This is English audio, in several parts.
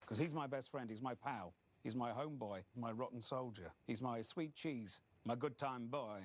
Because he's my best friend, he's my pal, he's my homeboy, my rotten soldier, he's my sweet cheese, my good time boy.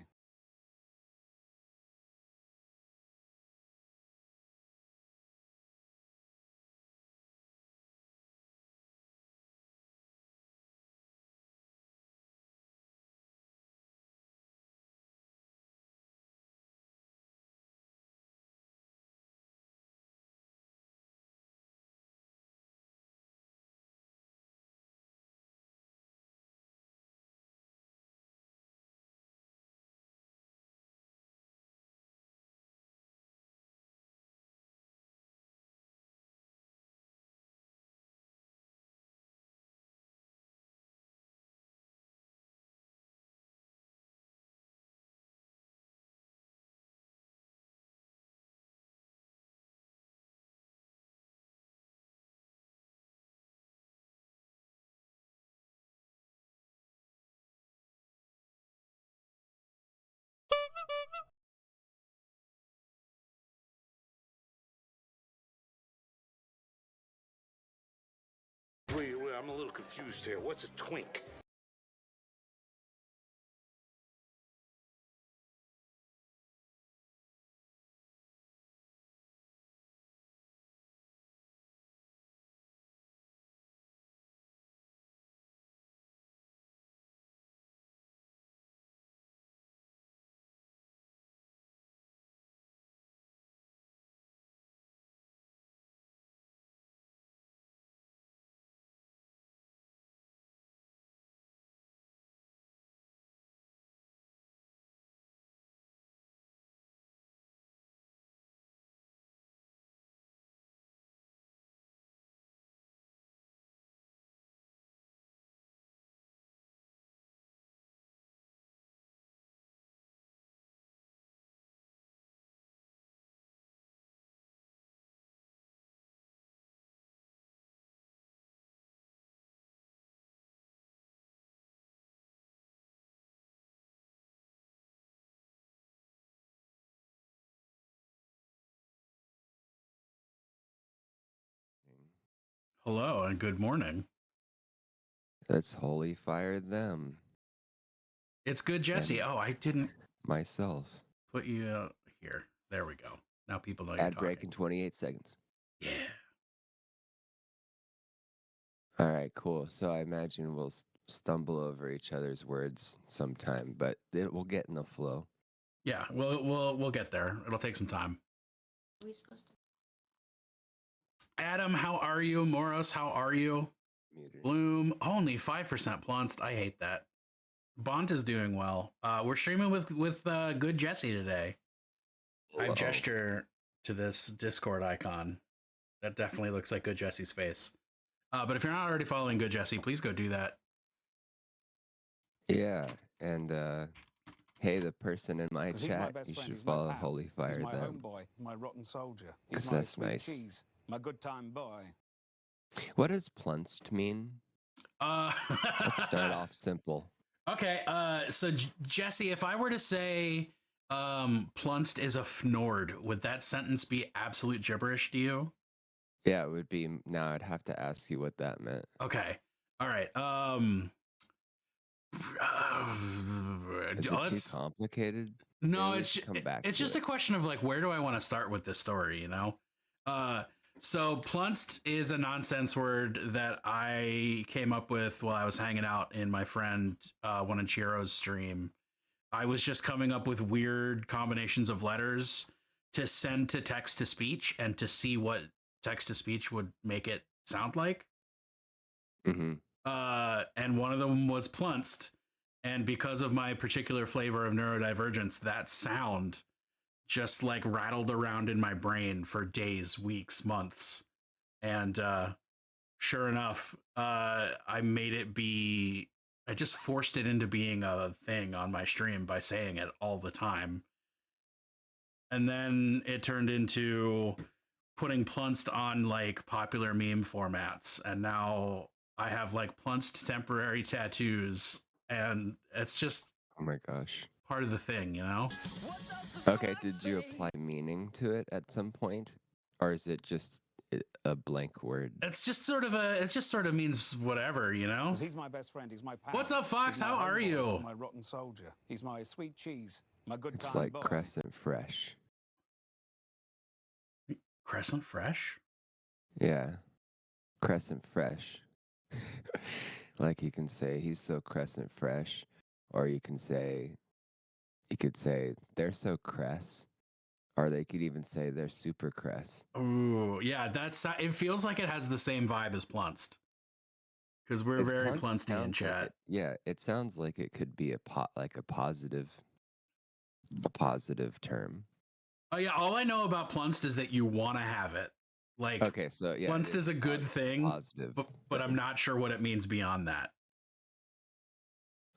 Wait, I'm a little confused here. What's a twink? Hello and good morning. Let's holy fire them. It's good, Jesse. And I didn't myself. put you here. There we go. Now people know you're Ad talking. break in 28 seconds. Yeah. All right, cool. So I imagine we'll stumble over each other's words sometime, but we'll get in the flow. Yeah, we'll get there. It'll take some time. Are we supposed to? Adam, how are you? Moros, how are you? Muted. Bloom, only 5% plunced. I hate that. Bont is doing well. We're streaming with good Jesse today. I Uh-oh. gesture to this Discord icon. That definitely looks like good Jesse's face. But if you're not already following good Jesse, please go do that. Yeah, and hey, the person in my 'Cause he's my chat, best you friend, should he's my follow pal, holy fire he's my them. homeboy, my rotten soldier, he's 'Cause my that's sweet nice. cheese, my good time boy. What does plunced mean? Let's start off simple. Okay, so Jesse, if I were to say plunced is a fnord, would that sentence be absolute gibberish to you? Yeah, it would be. Now I'd have to ask you what that meant. Okay. All right. Is it too complicated? No, Maybe we it's should come back it's to just it. a question of like where do I want to start with this story, you know? So plunced is a nonsense word that I came up with while I was hanging out in my friend one of Chiro's stream. I was just coming up with weird combinations of letters to send to text to speech and to see what text to speech would make it sound like. Mm-hmm. And one of them was plunced. And because of my particular flavor of neurodivergence, that sound just like rattled around in my brain for days, weeks, months. And sure enough, I made it be, I just forced it into being a thing on my stream by saying it all the time. And then it turned into putting plunced on like popular meme formats. And now I have like plunced temporary tattoos. And it's just, oh my gosh, part of the thing, you know? Okay, did you apply meaning to it at some point? Or is it just a blank word? It's just sort of means whatever, you know? 'Cause he's my best friend. He's my pal. What's up, Fox? He's my How are homeboy, you? My rotten soldier. He's my sweet cheese. My good It's time like boy. Crescent Fresh. Crescent Fresh? Yeah, Crescent Fresh. Like you can say he's so Crescent Fresh, or you could say they're so cress, or they could even say they're super cress. Ooh, yeah, it feels like it has the same vibe as Plunced. Because we're very Plunsty in chat. Yeah, it sounds like it could be a positive term. Oh yeah, all I know about Plunced is that you want to have it. Like, Okay, so yeah, Plunced is a good thing, positive. but I'm not sure what it means beyond that.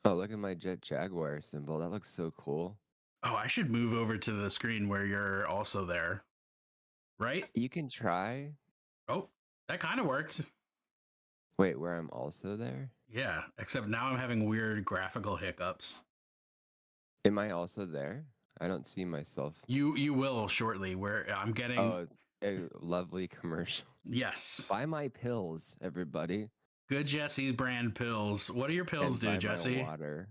Oh, look at my Jet Jaguar symbol. That looks so cool. Oh, I should move over to the screen where you're also there. Right? You can try. Oh, that kind of worked. Wait, where I'm also there? Yeah, except now I'm having weird graphical hiccups. Am I also there? I don't see myself. You will shortly. Where I'm getting. Oh, it's a lovely commercial. Yes. Buy my pills, everybody. Good Jesse's brand pills. What do your pills do, buy Jesse? my water.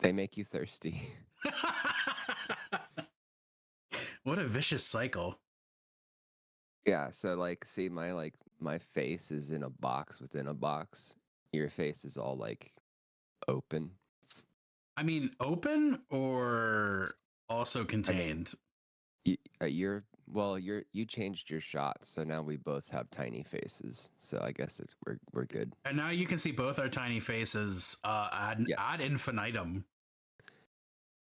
They make you thirsty. What a vicious cycle. Yeah, so like see my face is in a box within a box. Your face is all like open. I mean, open or also contained? You changed your shot, so now we both have tiny faces. So I guess we're good. And now you can see both our tiny faces ad infinitum.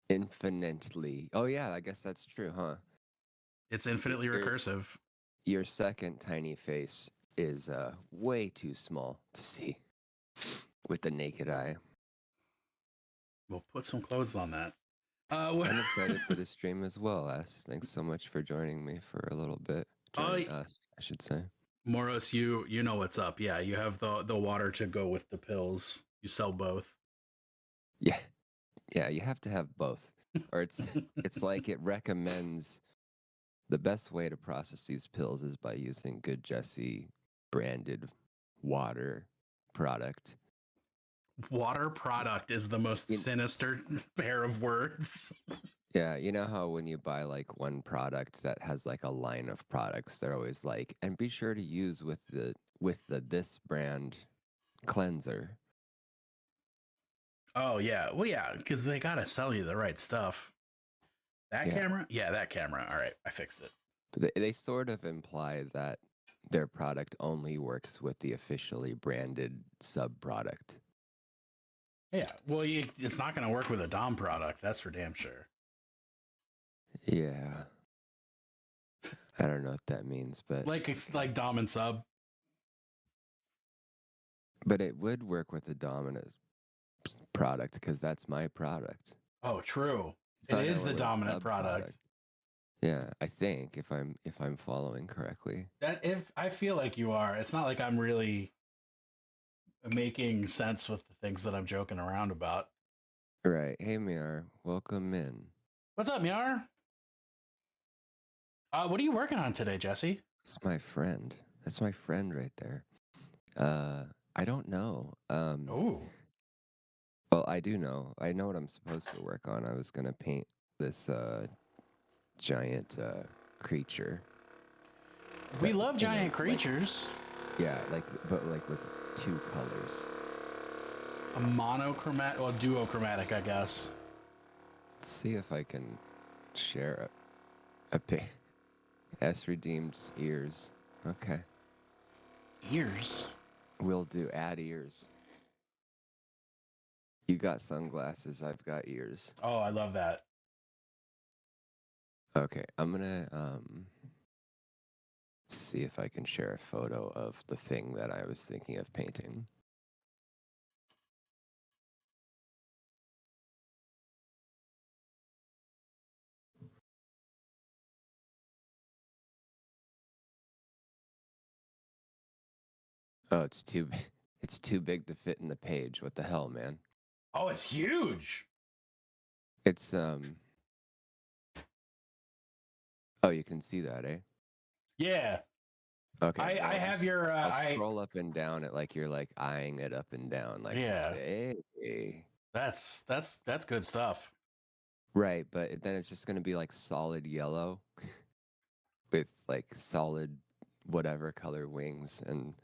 Infinitely. Oh yeah, I guess that's true, huh? It's infinitely recursive. Your second tiny face is way too small to see with the naked eye. We'll put some clothes on that. I'm excited for the stream as well, S. Thanks so much for joining me for a little bit. Joining us, I should say. Moros, you know what's up. Yeah, you have the water to go with the pills. You sell both. Yeah. Yeah, you have to have both. Or it's like it recommends the best way to process these pills is by using Good Jesse branded water product. Water product is the most sinister pair of words. Yeah, you know how when you buy like one product that has like a line of products, they're always like, and be sure to use with the this brand cleanser. Oh yeah, well yeah, because they gotta sell you the right stuff. That camera, yeah, that camera. All right, I fixed it. But they sort of imply that their product only works with the officially branded sub product. Yeah, well, it's not going to work with a Dom product. That's for damn sure. Yeah. I don't know what that means, but it's like Dom and sub. But it would work with the dominant product because that's my product. Oh, true. It is the dominant product. Yeah, I think if I'm following correctly. If I feel like you are, it's not like I'm really making sense with the things that I'm joking around about. Right. Hey, Miar, welcome in. What's up, Miar? What are you working on today, Jesse? It's my friend. That's my friend right there. I don't know. Oh. Well, I do know. I know what I'm supposed to work on. I was gonna paint this giant creature. We love giant creatures. Yeah, but with two colors. A monochromatic, well, duochromatic, I guess. Let's see if I can share a pic. S redeemed ears. Okay. Ears? We'll do add ears. You got sunglasses, I've got ears. Oh, I love that. Okay, I'm gonna see if I can share a photo of the thing that I was thinking of painting. Oh, it's too big to fit in the page. What the hell, man? Oh, it's huge. It's Oh, you can see that, eh? Yeah. Okay, I well, have just your I'll I scroll up and down it like you're like eyeing it up and down, like yeah. say. That's good stuff. Right, but then it's just gonna be like solid yellow with like solid whatever color wings, and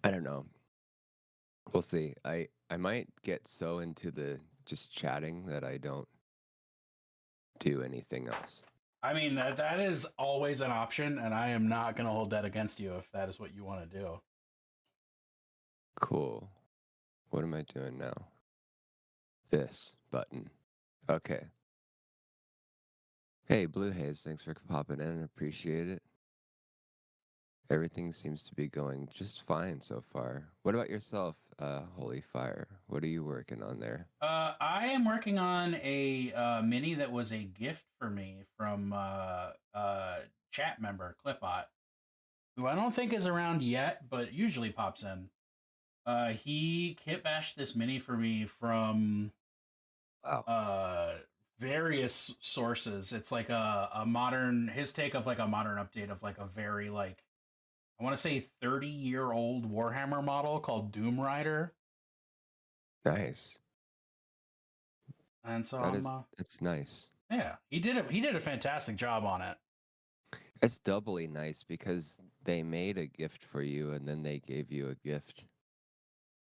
I don't know. We'll see. I might get so into the just chatting that I don't do anything else. I mean that is always an option, and I am not going to hold that against you if that is what you want to do. Cool. What am I doing now? This button. Okay. Hey, Blue Haze, thanks for popping in. Appreciate it. Everything seems to be going just fine so far. What about yourself, Holy Fire? What are you working on there? I am working on a mini that was a gift for me from chat member Clipot, who I don't think is around yet, but usually pops in. He kit bashed this mini for me from Wow. various sources. It's like a modern his take of like a modern update of like a very like I want to say 30-year-old Warhammer model called Doom Rider. Nice. And so That's nice. yeah, he did a fantastic job on it. It's doubly nice because they made a gift for you and then they gave you a gift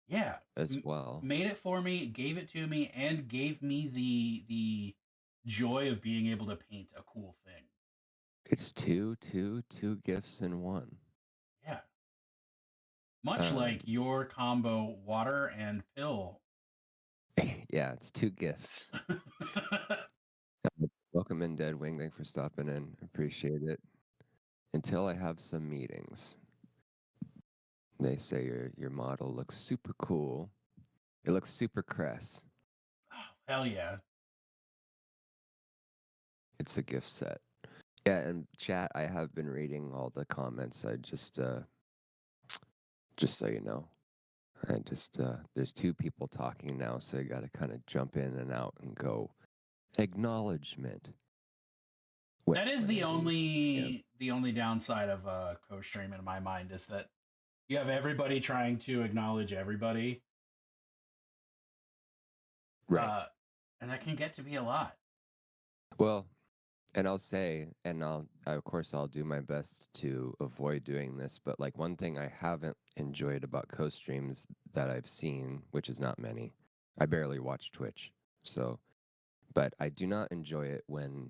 Yeah, as well. made it for me, gave it to me, and gave me the joy of being able to paint a cool thing. It's two gifts in one. Yeah, much like your combo water and pill. Yeah, it's two gifts. Welcome in, Deadwing. Thanks for stopping in. Appreciate it. Until I have some meetings. They say your model looks super cool. It looks super cress. Oh, hell yeah. It's a gift set. Yeah, and chat, I have been reading all the comments. I just so you know. I just there's two people talking now, so I gotta kinda jump in and out and go acknowledgement. That is Whenever you can. the only downside of co-stream in my mind is that you have everybody trying to acknowledge everybody. Right. And that can get to be a lot. Well, and I'll say, and of course I'll do my best to avoid doing this, but like one thing I haven't enjoyed about co-streams that I've seen, which is not many, I barely watch Twitch, so, but I do not enjoy it when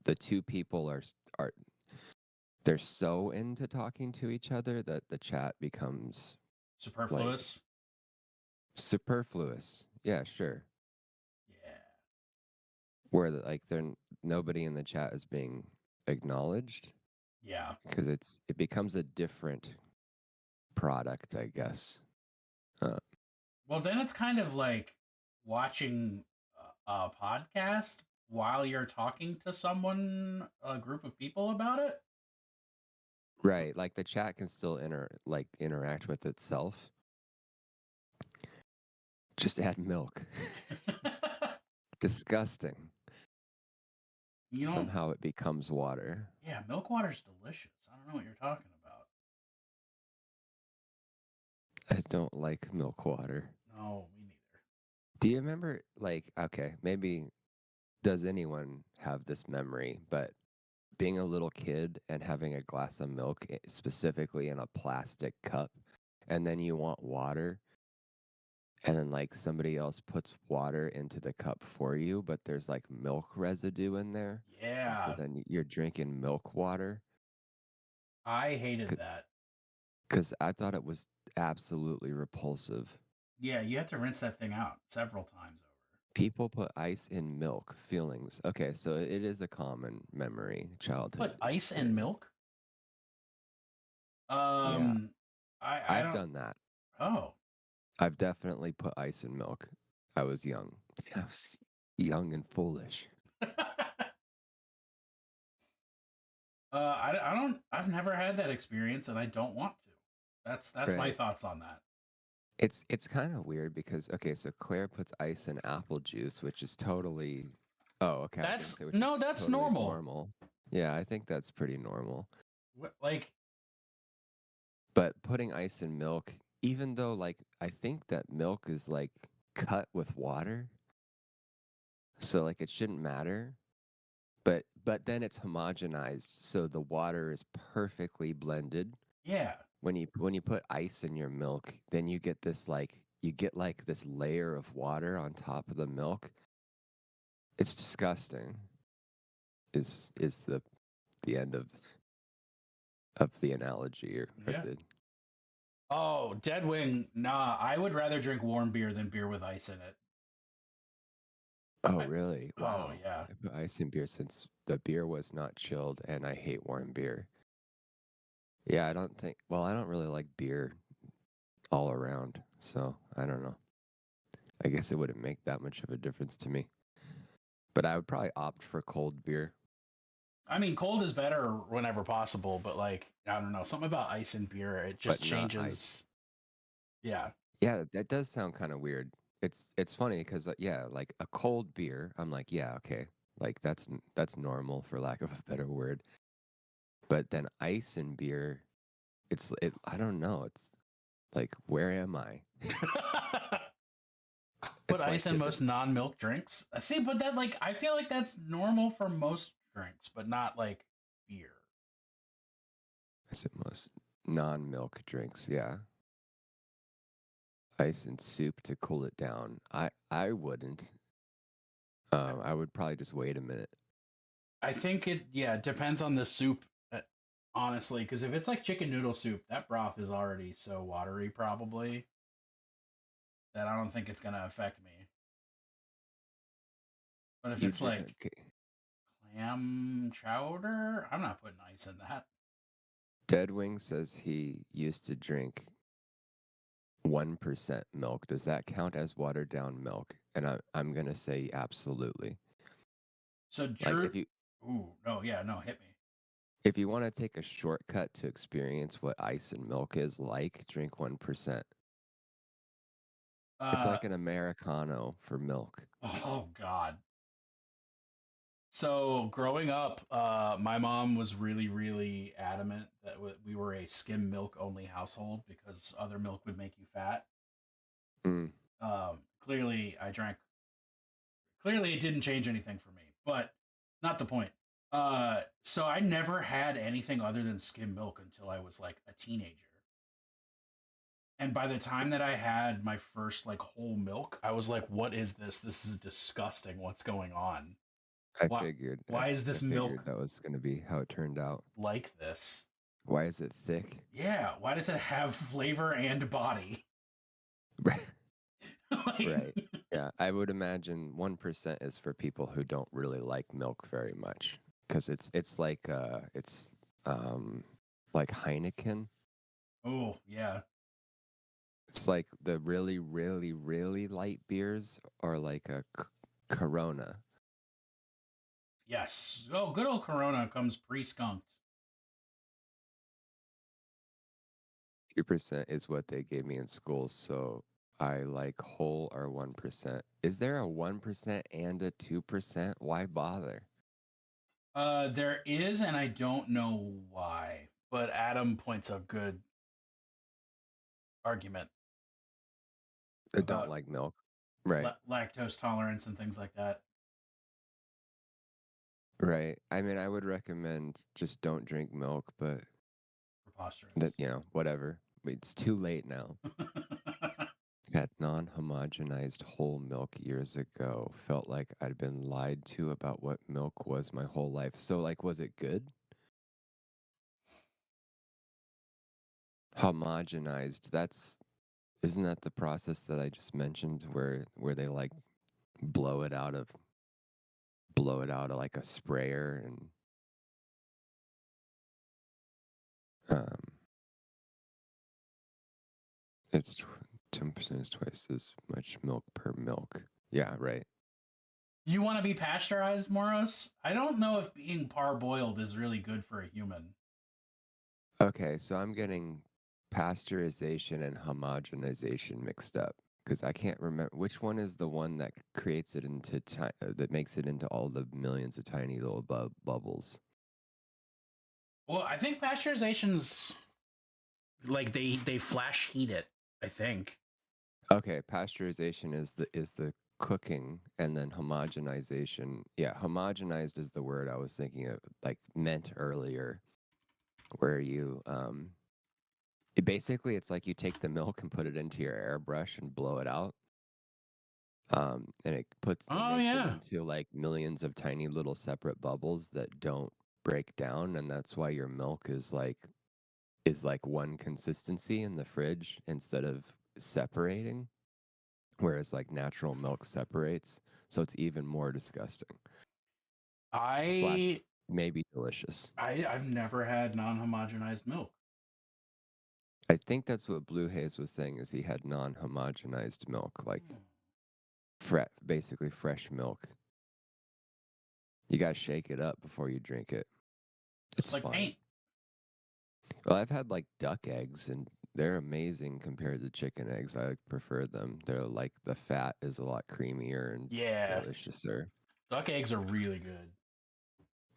the two people are they're so into talking to each other that the chat becomes Superfluous. like superfluous. Yeah, sure. Yeah. Where like nobody in the chat is being acknowledged. Yeah. Because it becomes a different product, I guess. Well, then it's kind of like watching a podcast while you're talking to someone, a group of people about it. Right, like the chat can still interact with itself. Just add milk. Disgusting. You don't. Somehow it becomes water. Yeah, milk water's delicious. I don't know what you're talking about. I don't like milk water. No, me neither. Do you remember, like, okay, maybe does anyone have this memory, but being a little kid and having a glass of milk, specifically in a plastic cup, and then you want water, and then like somebody else puts water into the cup for you, but there's like milk residue in there. Yeah. So then you're drinking milk water. I hated that. Because I thought it was absolutely repulsive. Yeah, you have to rinse that thing out several times over. People put ice in milk. Feelings. Okay, so it is a common memory, childhood. Put ice in milk? Yeah. I I've don't. done that. Oh. I've definitely put ice in milk. I was young. I was young and foolish. I don't. I've never had that experience, and I don't want to. That's my Right. thoughts on that. It's kind of weird because okay, so Claire puts ice in apple juice, which is totally. Oh, okay. I was gonna That's say, which is no, that's totally normal. Yeah, I think that's pretty normal. Like, But putting ice in milk, even though like I think that milk is like cut with water, so like it shouldn't matter. But then it's homogenized, so the water is perfectly blended. yeah. When you put ice in your milk, then you get this like this layer of water on top of the milk. It's disgusting. Is the end of the analogy or Yeah. the Oh, Dead Wing. Nah, I would rather drink warm beer than beer with ice in it. Oh, I, really? oh, Wow. yeah. I put ice in beer since the beer was not chilled, and I hate warm beer. Yeah, I don't really like beer all around, so I don't know. I guess it wouldn't make that much of a difference to me. But I would probably opt for cold beer. I mean, cold is better whenever possible, but like, I don't know. Something about ice and beer, it But just not ice. changes. Yeah. Yeah, that does sound kind of weird. It's funny because yeah, like a cold beer, I'm like, yeah, okay, like that's normal for lack of a better word. But then ice and beer, I don't know. It's like where am I? Put It's like ice in most non-milk drinks. See, but that like I feel like that's normal for most drinks, but not like beer. I said most non-milk drinks, yeah. Ice and soup to cool it down. I wouldn't. I would probably just wait a minute. I think it yeah, it depends on the soup honestly, cuz if it's like chicken noodle soup, that broth is already so watery probably that I don't think it's going to affect me. But if You it's drink like okay. clam chowder, I'm not putting ice in that. Deadwing says he used to drink 1% milk. Does that count as watered down milk? And I'm gonna say absolutely. So Like true. Ooh, no, yeah, no, hit me. if you want to take a shortcut to experience what ice and milk is like, drink 1%. It's Uh like an Americano for milk. oh god. So growing up, my mom was really, really adamant that we were a skim milk only household because other milk would make you fat. Mm. Clearly, I drank. Clearly, it didn't change anything for me, but not the point. So I never had anything other than skim milk until I was like a teenager. And by the time that I had my first like whole milk, I was like, "What is this? This is disgusting. What's going on? I Why? figured. Why is I this figured milk that was gonna be how it turned out. like this?" Why is it thick? Yeah, why does it have flavor and body? Right. Like, Right. Yeah, I would imagine 1% is for people who don't really like milk very much because it's like Heineken. oh yeah, It's like the really really really light beers are like a Corona. yes. Oh, good old Corona comes pre-skunked. 2% is what they gave me in school, so I like whole or 1%. Is there a 1% and a 2%? Why bother? There is, and I don't know why, but Adam points a good argument I don't about like milk. Right. lactose tolerance and things like that. Right. I mean, I would recommend just don't drink milk, but that, Preposterous. whatever. It's too late now. Had non-homogenized whole milk years ago. Felt like I'd been lied to about what milk was my whole life. So, like, was it good? Homogenized. Isn't that the process that I just mentioned where they like blow it out of like a sprayer and um it's 10% is twice as much milk per milk. Yeah, right. You want to be pasteurized, Moros? I don't know if being parboiled is really good for a human. Okay, so I'm getting pasteurization and homogenization mixed up because I can't remember which one is the one that creates it into that makes it into all the millions of tiny little bubbles. Well, I think pasteurization's like they flash heat it. I think. Okay, pasteurization is the cooking, and then homogenization. Yeah, homogenized is the word I was thinking of, like meant earlier, where you basically it's like you take the milk and put it into your airbrush and blow it out. And it Oh makes it yeah. into like millions of tiny little separate bubbles that don't break down, and that's why your milk is like one consistency in the fridge instead of separating, whereas like natural milk separates, so it's even more disgusting slash I maybe delicious. I've never had non-homogenized milk. I think that's what Blue Haze was saying, is he had non-homogenized milk, like basically fresh milk. You gotta shake it up before you drink it. Just It's like fine. paint. Well, I've had like duck eggs, and they're amazing compared to chicken eggs. I prefer them. They're like the fat is a lot creamier and Yeah. deliciouser. Duck eggs are really good.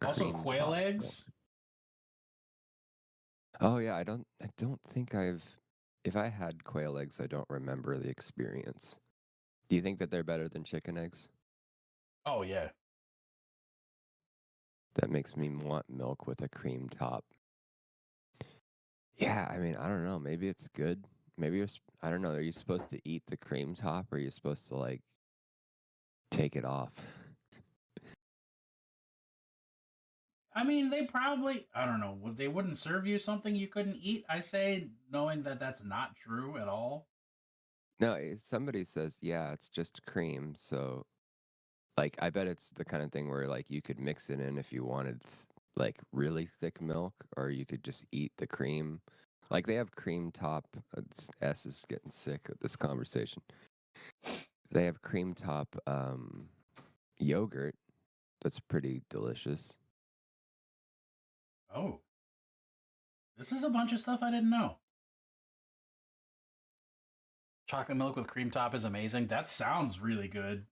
Also, Cream quail top milk. eggs. Oh yeah, I don't think if I had quail eggs, I don't remember the experience. Do you think that they're better than chicken eggs? Oh yeah. That makes me want milk with a cream top. Yeah, I mean, I don't know. Maybe it's good. Maybe I don't know. Are you supposed to eat the cream top, or are you supposed to like take it off? I mean, they probably, I don't know, they wouldn't serve you something you couldn't eat. I say, knowing that that's not true at all. No, somebody says, yeah, it's just cream. So, like, I bet it's the kind of thing where, like, you could mix it in if you wanted, like, really thick milk, or you could just eat the cream. Like, they have cream top. S is getting sick at this conversation. They have cream top yogurt that's pretty delicious. Oh, this is a bunch of stuff I didn't know. Chocolate milk with cream top is amazing. That sounds really good.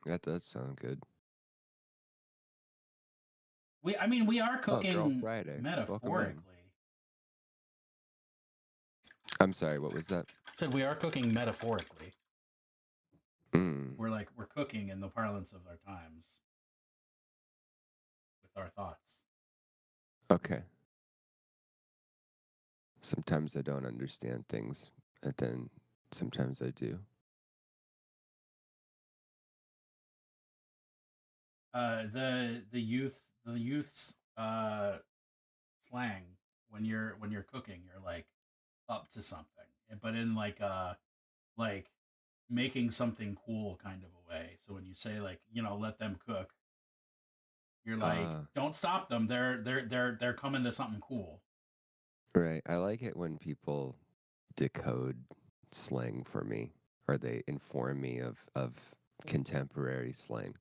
That does sound good. I mean, we are Oh, Girl cooking Friday. Welcome in. metaphorically. I'm sorry, what was that? I said we are cooking metaphorically. Mm, We're cooking in the parlance of our times with our thoughts. okay. Sometimes I don't understand things, and then sometimes I do. The youth's slang when you're cooking, you're like up to something, but in like making something cool kind of a way. So when you say like, let them cook, you're like, Uh, don't stop them. They're coming to something cool. right. I like it when people decode slang for me, or they inform me of contemporary slang.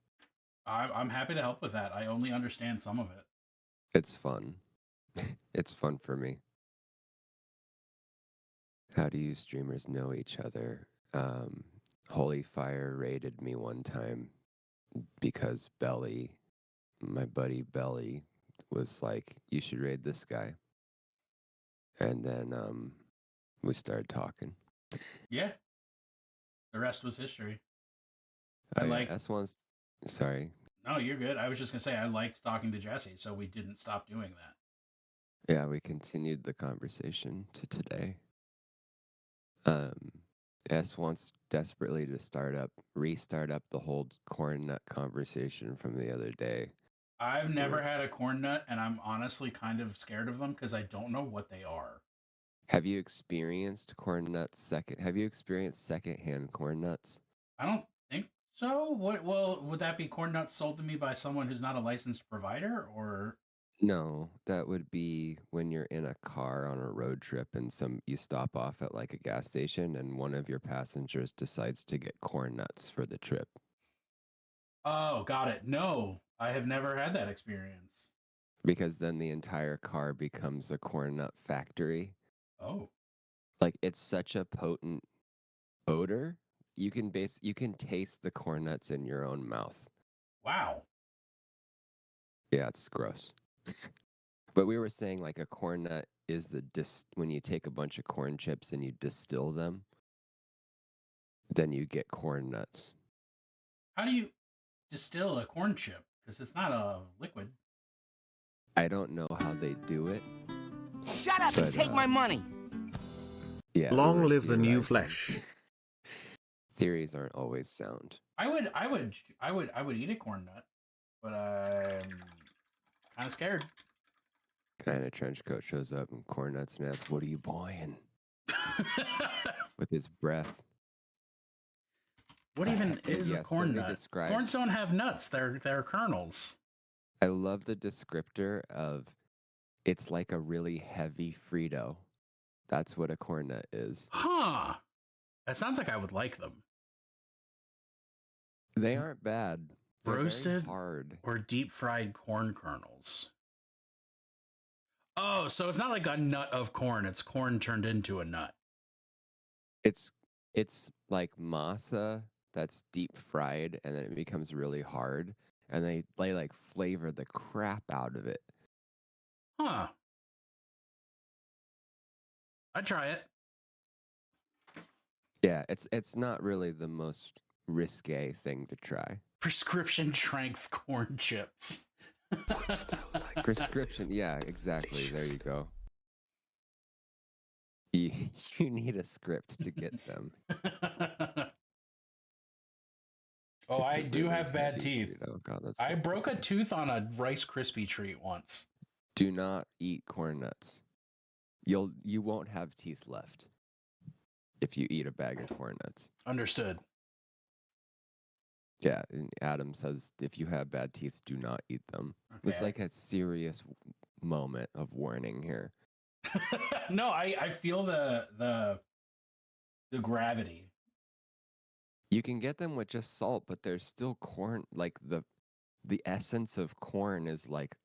I'm happy to help with that. I only understand some of it. It's fun. It's fun for me. How do you streamers know each other? Um, Holy Fire raided me one time because my buddy Belly, was like, "You should raid this guy," and then we started talking. Yeah, the rest was history. I Oh yeah, liked. S1's. Sorry. No, you're good. I was just gonna say I liked talking to Jesse, so we didn't stop doing that. Yeah, we continued the conversation to today. Um, S wants desperately to restart up the whole corn nut conversation from the other day. I've never Where- had a corn nut, and I'm honestly kind of scared of them because I don't know what they are. Have you experienced corn nuts Have you experienced secondhand corn nuts? I don't think so. What? Well, would that be corn nuts sold to me by someone who's not a licensed provider, or? No, that would be when you're in a car on a road trip and you stop off at like a gas station and one of your passengers decides to get corn nuts for the trip. Oh, got it. No, I have never had that experience. Because then the entire car becomes a corn nut factory. Oh, Like it's such a potent odor. You can taste the corn nuts in your own mouth. wow. Yeah, it's gross. But we were saying like a corn nut is when you take a bunch of corn chips and you distill them, then you get corn nuts. How do you distill a corn chip? Because it's not a liquid. I don't know how they do it. Shut up and take my money. Yeah. Long we were live the new theorizing. flesh. Theories aren't always sound. I would eat a corn nut, but I'm kind of scared. Guy in a trench coat shows up in corn nuts and asks, "What are you buying?" With his breath. What even is a Yes, corn let me nut? describe- Corns don't have nuts. They're kernels. I love the descriptor of it's like a really heavy Frito. That's what a corn nut is. Huh. That sounds like I would like them. They aren't bad. They're very Roasted hard. or deep fried corn kernels. Oh, so it's not like a nut of corn. It's corn turned into a nut. It's like masa that's deep fried and then it becomes really hard and they like flavor the crap out of it. Huh. I'd try it. Yeah, it's not really the most risque thing to try. Prescription strength corn chips. Prescription, yeah, exactly. There you go. You need a script to get them. Oh, It's a I do really have bad heavy teeth. Frito. God, that's I so broke a funny. tooth on a Rice Krispie treat once. Do not eat corn nuts. You won't have teeth left if you eat a bag of corn nuts. Understood. Yeah, and Adam says if you have bad teeth, do not eat them. It's Okay. like a serious moment of warning here. No, I feel the gravity. You can get them with just salt, but there's still corn. Like the essence of corn is like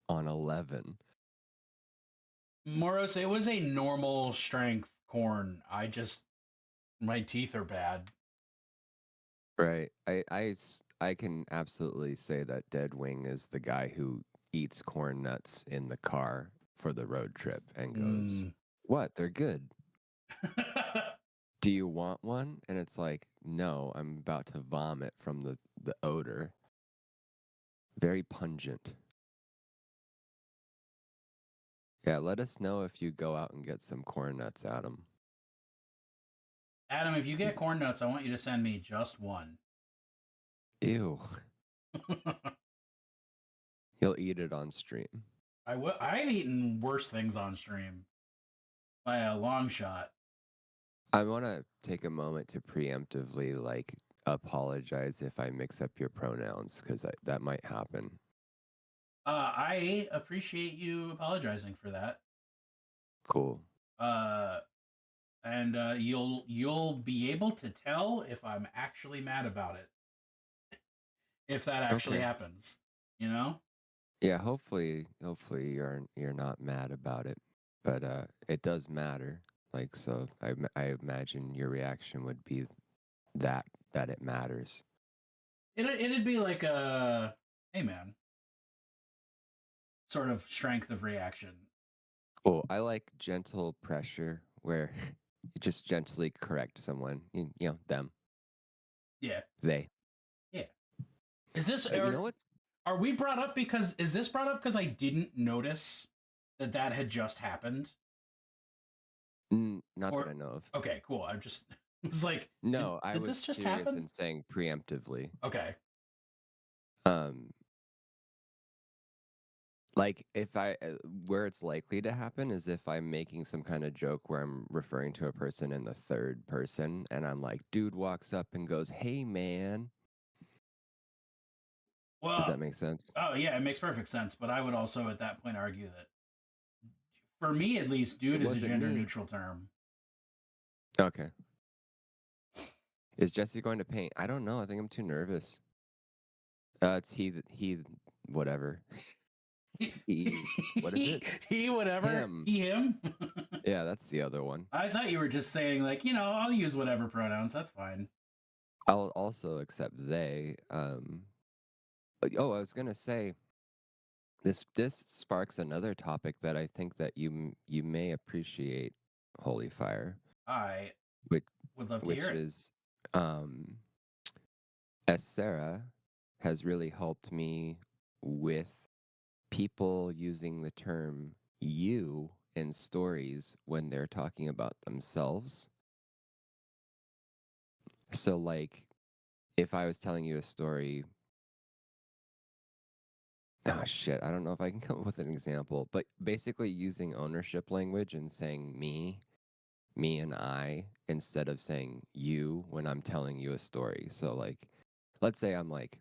on 11. Moros, it was a normal strength corn. My teeth are bad. Right. I can absolutely say that Dead Wing is the guy who eats corn nuts in the car for the road trip and goes, "What? They're good. Do you want one?" And it's like, "No, I'm about to vomit from the odor." Very pungent. Yeah, let us know if you go out and get some corn nuts, Adam. Adam, if you get corn nuts, I want you to send me just one. Ew. He'll eat it on stream. I've eaten worse things on stream by a long shot. I want to take a moment to preemptively like apologize if I mix up your pronouns because that might happen. I appreciate you apologizing for that. Cool. And you'll be able to tell if I'm actually mad about it. If that actually happens, you know? Yeah, hopefully you're not mad about it, but it does matter. Like, so I imagine your reaction would be that it matters. It'd be like a hey man sort of strength of reaction. Cool. I like gentle pressure where you just gently correct someone. You know, them. Yeah. They. Yeah. Is this You know what? Are we brought up because is this brought up because I didn't notice that had just happened? Not that I know of. Okay, cool. I just was like, no, I did was this just serious happen? in saying preemptively. Okay. Like if where it's likely to happen is if I'm making some kind of joke where I'm referring to a person in the third person and I'm like, dude walks up and goes, "Hey man." Well, does that make sense? Oh yeah, it makes perfect sense. But I would also at that point argue that for me at least, dude is a gender neutral term. Okay. Is Jesse going to paint? I don't know. I think I'm too nervous. It's he whatever. He, what is it? He whatever. Him. He him. Yeah, that's the other one. I thought you were just saying like, I'll use whatever pronouns. That's fine. I'll also accept they. I was gonna say, this sparks another topic that I think that you may appreciate, Holy Fire, I which would love to hear which it. is as Sarah has really helped me with people using the term you in stories when they're talking about themselves. So, like, if I was telling you a story, oh shit, I don't know if I can come up with an example, but basically using ownership language and saying me and I instead of saying you when I'm telling you a story. So, like, let's say I'm like,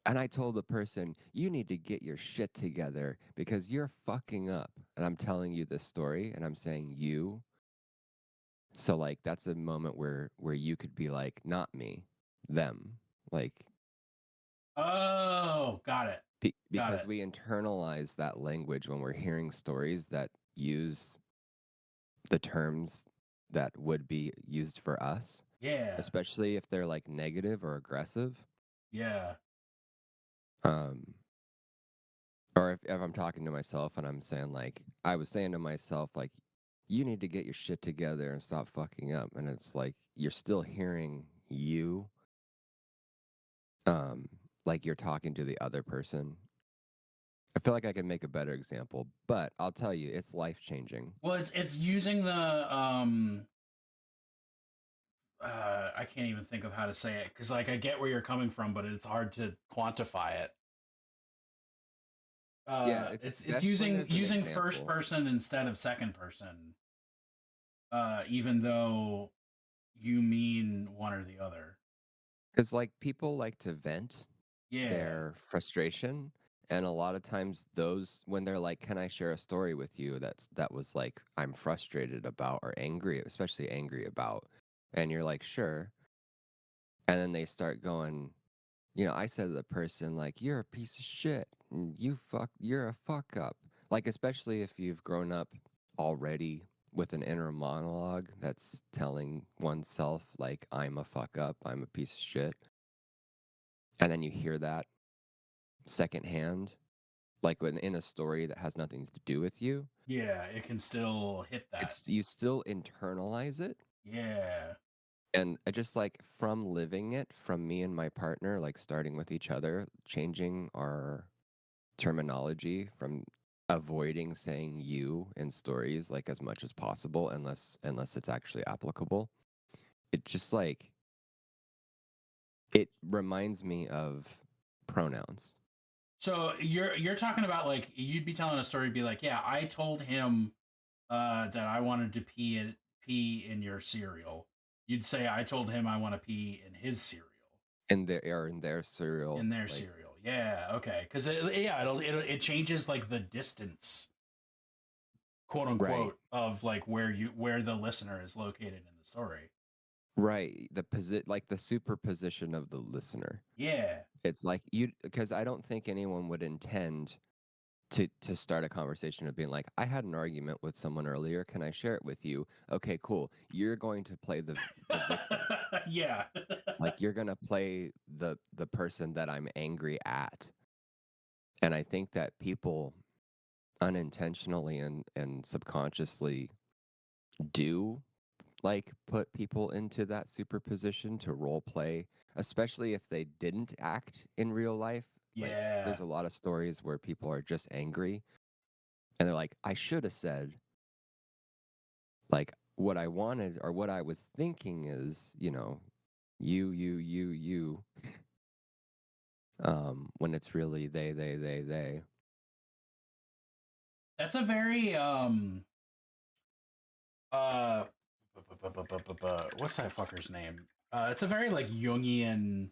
and I told the person, you need to get your shit together because you're fucking up. And I'm telling you this story and I'm saying you. So like that's a moment where you could be like, not me, them. Like Oh, got it. Got because it. we internalize that language when we're hearing stories that use the terms that would be used for us, Yeah. especially if they're like negative or aggressive. Yeah. Um, or if I'm talking to myself and I'm saying like I was saying to myself like you need to get your shit together and stop fucking up, and it's like you're still hearing you um like you're talking to the other person. I feel like I can make a better example, but I'll tell you it's life changing. Well, it's using the I can't even think of how to say it because like I get where you're coming from, but it's hard to quantify it. Yeah, it's It's best when using there's an first example. person instead of second person, even though you mean one or the other. Because like people like to vent Yeah. their frustration, and a lot of times those when they're like, can I share a story with you that was like I'm frustrated about or angry, especially angry about, and you're like, sure. And then they start going, I said to the person like, you're a piece of shit, you're a fuck up. Like especially if you've grown up already with an inner monologue that's telling oneself like, I'm a fuck up, I'm a piece of shit. And then you hear that secondhand, like when in a story that has nothing to do with you, Yeah, it can still hit that. it's you still internalize it. Yeah. And I just like from living it, from me and my partner, like starting with each other, changing our terminology from avoiding saying you in stories like as much as possible unless it's actually applicable. It just like it reminds me of pronouns. So you're talking about like you'd be telling a story, be like, yeah, I told him that I wanted to pee in your cereal. You'd say I told him I want to pee in his cereal. In their cereal, In their like cereal. Yeah, okay. Because it changes like the distance, quote right. unquote, of like where the listener is located in the story. Right. Like the superposition of the listener. Yeah. It's like you because I don't think anyone would intend to start a conversation of being like, I had an argument with someone earlier. Can I share it with you? Okay, cool. You're going to play the victim. Yeah. Like you're gonna play the person that I'm angry at. And I think that people unintentionally and subconsciously do like put people into that superposition to role play, especially if they didn't act in real life. Like Yeah. there's a lot of stories where people are just angry and they're like, I should have said like what I wanted or what I was thinking is, you, when it's really they. That's a very uh what's that fucker's name? It's a very like Jungian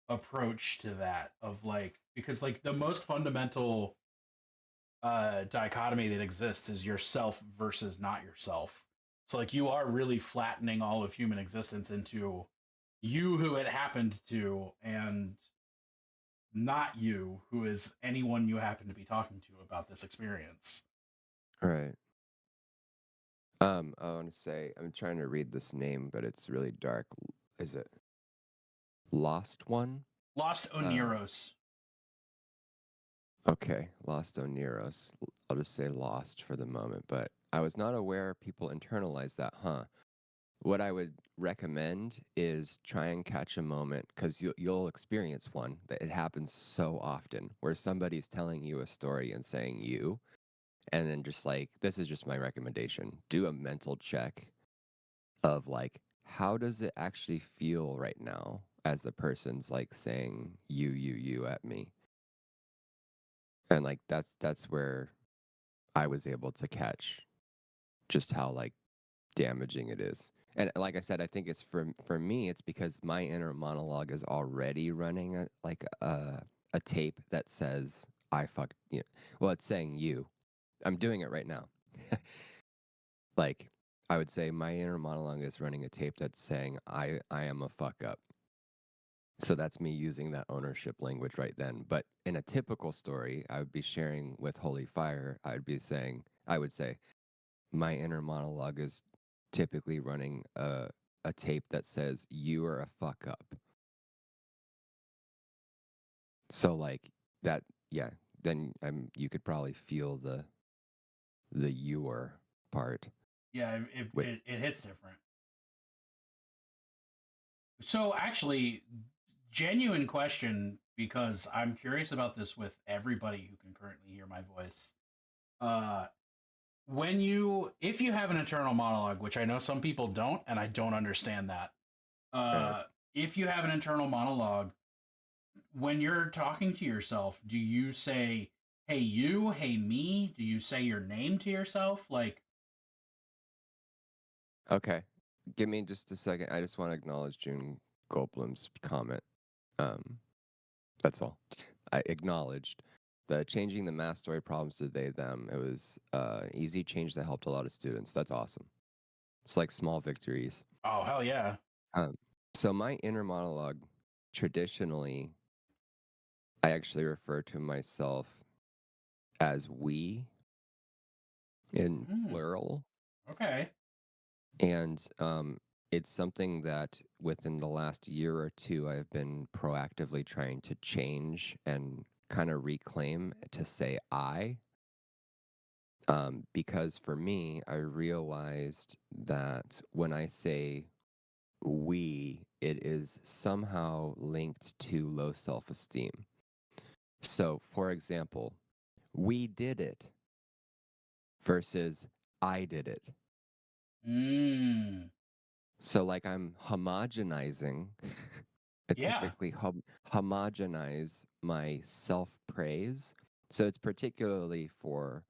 approach to that of like because like the most fundamental dichotomy that exists is yourself versus not yourself. So like you are really flattening all of human existence into you who it happened to and not you who is anyone you happen to be talking to about this experience. Right. I want to say I'm trying to read this name, but it's really dark. Is it Lost One? Lost Uh, Oneros. Okay, Lost Oneros. I'll just say lost for the moment, but I was not aware people internalize that, huh? What I would recommend is try and catch a moment because you'll experience one that it happens so often where somebody's telling you a story and saying you, and then just like this is just my recommendation. Do a mental check of like how does it actually feel right now as the person's like saying you at me, and like that's where I was able to catch just how like damaging it is. And like I said, I think it's for me, it's because my inner monologue is already running a tape that says I fuck you. Well, it's saying you. I'm doing it right now. Like I would say my inner monologue is running a tape that's saying I am a fuck up. So that's me using that ownership language right then. But in a typical story, I would be sharing with Holy Fire. I would say, my inner monologue is typically running a tape that says you are a fuck up. So like that, yeah. Then you could probably feel the you are part. Yeah, With it hits different. So actually, genuine question because I'm curious about this with everybody who can currently hear my voice. Uh, when you if you have an internal monologue, which I know some people don't, and I don't understand that. uh, If you have an internal monologue, when you're talking to yourself, do you say, "Hey you," "Hey me"? Do you say your name to yourself? Like, okay, give me just a second. I just want to acknowledge June Goldblum's comment. Um, that's all. I acknowledged the changing the math story problems to they them. It was easy change that helped a lot of students. That's awesome. It's like small victories. oh hell yeah, Um, so my inner monologue, traditionally, I actually refer to myself as we in mm, plural, okay, and it's something that within the last year or two I've been proactively trying to change and kind of reclaim to say I. Because for me, I realized that when I say we, it is somehow linked to low self esteem. So, for example, we did it versus I did it. mm, So, like, I'm homogenizing, I yeah, typically homogenize my self praise. So, it's particularly for,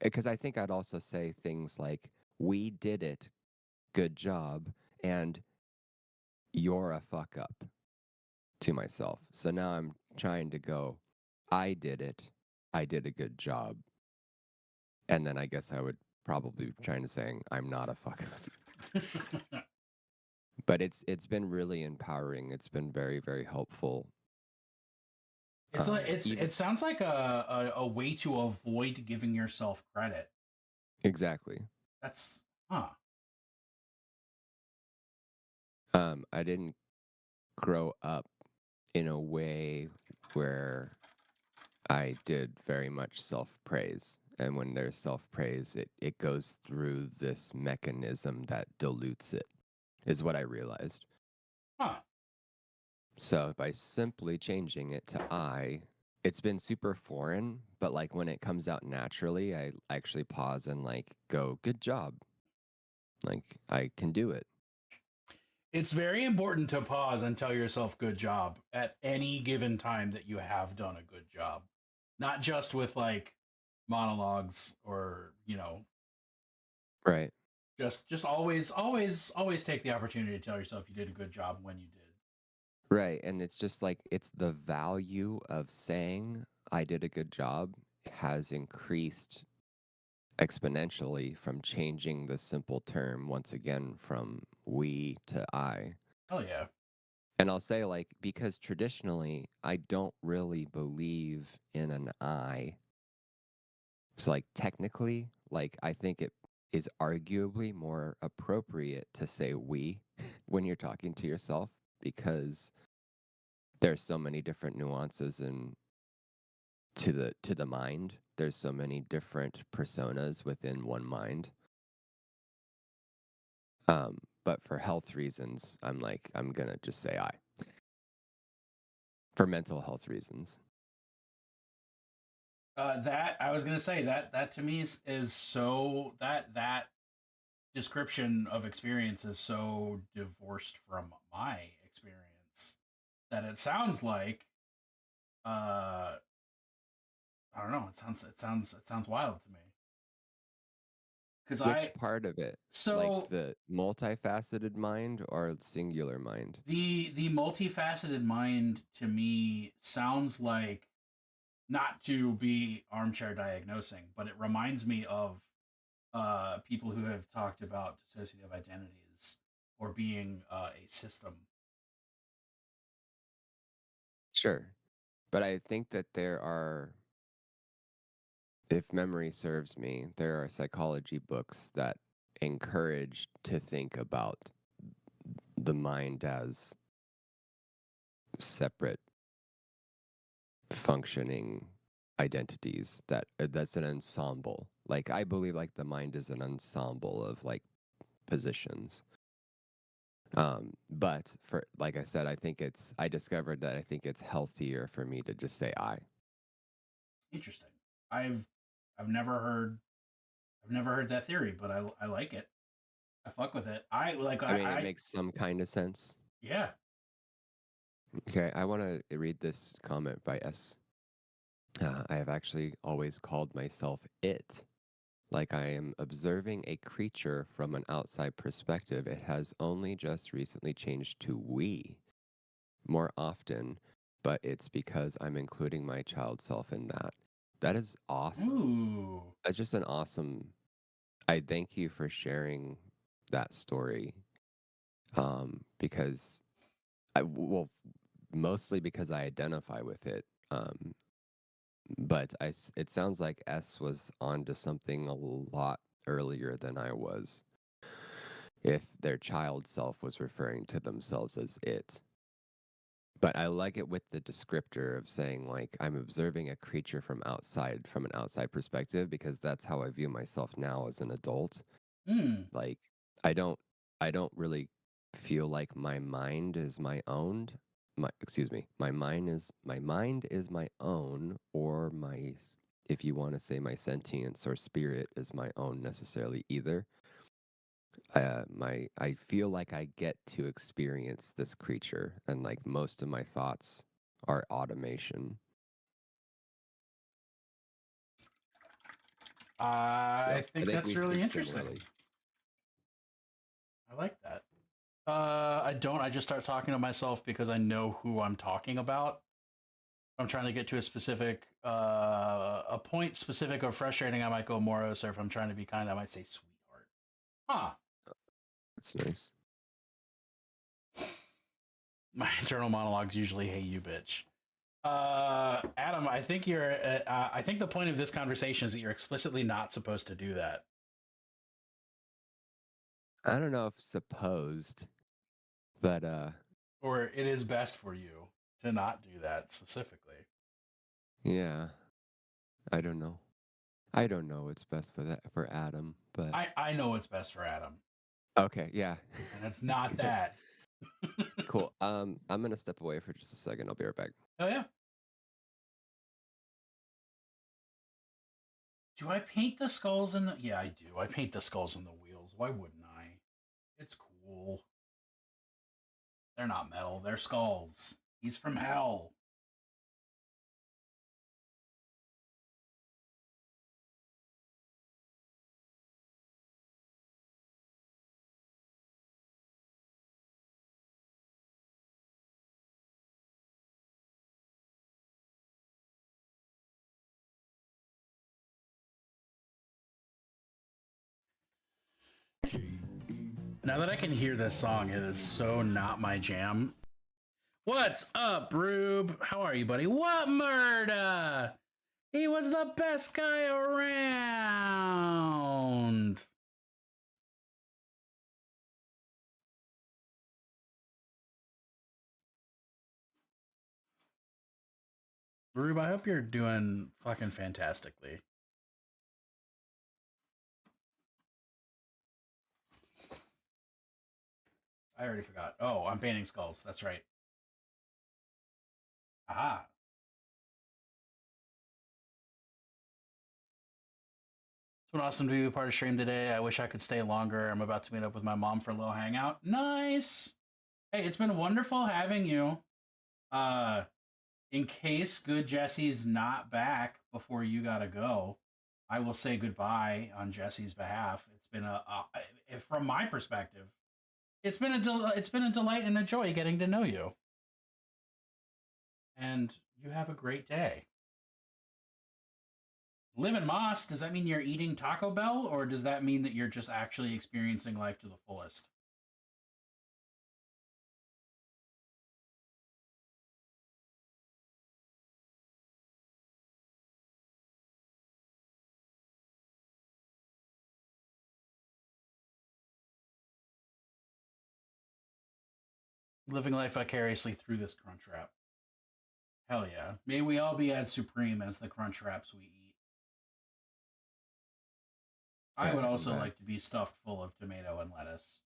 because I think I'd also say things like, we did it, good job, and you're a fuck up to myself. So now I'm trying to go, I did it, I did a good job. And then I guess I would probably be trying to saying I'm not a fuck up. But it's been really empowering. It's been very, very helpful. it's like Even it sounds like a way to avoid giving yourself credit. exactly. That's huh. I didn't grow up in a way where I did very much self praise. And when there's self praise, it goes through this mechanism that dilutes it, is what I realized. Huh. So by simply changing it to I, it's been super foreign, but like when it comes out naturally, I actually pause and like go, good job. Like I can do it. It's very important to pause and tell yourself good job at any given time that you have done a good job. Not just with like monologues or, Right. just always take the opportunity to tell yourself you did a good job when you did. Right. And it's just like it's the value of saying I did a good job has increased exponentially from changing the simple term once again from we to I. Oh yeah. And I'll say, like, because traditionally I don't really believe in an I. So, like, technically, like, I think it is arguably more appropriate to say we when you're talking to yourself because there's so many different nuances and to the mind. There's so many different personas within one mind. But for health reasons, I'm gonna just say I. For mental health reasons. That I was gonna say that to me is so that description of experience is so divorced from my experience that it sounds like uh I don't know. It sounds wild to me. Because Which part of it? Like so the multifaceted mind or singular mind? the multifaceted mind to me sounds like, not to be armchair diagnosing, but it reminds me of people who have talked about dissociative identities or being a system. Sure. But I think that if memory serves me, there are psychology books that encourage to think about the mind as separate functioning identities that's an ensemble. Like I believe like the mind is an ensemble of like positions. But for like I said, I discovered that I think it's healthier for me to just say I. Interesting. I've I've never heard I've never heard that theory, but I like it. I fuck with it. I like I mean, it I makes some kind of sense. yeah. Okay, I want to read this comment by S. I have actually always called myself it. Like I am observing a creature from an outside perspective. It has only just recently changed to we more often, but it's because I'm including my child self in that. That is awesome. Ooh. That's just an awesome. I thank you for sharing that story. Because well, mostly because I identify with it. But it sounds like S was onto something a lot earlier than I was. If their child self was referring to themselves as it. But I like it with the descriptor of saying like I'm observing a creature from an outside perspective, because that's how I view myself now as an adult. Hmm. Like I don't I don't really feel like my mind is my own. My mind is my own, or if you want to say my sentience or spirit is my own necessarily either. I feel like I get to experience this creature, and like most of my thoughts are automation. I So I think think that's we really think interesting. similarly. I like that. I don't. I just start talking to myself because I know who I'm talking about. I'm trying to get to a specific, a point specific or frustrating, I might go Moros, or if I'm trying to be kind, I might say sweetheart. Huh. That's nice. My internal monologues usually, hey, you bitch. Adam, I think I think the point of this conversation is that you're explicitly not supposed to do that. I don't know if supposed, but Or it is best for you to not do that specifically. yeah, I don't know. I don't know what's best for Adam, but I know what's best for Adam, okay, yeah. and it's not Good. that. Cool. I'm gonna step away for just a second. I'll be right back. Oh, yeah. Do I paint the skulls in the. Yeah, I do. I paint the skulls in the wheels. Why wouldn't I? It's cool. They're not metal, they're skulls. He's from hell. Now that I can hear this song, it is so not my jam. What's up, Rube? How are you, buddy? What murder? He was the best guy around. Rube, I hope you're doing fucking fantastically. I already forgot. Oh, I'm painting skulls. That's right. Aha. It's been awesome to be a part of stream today. I wish I could stay longer. I'm about to meet up with my mom for a little hangout. Nice. Hey, it's been wonderful having you. In case good Jesse's not back before you gotta go, I will say goodbye on Jesse's behalf. It's been from my perspective, it's been a delight and a joy getting to know you. And you have a great day. Live in Moss, does that mean you're eating Taco Bell, or does that mean that you're just actually experiencing life to the fullest? Living life vicariously through this crunch wrap. Hell yeah. May we all be as supreme as the crunch wraps we eat. I would also like to be stuffed full of tomato and lettuce.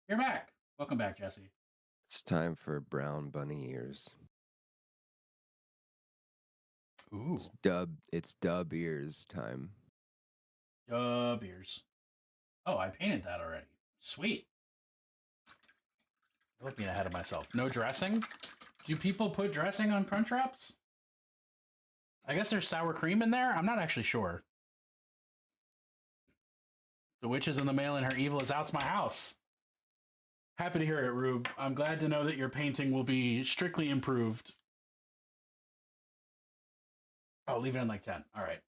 You're back. Welcome back, Jesse. It's time for brown bunny ears. Ooh. It's dub ears time. Dub ears. Oh, I painted that already. Sweet. Looking ahead of myself. No dressing? Do people put dressing on crunch wraps? I guess there's sour cream in there? I'm not actually sure. The witch is in the mail and her evil is out's my house. Happy to hear it, Rube. I'm glad to know that your painting will be strictly improved. Oh, leave it in like 10. All right.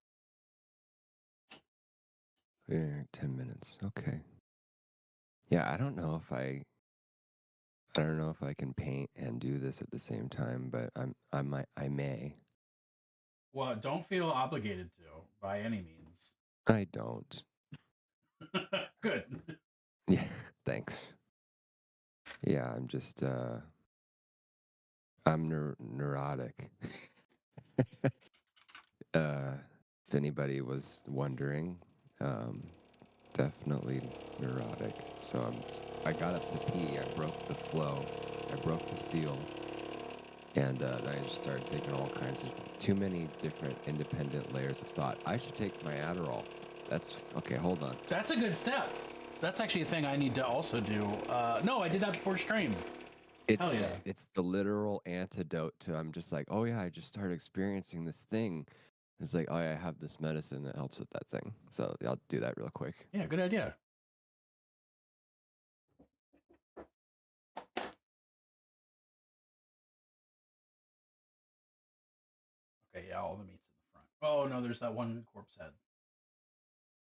Yeah, 10 minutes. Okay. Yeah, I don't know if I can paint and do this at the same time, but I may. Well, don't feel obligated to by any means. I don't. Good. Yeah, thanks. Yeah, I'm just I'm neurotic. If anybody was wondering, definitely neurotic. So I got up to pee. I broke the flow. I broke the seal. And then I just started thinking all kinds of too many different independent layers of thought. I should take my Adderall. That's okay. Hold on. That's a good step. That's actually a thing I need to also do. No, I did that before stream. Hell yeah. It's the literal antidote to I'm just like, oh yeah, I just started experiencing this thing. It's like, oh yeah, I have this medicine that helps with that thing. So I'll do that real quick. Yeah, good idea. Okay, yeah, all the meat's in the front. Oh no, there's that one corpse head.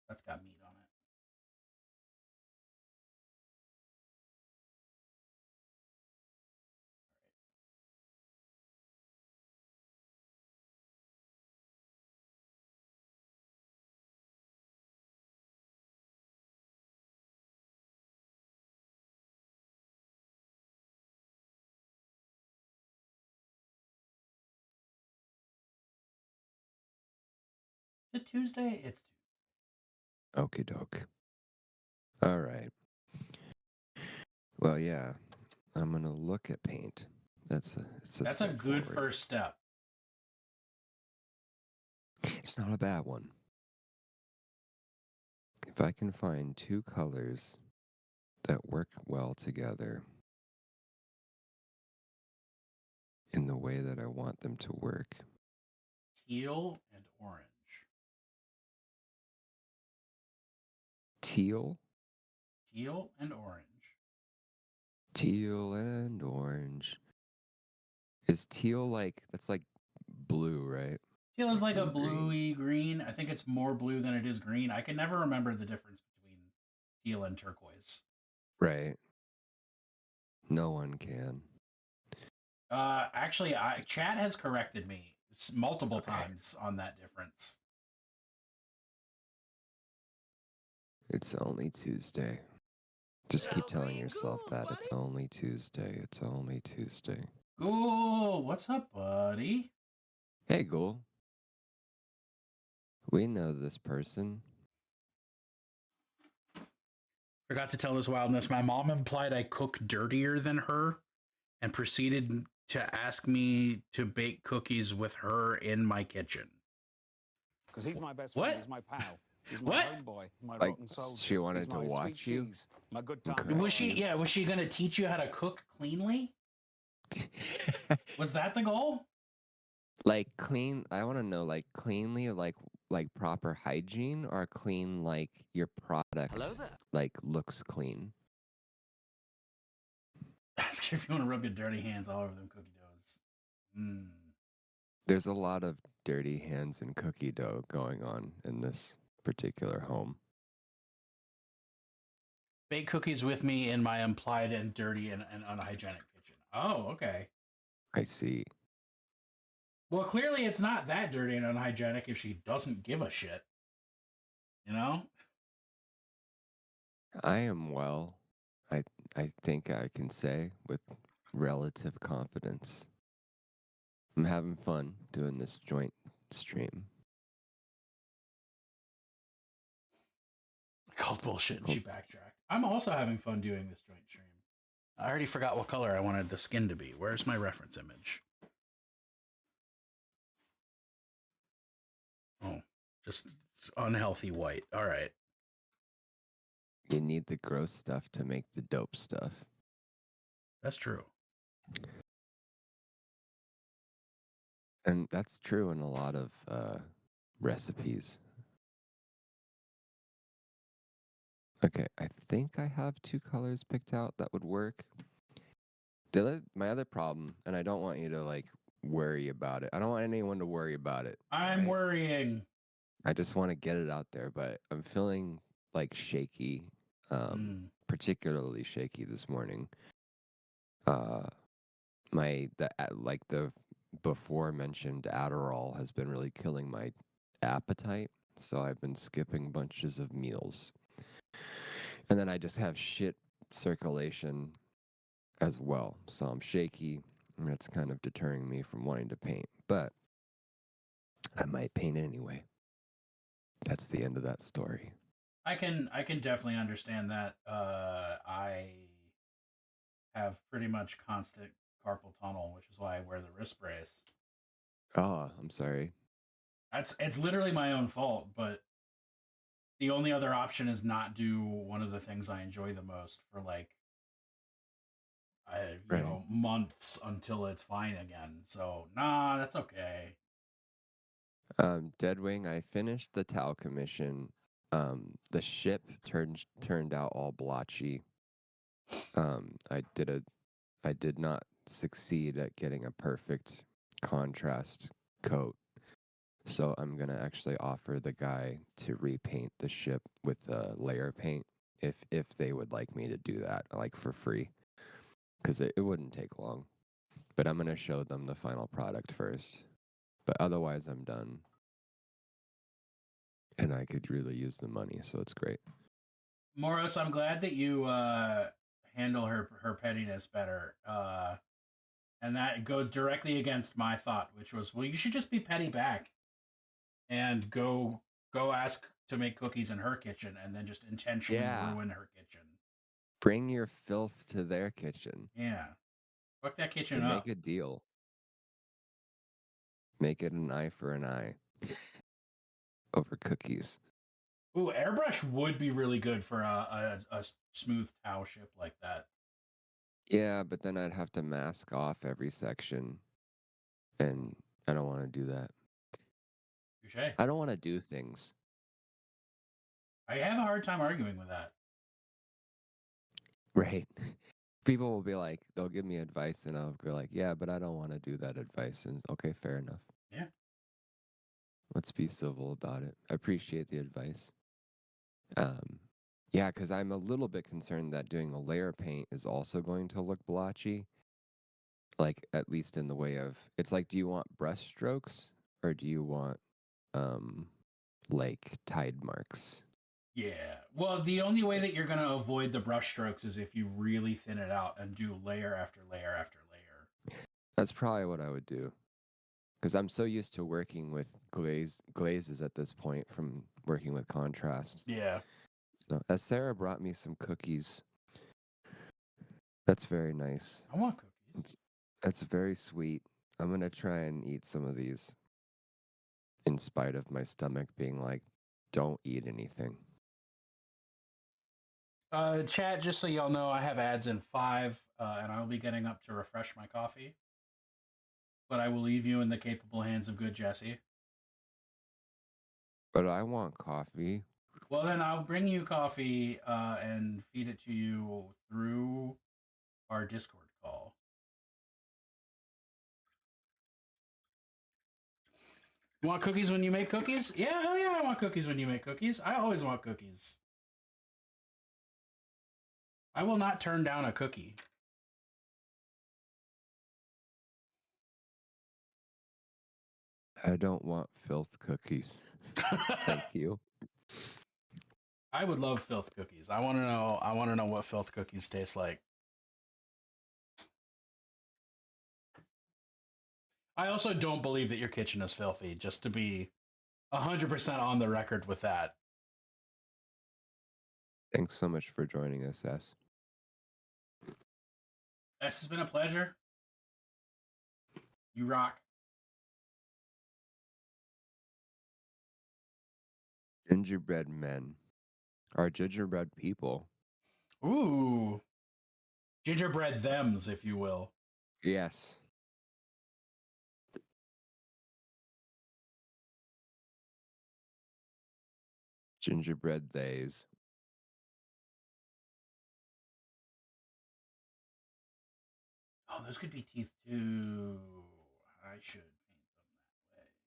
That's got meat on it. Is it Tuesday? It's Tuesday. Okie doke. All right. Well, yeah, I'm gonna look at paint. That's a good first step. It's not a bad one. If I can find two colors that work well together in the way that I want them to work. Teal and orange. Teal? Teal and orange. Teal and orange. Is teal that's like blue, right? Teal is like a bluey green. I think it's more blue than it is green. I can never remember the difference between teal and turquoise. Right. No one can. Actually, chat has corrected me multiple times on that difference. It's only Tuesday. Just keep telling yourself that it's only Tuesday. It's only Tuesday. Cool. What's up, buddy? Hey, Ghoul. We know this person. Forgot to tell this wildness. My mom implied I cook dirtier than her and proceeded to ask me to bake cookies with her in my kitchen. Because he's my best What? friend, he's my pal. He's my What? homeboy, my Like, rotten soldier. she wanted he's to my watch sweet you? cheese, my good time Okay. Was she gonna teach you how to cook cleanly? Was that the goal? Like clean, I want to know, like cleanly, like proper hygiene, or clean like your product like looks clean. Ask her if you want to rub your dirty hands all over them cookie doughs. Mm. There's a lot of dirty hands and cookie dough going on in this particular home. Bake cookies with me in my implied and dirty and unhygienic kitchen. Oh, okay. I see. Well, clearly it's not that dirty and unhygienic if she doesn't give a shit. You know? I am well. I think I can say with relative confidence. I'm having fun doing this joint stream. I called bullshit and she backtracked. I'm also having fun doing this joint stream. I already forgot what color I wanted the skin to be. Where's my reference image? Oh, just unhealthy white. All right. You need the gross stuff to make the dope stuff. That's true. And that's true in a lot of recipes. Okay, I think I have 2 colors picked out that would work. My other problem, and I don't want you to like worry about it. I don't want anyone to worry about it. I'm right? worrying. I just want to get it out there, but I'm feeling like shaky, particularly shaky this morning. The before mentioned Adderall has been really killing my appetite, so I've been skipping bunches of meals. And then I just have shit circulation as well. So I'm shaky, and it's kind of deterring me from wanting to paint. But I might paint anyway. That's the end of that story. I can definitely understand that. I have pretty much constant carpal tunnel, which is why I wear the wrist brace. Oh, I'm sorry. It's literally my own fault, but the only other option is not do one of the things I enjoy the most for like months until it's fine again. So nah, that's okay. Deadwing, I finished the Tau commission. The ship turned out all blotchy. I did not succeed at getting a perfect contrast coat. So I'm gonna actually offer the guy to repaint the ship with layer paint if they would like me to do that, like for free, because it wouldn't take long. But I'm gonna show them the final product first. But otherwise, I'm done, and I could really use the money, so it's great. Moros, I'm glad that you handle her pettiness better. And that goes directly against my thought, which was, well, you should just be petty back and go ask to make cookies in her kitchen and then just intentionally ruin her kitchen. Bring your filth to their kitchen. Yeah. Fuck that kitchen and up. Make a deal. Make it an eye for an eye over cookies. Ooh, airbrush would be really good for a smooth towel ship like that. Yeah, but then I'd have to mask off every section, and I don't want to do that. Touché. I don't want to do things. I have a hard time arguing with that. Right. People will be like, they'll give me advice, and I'll go like, yeah, but I don't want to do that advice. And okay, fair enough. Yeah. Let's be civil about it. I appreciate the advice. Yeah, because I'm a little bit concerned that doing a layer paint is also going to look blotchy. Like, at least in the way of, it's like, do you want brush strokes or do you want, like, tide marks? Yeah. Well, the only way that you're going to avoid the brush strokes is if you really thin it out and do layer after layer after layer. That's probably what I would do. Because I'm so used to working with glazes at this point from working with contrasts. Yeah. So, as Sarah brought me some cookies, that's very nice. I want cookies. That's very sweet. I'm gonna try and eat some of these, in spite of my stomach being like, "Don't eat anything." Chat, just so y'all know, I have ads in 5, and I'll be getting up to refresh my coffee. But I will leave you in the capable hands of good Jesse. But I want coffee. Well, then I'll bring you coffee and feed it to you through our Discord call. You want cookies when you make cookies? Yeah, hell yeah, I want cookies when you make cookies. I always want cookies. I will not turn down a cookie. I don't want filth cookies. Thank you. I would love filth cookies. I want to know. I want to know what filth cookies taste like. I also don't believe that your kitchen is filthy. Just to be 100% on the record with that. Thanks so much for joining us, S. This has been a pleasure. You rock. Gingerbread men are gingerbread people. Ooh. Gingerbread thems, if you will. Yes. Gingerbread theys. Oh, those could be teeth too. I should paint them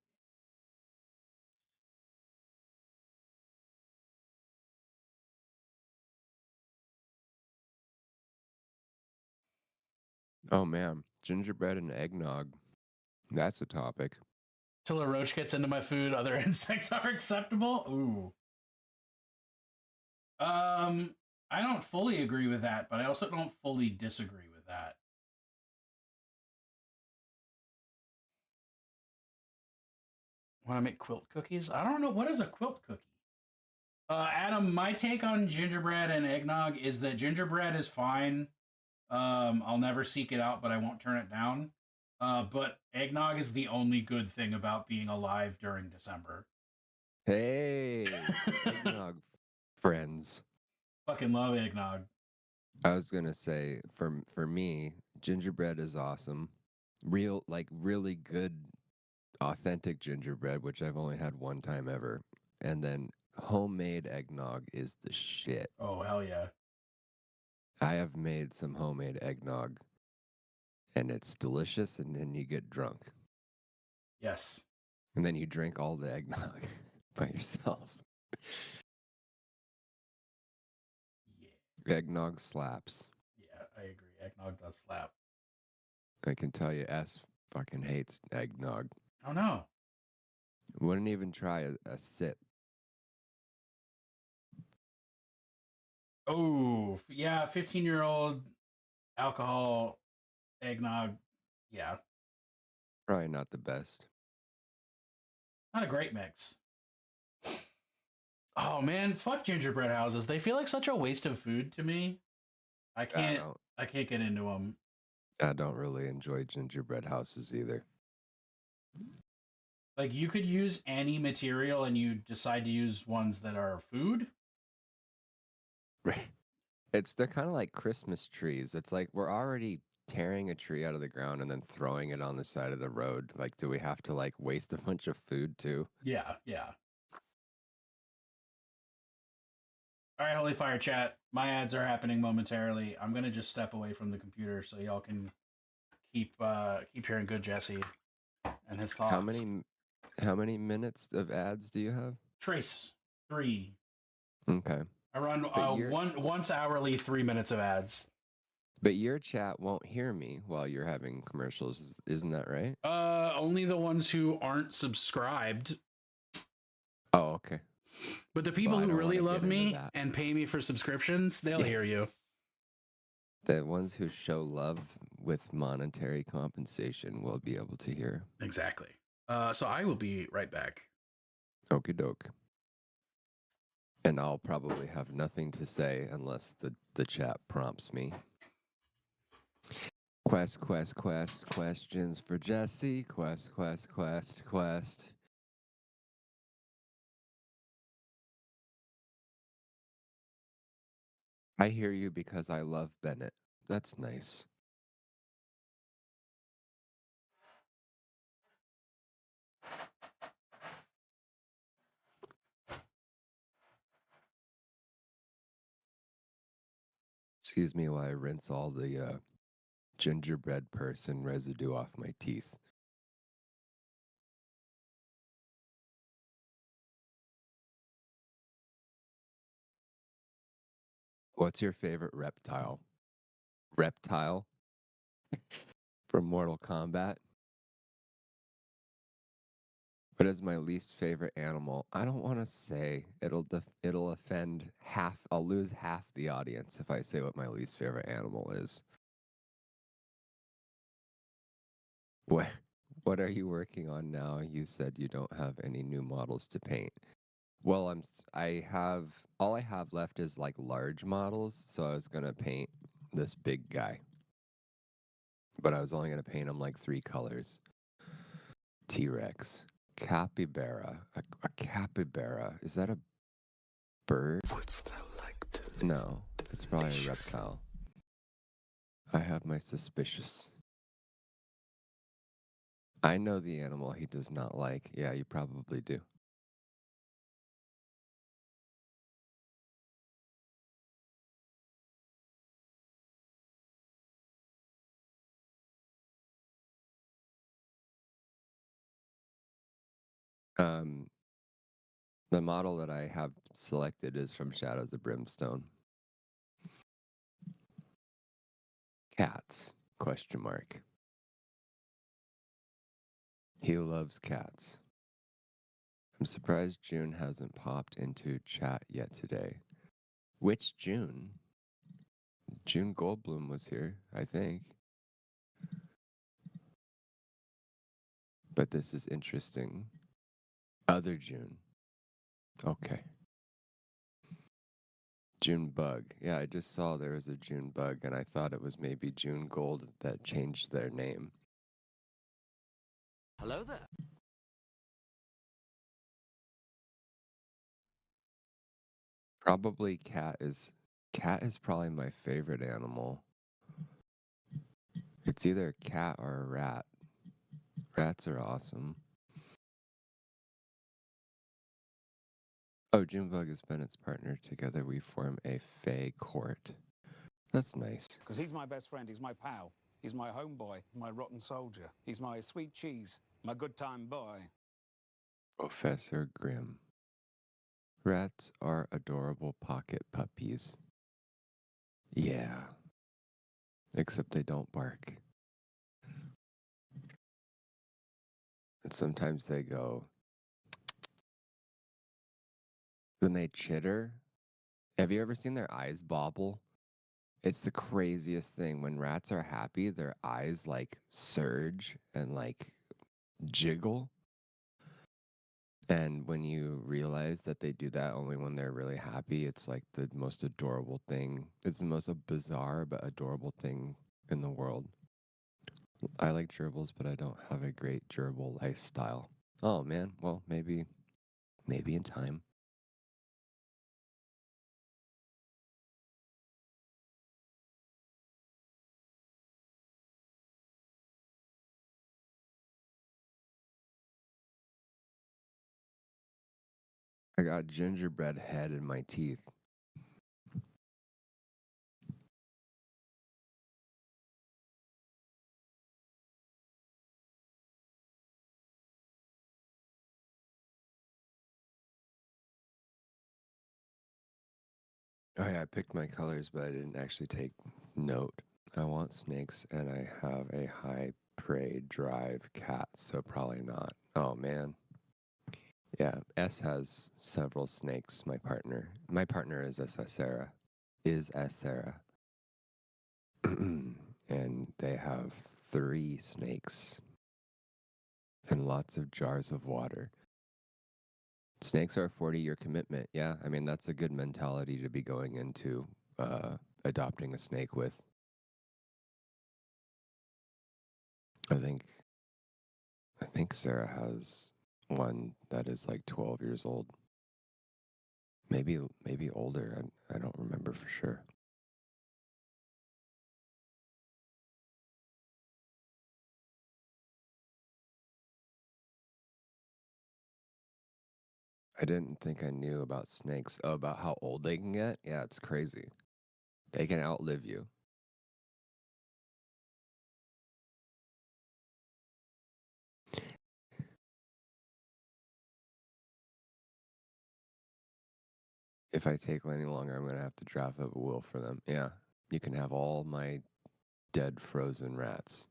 that way. Oh man, gingerbread and eggnog. That's a topic. Till a roach gets into my food, other insects are acceptable. Ooh. I don't fully agree with that, but I also don't fully disagree with that. Want to make quilt cookies? I don't know. What is a quilt cookie? Adam, my take on gingerbread and eggnog is that gingerbread is fine. I'll never seek it out, but I won't turn it down. But eggnog is the only good thing about being alive during December. Hey, eggnog friends. Fucking love eggnog. I was gonna say, for me, gingerbread is awesome. Real, like really good, authentic gingerbread, which I've only had one time ever. And then homemade eggnog is the shit. Oh, hell yeah. I have made some homemade eggnog, and it's delicious, and then you get drunk. Yes. And then you drink all the eggnog by yourself. Yeah. Eggnog slaps. Yeah, I agree. Eggnog does slap. I can tell you, S fucking hates eggnog. Oh, no. Wouldn't even try a sip. Oh, yeah. 15-year-old alcohol eggnog. Yeah. Probably not the best. Not a great mix. Oh man, fuck gingerbread houses. They feel like such a waste of food to me. I can't get into them. I don't really enjoy gingerbread houses either. Like you could use any material and you decide to use ones that are food. Right. They're kind of like Christmas trees. It's like we're already tearing a tree out of the ground and then throwing it on the side of the road. Like, do we have to like waste a bunch of food too? Yeah, yeah. All right, Holy Fire chat. My ads are happening momentarily. I'm gonna just step away from the computer so y'all can keep hearing good Jesse and his thoughts. How many minutes of ads do you have? Trace 3. Okay. I run once hourly 3 minutes of ads. But your chat won't hear me while you're having commercials, isn't that right? Only the ones who aren't subscribed. Oh, okay. But the people who really love me and pay me for subscriptions, they'll hear you. The ones who show love with monetary compensation will be able to hear. Exactly. So I will be right back. Okie doke. And I'll probably have nothing to say unless the chat prompts me. Questions for Jesse. Quest. I hear you because I love Bennett. That's nice. Excuse me while I rinse all the gingerbread person residue off my teeth. What's your favorite reptile? Reptile from Mortal Kombat? What is my least favorite animal? I don't want to say. It'll offend half. I'll lose half the audience if I say what my least favorite animal is. What what are you working on now? You said you don't have any new models to paint. Well, I have all I have left is like large models, so I was gonna paint this big guy. But I was only gonna paint him like 3 colors. T-Rex. Capybara. A capybara. Is that a bird? Wouldst thou like to? No, it's probably a reptile. I have my suspicious. I know the animal he does not like. Yeah, you probably do. Um, the model that I have selected is from Shadows of Brimstone. Cats? Question mark. He loves cats. I'm surprised June hasn't popped into chat yet today. Which June? June Goldblum was here, I think. But this is interesting. Other June. Okay. June Bug. Yeah, I just saw there was a June Bug, and I thought it was maybe June Gold that changed their name. Hello there. Probably cat is probably my favorite animal. It's either a cat or a rat. Rats are awesome. Oh, Junebug is Bennett's partner. Together we form a Fey court. That's nice. Because he's my best friend, he's my pal. He's my homeboy, my rotten soldier. He's my sweet cheese, my good time boy. Professor Grimm. Rats are adorable pocket puppies. Yeah. Except they don't bark. And sometimes they go. When they chitter, have you ever seen their eyes bobble? It's the craziest thing. When rats are happy, their eyes like surge and like jiggle. And when you realize that they do that only when they're really happy, it's like the most adorable thing. It's the most bizarre but adorable thing in the world. I like gerbils, but I don't have a great gerbil lifestyle. Oh man, well maybe in time. I got gingerbread head in my teeth. Oh yeah, I picked my colors, but I didn't actually take note. I want snakes, and I have a high prey drive cat, so probably not. Oh man. Yeah, S has several snakes, my partner. My partner is a Sarah. Is a Sarah. And they have 3 snakes and lots of jars of water. Snakes are a 40-year commitment. Yeah, I mean, that's a good mentality to be going into adopting a snake with. I think Sarah has one that is like 12 years old. Maybe older. I don't remember for sure. I didn't think I knew about snakes. Oh, about how old they can get? Yeah, it's crazy. They can outlive you. If I take any longer, I'm going to have to draft up a will for them. Yeah, you can have all my dead frozen rats.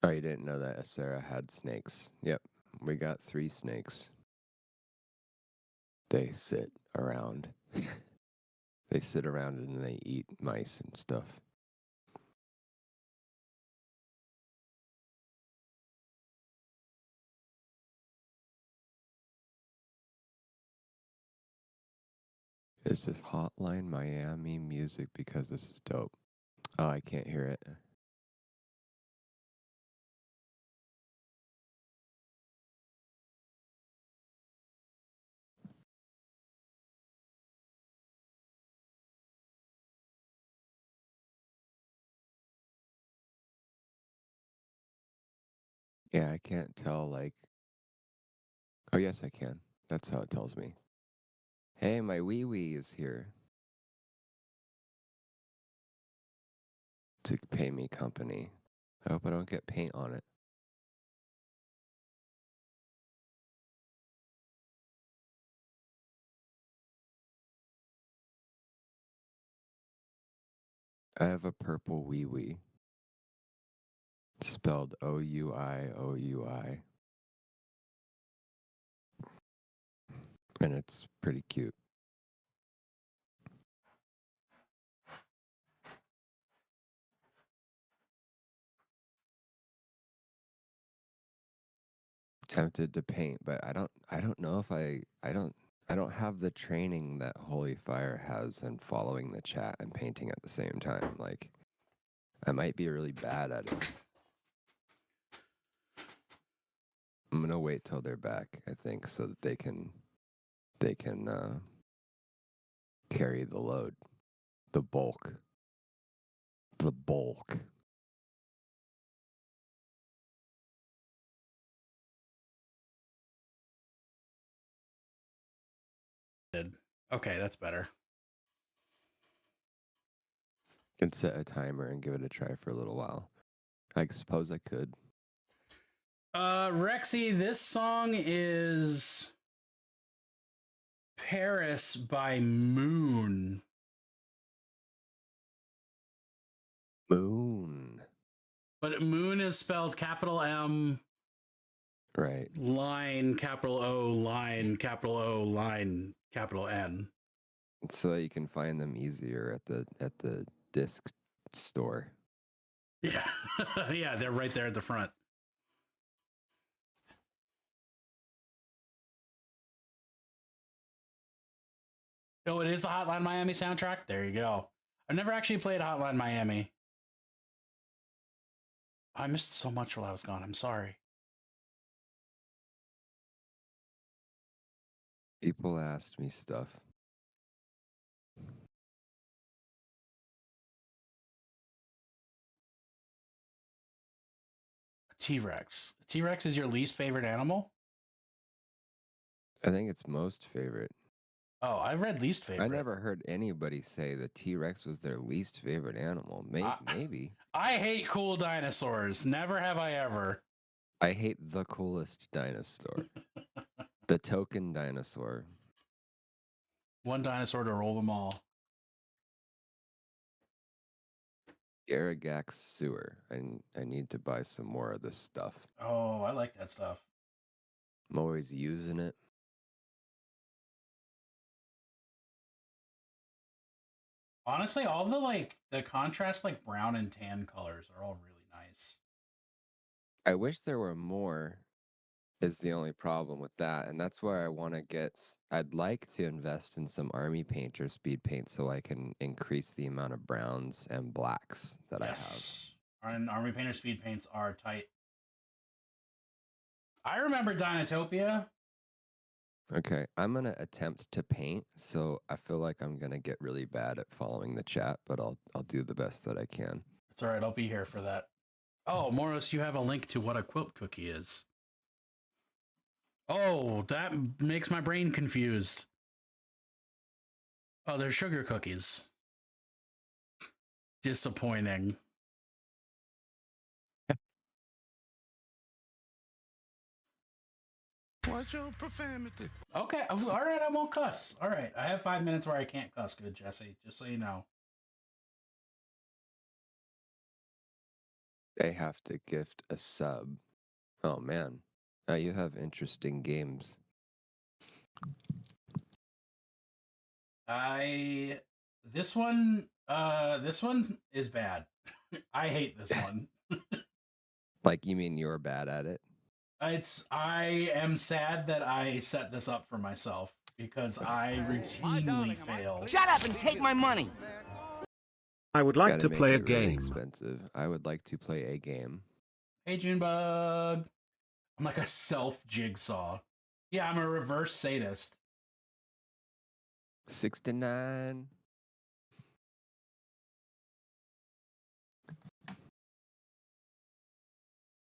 Oh, you didn't know that Sarah had snakes. Yep, we got 3 snakes. They sit around. They sit around and they eat mice and stuff. Is this Hotline Miami music? Because this is dope. Oh, I can't hear it. Yeah, I can't tell, like... Oh, yes, I can. That's how it tells me. Hey, my wee-wee is here to pay me company. I hope I don't get paint on it. I have a purple wee-wee. Spelled O-U-I-O-U-I. And it's pretty cute. Tempted to paint, but I don't know if I don't have the training that Holy Fire has in following the chat and painting at the same time. Like, I might be really bad at it. I'm gonna wait till they're back, I think, so that they can carry the load, the bulk. Okay, that's better. Can set a timer and give it a try for a little while. I suppose I could. Rexy, this song is Paris by Moon. Moon. But Moon is spelled capital M, Right. line, capital O, line, capital O, line, capital N. So that you can find them easier at the disc store. Yeah. Yeah, they're right there at the front. Oh, it is the Hotline Miami soundtrack? There you go. I've never actually played Hotline Miami. I missed so much while I was gone. I'm sorry. People asked me stuff. T-Rex. T-Rex is your least favorite animal? I think it's most favorite. Oh, I read least favorite. I never heard anybody say the T-Rex was their least favorite animal. Maybe. I hate cool dinosaurs. Never have I ever. I hate the coolest dinosaur. The token dinosaur. One dinosaur to roll them all. Aragax sewer. I need to buy some more of this stuff. Oh, I like that stuff. I'm always using it. Honestly, all the contrast brown and tan colors are all really nice. I wish there were more, is the only problem with that. And that's where I want to I'd like to invest in some army paint or speed paint so I can increase the amount of browns and blacks that Yes. And Army Painter speed paints are tight. I remember Dinotopia. I have. Okay, I'm going to attempt to paint, so I feel like I'm going to get really bad at following the chat, but I'll do the best that I can. It's all right. I'll be here for that. Oh, Moros, you have a link to what a quilt cookie is. Oh, that makes my brain confused. Oh, they're sugar cookies. Disappointing. What's your profanity? Okay, all right, I won't cuss. All right, I have 5 minutes where I can't cuss. Good, Jesse, just so you know. They have to gift a sub. Oh man, you have interesting games. This one is bad. I hate this one. Like, you mean you're bad at it? I am sad that I set this up for myself because I routinely fail. Shut up and take my money. I would like Gotta to make play a it really game. expensive. I would like to play a game. Hey, Junebug. I'm like a self-jigsaw. Yeah, I'm a reverse sadist. 69.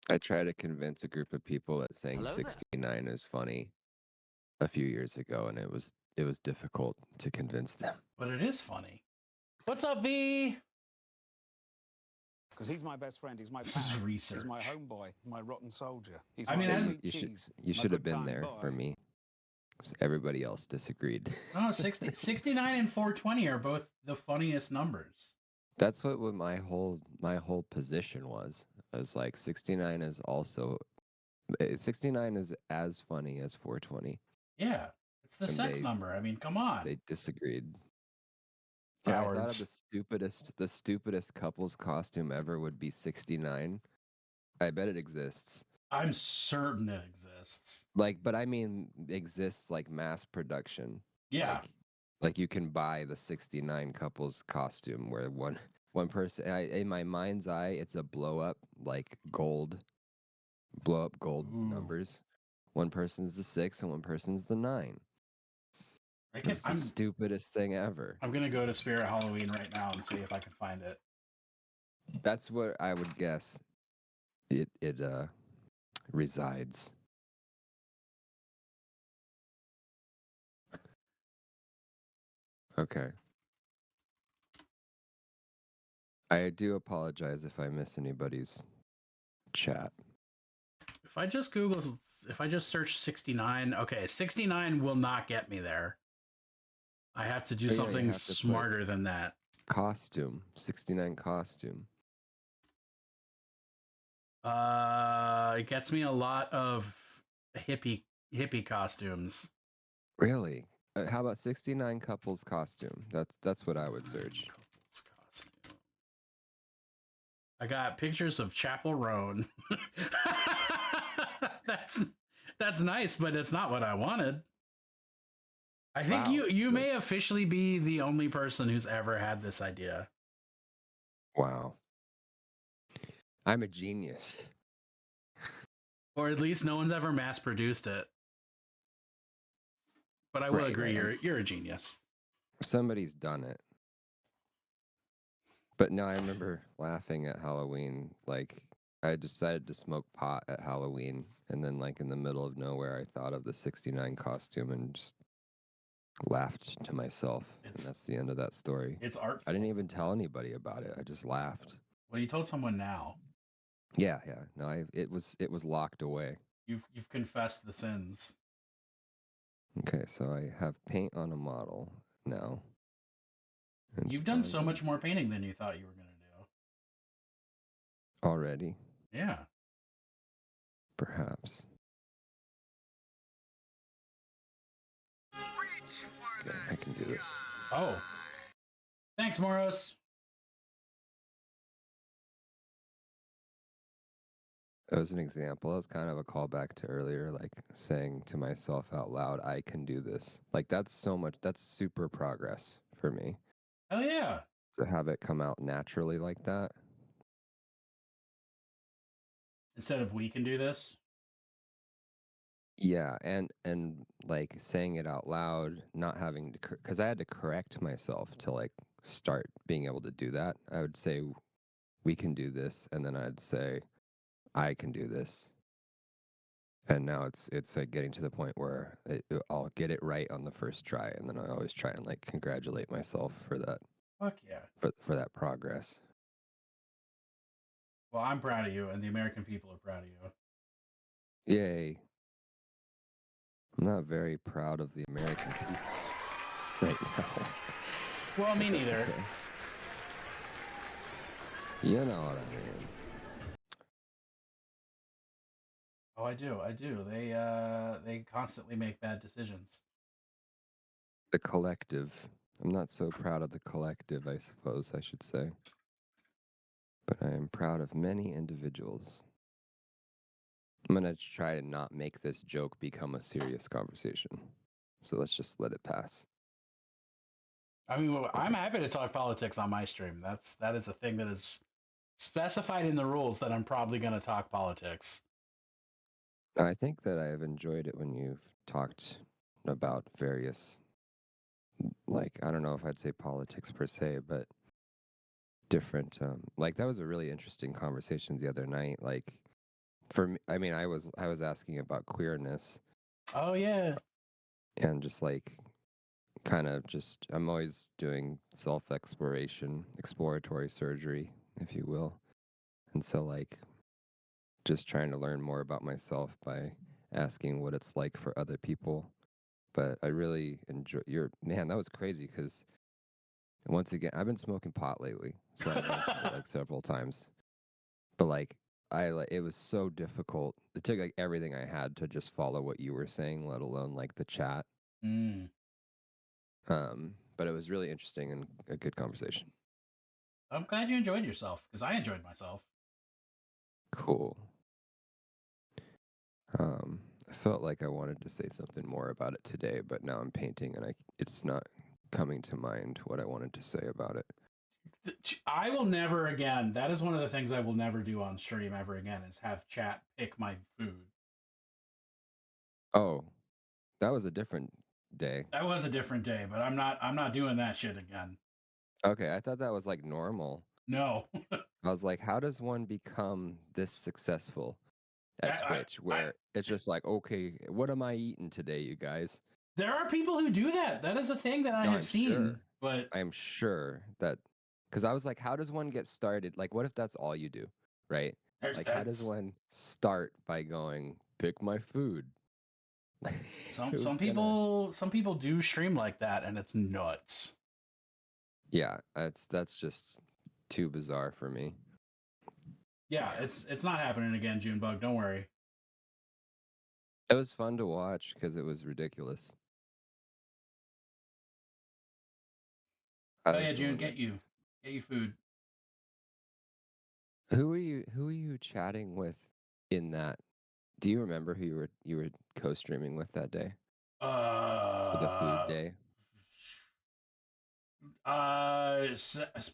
I try to convince a group of people that saying Hello there. 69 is funny a few years ago, and it was difficult to convince them. But it is funny. What's up, V? Because he's my best friend. He's my This is pal. research. He's my homeboy, my rotten soldier. He's I my mean, as- sweet You cheese. you my should have good been time there for boy. me. 'Cause everybody else disagreed. Oh, 69 and 420 are both the funniest numbers. That's what my whole position was. I was like 69 is also 69 is as funny as 420. Yeah, it's the And sex number. I mean, come on. They disagreed. But I thought of Cowards. the stupidest couple's costume ever would be 69. I bet it exists. I'm certain it exists. But I mean exists like mass production. Yeah. Like you can buy the 69 couples costume where one person in my mind's eye it's a blow up gold Ooh. numbers. One person's the 6 and one person's the 9. It's the I'm stupidest thing ever. going to go to Spirit Halloween right now and see if I can find it. That's what I would guess. It resides. Okay. I do apologize if I miss anybody's chat. If I just search 69, okay, 69 will not get me there. I have to do Oh, yeah, you something have to put- smarter than that. Costume. 69 costume. It gets me a lot of hippie costumes. Really? How about 69 couples costume? That's what I would search. Couples costume. I got pictures of Chapel Roan. That's nice, but it's not what I wanted. I think Wow, you so- may officially be the only person who's ever had this idea. Wow. I'm a genius. Or at least no one's ever mass produced it. But I will Right, agree, right. you're a genius. Somebody's done it. But no, I remember laughing at Halloween. I decided to smoke pot at Halloween, and then in the middle of nowhere, I thought of the 69 costume and just laughed to myself. And that's the end of that story. It's art. I didn't even tell anybody about it. I just laughed. Well, you told someone now. Yeah. No, it was locked away. You've confessed the sins. Okay, so I have paint on a model now. You've done so much more painting than you thought you were going to do. already, Yeah. perhaps. Okay, I can do this. Oh. Thanks, Moros. As an example, it was kind of a callback to earlier, like saying to myself out loud, I can do this. Like that's super progress for me. Hell yeah. To have it come out naturally like that. Instead of we can do this. Yeah, and like saying it out loud, not having to, because I had to correct myself to like start being able to do that. I would say we can do this, and then I'd say I can do this. And now it's like getting to the point where I'll get it right on the first try, and then I always try and like congratulate myself for that. Fuck yeah. For that progress. Well, I'm proud of you, and the American people are proud of you. Yay. I'm not very proud of the American people right now. Well, me neither. Okay. You know what I mean. Oh, I do. They constantly make bad decisions. The collective. I'm not so proud of the collective, I suppose I should say. But I am proud of many individuals. I'm going to try to not make this joke become a serious conversation. So let's just let it pass. I mean, I'm happy to talk politics on my stream. That is a thing that is specified in the rules that I'm probably going to talk politics. I think that I have enjoyed it when you've talked about various, like, I don't know if I'd say politics per se, but different, like that was a really interesting conversation the other night. Like for me, I mean, I was asking about queerness. Oh yeah. And just like kind of just, I'm always doing self-exploration, exploratory surgery, if you will. And so like just trying to learn more about myself by asking what it's like for other people. But I really enjoy man, that was crazy because once again, I've been smoking pot lately. So I mentioned it like several times. But like it was so difficult. It took like everything I had to just follow what you were saying, let alone like the chat. Mm. But it was really interesting and a good conversation. I'm glad you enjoyed yourself because I enjoyed myself. Cool. I felt like I wanted to say something more about it today, but now I'm painting and it's not coming to mind what I wanted to say about it. I will never again. That is one of the things I will never do on stream ever again is have chat pick my food. Oh, that was a different day. That was a different day, but I'm not doing that shit again. Okay, I thought that was like normal. No. I was like, how does one become this successful at Twitch where it's just like, okay, what am I eating today, you guys? There are people who do that. That is a thing that I have seen. Sure. But I'm sure that because I was like, how does one get started? Like, what if that's all you do, right? Like, how does one start by going, pick my food? Some people do stream like that, and it's nuts. Yeah, that's just too bizarre for me. Yeah, it's not happening again, Junebug. Don't worry. It was fun to watch because it was ridiculous. Oh yeah, June, get you food. Who are you chatting with in that? Do you remember who you were co-streaming with that day? For the food day.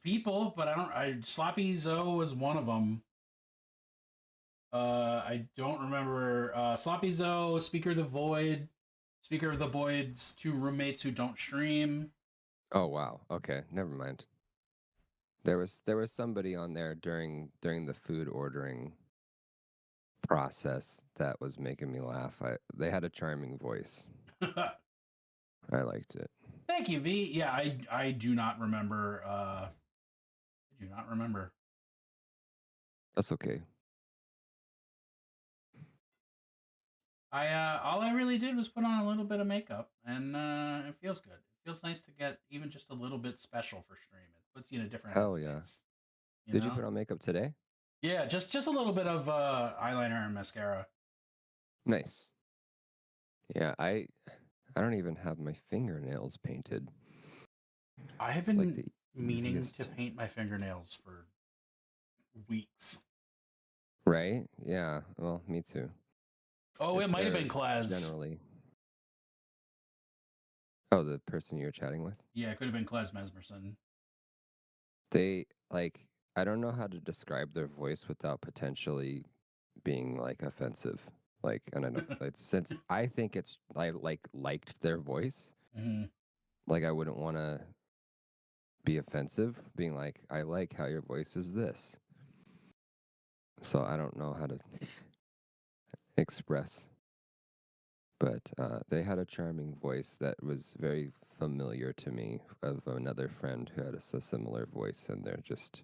People, but Sloppy Zoe was one of them. I don't remember. Sloppy Zoe, Speaker of the Void's two roommates who don't stream. Oh wow. Okay, never mind. There was somebody on there during the food ordering process that was making me laugh. They had a charming voice. I liked it. Thank you, V. Yeah, I do not remember. I do not remember. That's okay. All I really did was put on a little bit of makeup, and it feels good. It feels nice to get even just a little bit special for stream. It puts you in a different Hell headspace, yeah. Did you put on makeup today? Yeah, just a little bit of eyeliner and mascara. Nice. Yeah, I don't even have my fingernails painted. I have It's like been the meaning easiest. to paint my fingernails for weeks. Right? Yeah. Well, me too. Oh, it It's might have been Klaz. generally. Oh, the person you're chatting with? Yeah, it could have been Klaz Mesmerson. They like I don't know how to describe their voice without potentially being like offensive. Like, and I know it's since I think it's I liked their voice. Mm-hmm. Like I wouldn't want to be offensive, being like, I like how your voice is this. So I don't know how to express. But they had a charming voice that was very familiar to me of another friend who had a similar voice, and they're just.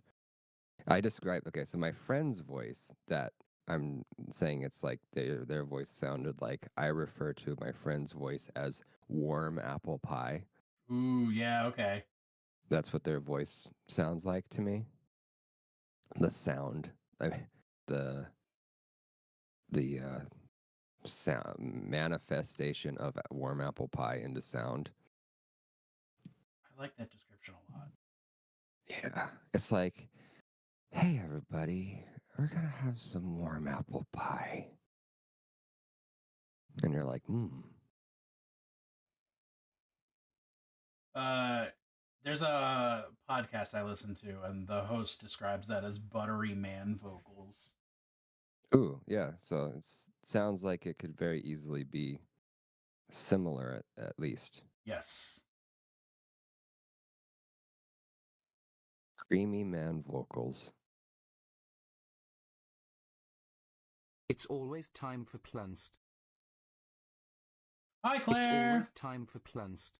I describe okay, so my friend's voice that I'm saying it's like their voice sounded like I refer to my friend's voice as warm apple pie. Ooh, yeah, okay. That's what their voice sounds like to me. The sound, I mean, the sound manifestation of warm apple pie into sound. I like that description a lot. Yeah, it's like, hey everybody, we're gonna have some warm apple pie, and you're like, There's a podcast I listen to, and the host describes that as buttery man vocals. ooh, yeah. So it sounds like it could very easily be similar at least. Yes. Creamy man vocals. It's always time for Plunst. Hi, It's Claire. always time for Plunst.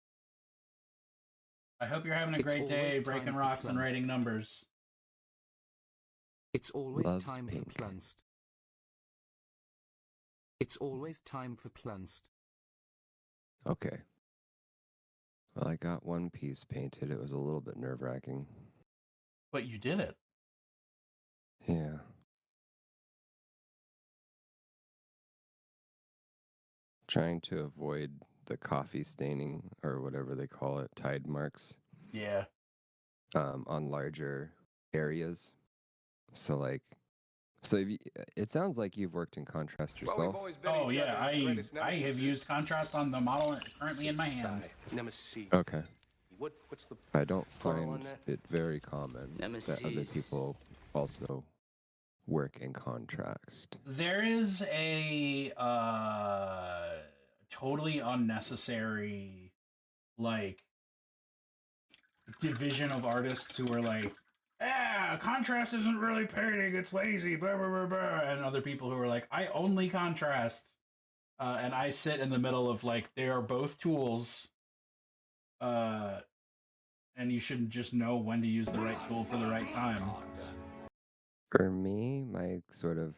I hope you're having a It's great day always breaking time for rocks and Plunst. writing numbers. It's always Loves time pink. for Plunst. It's always time for Plunst. Okay. Well, I got one piece painted. It was a little bit nerve-wracking. But you did it. Yeah. Trying to avoid the coffee staining or whatever they call it, tide marks, Yeah. on larger areas. So if you, it sounds like you've worked in contrast yourself. Oh yeah, I have used contrast on the model currently in my hand. Nemesis. Okay. What's the I don't Plural on find that? it very common that other Nemesis. people also work in contrast. There is a totally unnecessary like division of artists who are like, contrast isn't really painting, it's lazy, blah, blah, blah, blah. And other people who are like, I only contrast. And I sit in the middle of like, they are both tools. And you should just know when to use the right tool for the right time. For me, my sort of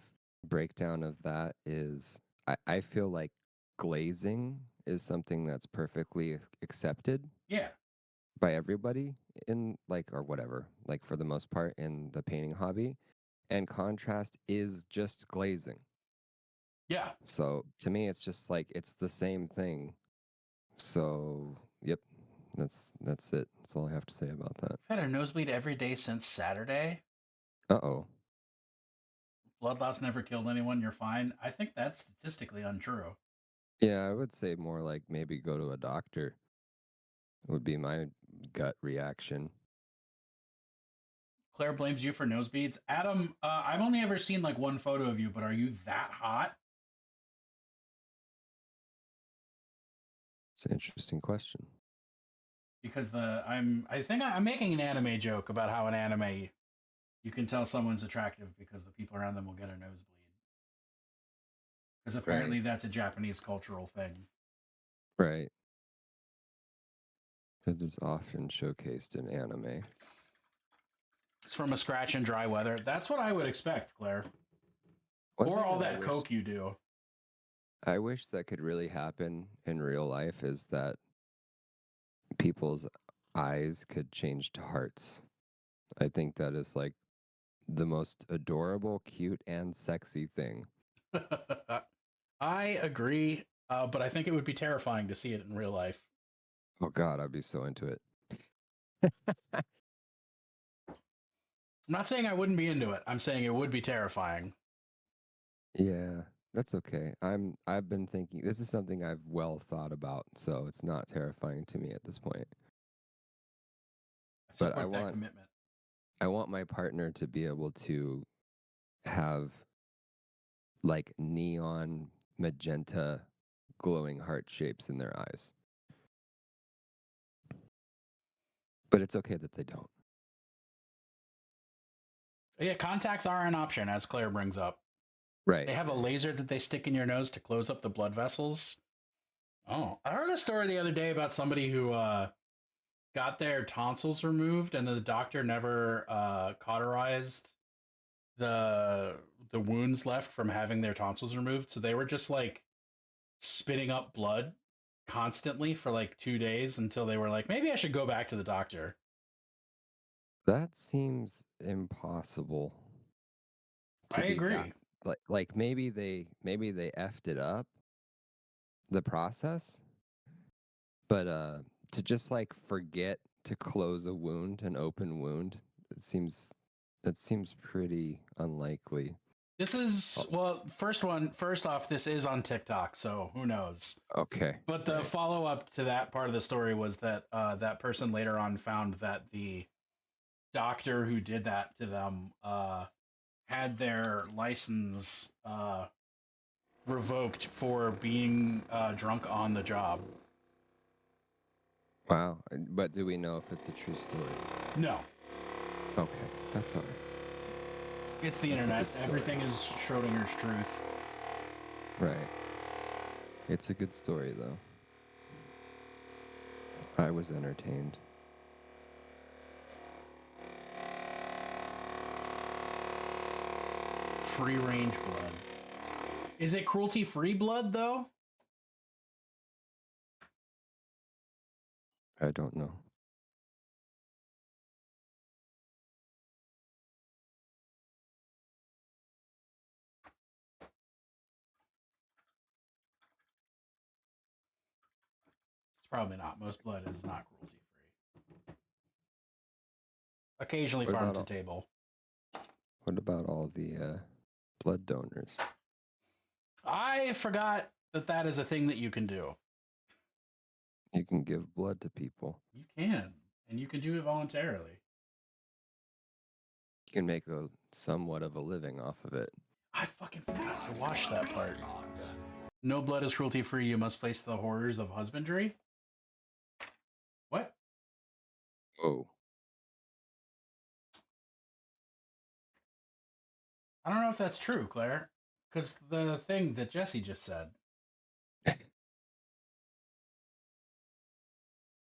breakdown of that is I feel like glazing is something that's perfectly accepted Yeah. by everybody in or whatever, like for the most part in the painting hobby. And contrast is just glazing. Yeah. So to me, it's just like it's the same thing. So yep, that's it. That's all I have to say about that. I've had a nosebleed every day since Saturday. Uh-oh. Blood loss never killed anyone, you're fine. I think that's statistically untrue. Yeah, I would say more like maybe go to a doctor would be my gut reaction. Claire blames you for nosebleeds. Adam, I've only ever seen like one photo of you, but are you that hot? It's an interesting question. Because I think I'm making an anime joke about how in anime you can tell someone's attractive because the people around them will get a nosebleed. Because apparently that's a Japanese cultural thing. Right. It is often showcased in anime. It's from a scratch and dry weather. That's what I would expect, Claire. One Or thing all that I that wish- coke you do. I wish that could really happen in real life is that people's eyes could change to hearts. I think that is like the most adorable, cute, and sexy thing. I agree, but I think it would be terrifying to see it in real life. Oh God, I'd be so into it. I'm not saying I wouldn't be into it. I'm saying it would be terrifying. Yeah, that's okay. I've been thinking this is something I've well thought about, so it's not terrifying to me at this point. I But support that commitment. I want my partner to be able to have like neon magenta glowing heart shapes in their eyes. But it's okay that they don't. Yeah, contacts are an option, as Claire brings up. Right. They have a laser that they stick in your nose to close up the blood vessels. Oh, I heard a story the other day about somebody who got their tonsils removed, and the doctor never cauterized the wounds left from having their tonsils removed. So they were just like spitting up blood constantly for like 2 days until they were like, maybe I should go back to the doctor. That seems impossible. I agree. Like maybe they effed it up, the process, but to just like forget to close a wound, an open wound, that seems pretty unlikely. This is first off, this is on TikTok, so who knows? Okay. But the follow-up to that part of the story was that that person later on found that the doctor who did that to them had their license revoked for being drunk on the job. Wow. But do we know if it's a true story? No. Okay, that's all right. It's the internet. Everything is Schrodinger's truth. Right. It's a good story, though. I was entertained. Free range blood. Is it cruelty free blood though? I don't know. It's probably not. Most blood is not cruelty free. Occasionally farm to table. What about all the blood donors? I forgot that is a thing that you can do. You can give blood to people. You can, and you can do it voluntarily. You can make somewhat of a living off of it. I fucking forgot to watch that part. No blood is cruelty free. You must face the horrors of husbandry. What? Oh. I don't know if that's true, Claire, because the thing that Jesse just said.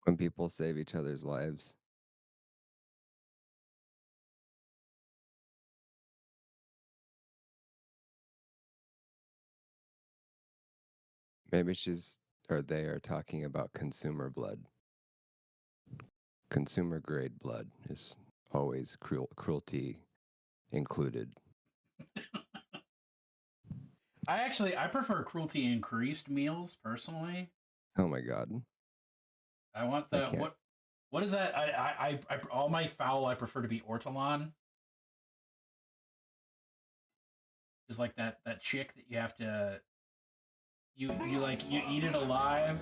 When people save each other's lives. Maybe they are talking about consumer blood. Consumer grade blood is always cruelty included. I prefer cruelty increased meals personally. Oh my God. I want what is that? I all my fowl I prefer to be ortolan. Just like that chick that you have to you eat it alive,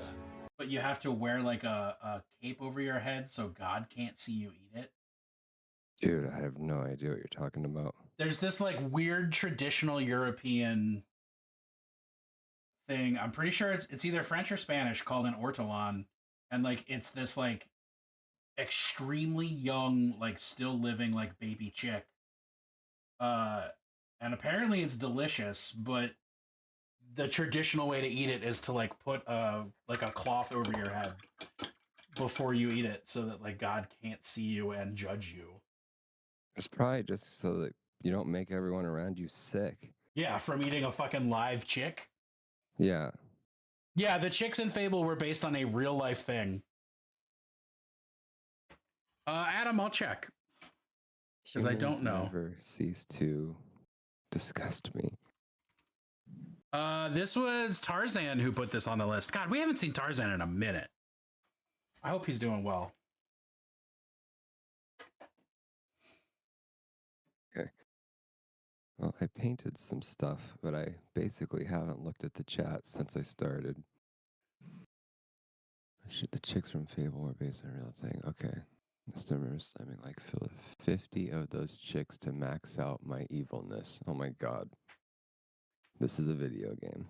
but you have to wear like a cape over your head so God can't see you eat it. Dude, I have no idea what you're talking about. There's this like weird traditional European thing. I'm pretty sure it's either French or Spanish called an ortolan, and like it's this like extremely young, like still living like baby chick. And apparently it's delicious, but the traditional way to eat it is to like put like a cloth over your head before you eat it so that like God can't see you and judge you. It's probably just so that you don't make everyone around you sick. Yeah, from eating a fucking live chick. Yeah. Yeah, the chicks in Fable were based on a real life thing. Adam, I'll check. 'Cause I don't know. Never cease to disgust me. This was Tarzan who put this on the list. God, we haven't seen Tarzan in a minute. I hope he's doing well. Okay. Well, I painted some stuff, but I basically haven't looked at the chat since I started. The chicks from Fable were based on a real thing. Okay. I still remember slamming like 50 of those chicks to max out my evilness. Oh my god. This is a video game.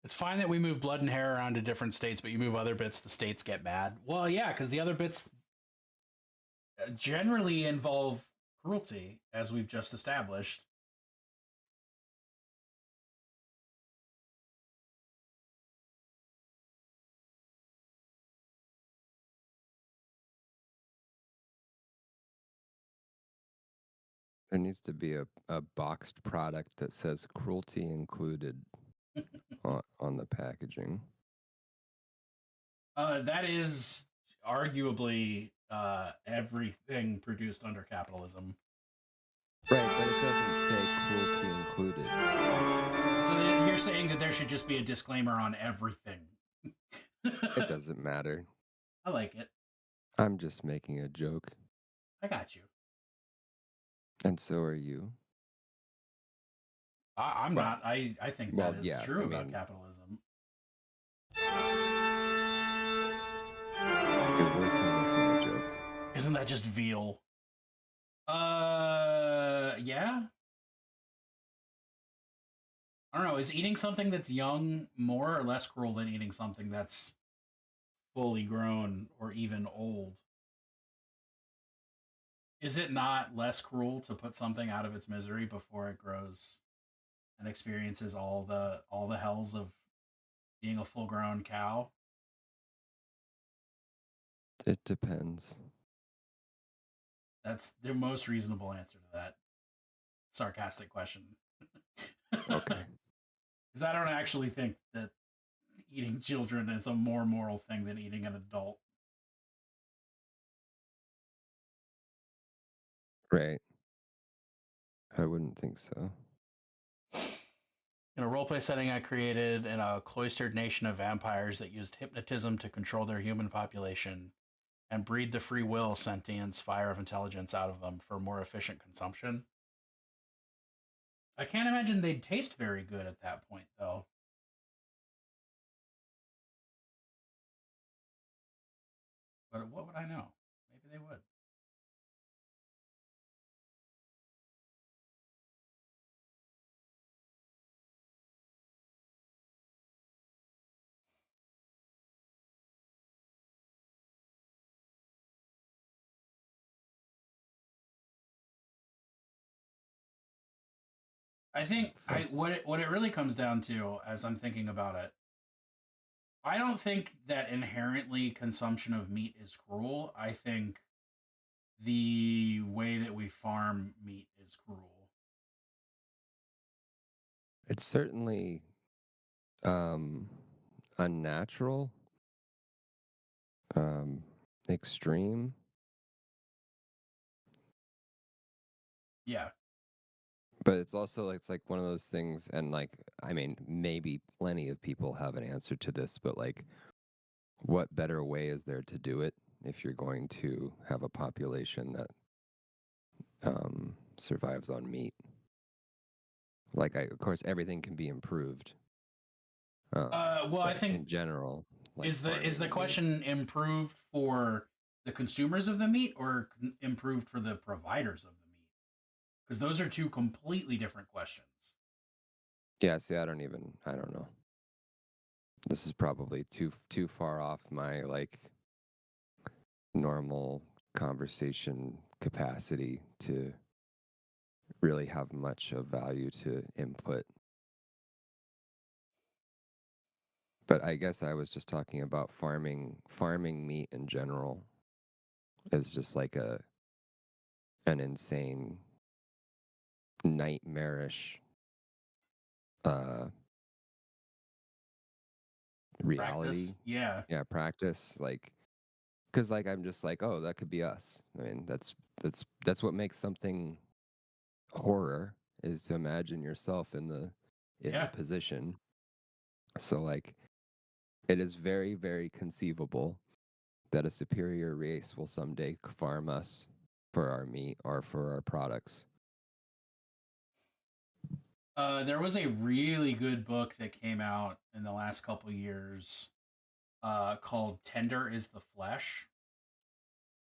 It's fine that we move blood and hair around to different states, but you move other bits, the states get mad. Well, yeah, because the other bits generally involve cruelty, as we've just established. There needs to be a boxed product that says cruelty included on the packaging. That is arguably everything produced under capitalism. Right, but it doesn't say cruelty included. So you're saying that there should just be a disclaimer on everything. It doesn't matter. I like it. I'm just making a joke. I got you. And so are you. I'm not. I think well, that is yeah, true I about mean, capitalism. You're working with my joke. Isn't that just veal? Yeah. I don't know. Is eating something that's young more or less cruel than eating something that's fully grown or even old? Is it not less cruel to put something out of its misery before it grows and experiences all the hells of being a full-grown cow? It depends. That's the most reasonable answer to that sarcastic question. Okay. Because I don't actually think that eating children is a more moral thing than eating an adult. Right. I wouldn't think so. In a roleplay setting I created in a cloistered nation of vampires that used hypnotism to control their human population and breed the free will, sentience, fire of intelligence out of them for more efficient consumption. I can't imagine they'd taste very good at that point, though. But what would I know? Maybe they would. I think what it really comes down to, as I'm thinking about it, I don't think that inherently consumption of meat is cruel. I think the way that we farm meat is cruel. It's certainly unnatural, extreme. Yeah. But it's also it's like one of those things, and like I mean, maybe plenty of people have an answer to this, but like, what better way is there to do it if you're going to have a population that survives on meat? Like, of course, everything can be improved. Well, I think in general, like is the farming question improved for the consumers of the meat or improved for the providers of the meat? Because those are two completely different questions. Yeah, see, I don't know. This is probably too far off my like normal conversation capacity to really have much of value to input. But I guess I was just talking about farming meat in general is just like an insane, nightmarish reality. Practice? Yeah. Practice. Like Because like I'm just like, oh, that could be us. I mean, that's what makes something horror, is to imagine yourself in the Yeah. position. So like, it is very, very conceivable that a superior race will someday farm us for our meat or for our products. There was a really good book that came out in the last couple years called Tender is the Flesh.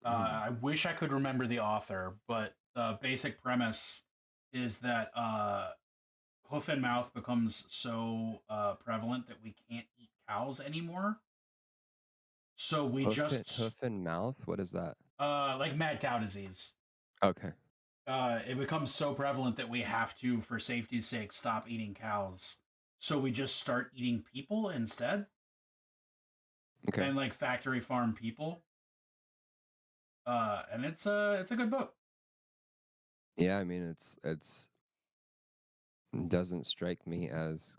I wish I could remember the author, but the basic premise is that hoof and mouth becomes so prevalent that we can't eat cows anymore. So we Hoof and mouth? What is that? like mad cow disease. Okay. It becomes so prevalent that we have to, for safety's sake, stop eating cows. So we just start eating people instead. Okay. And like factory farm people. And it's a good book. Yeah, I mean it's doesn't strike me as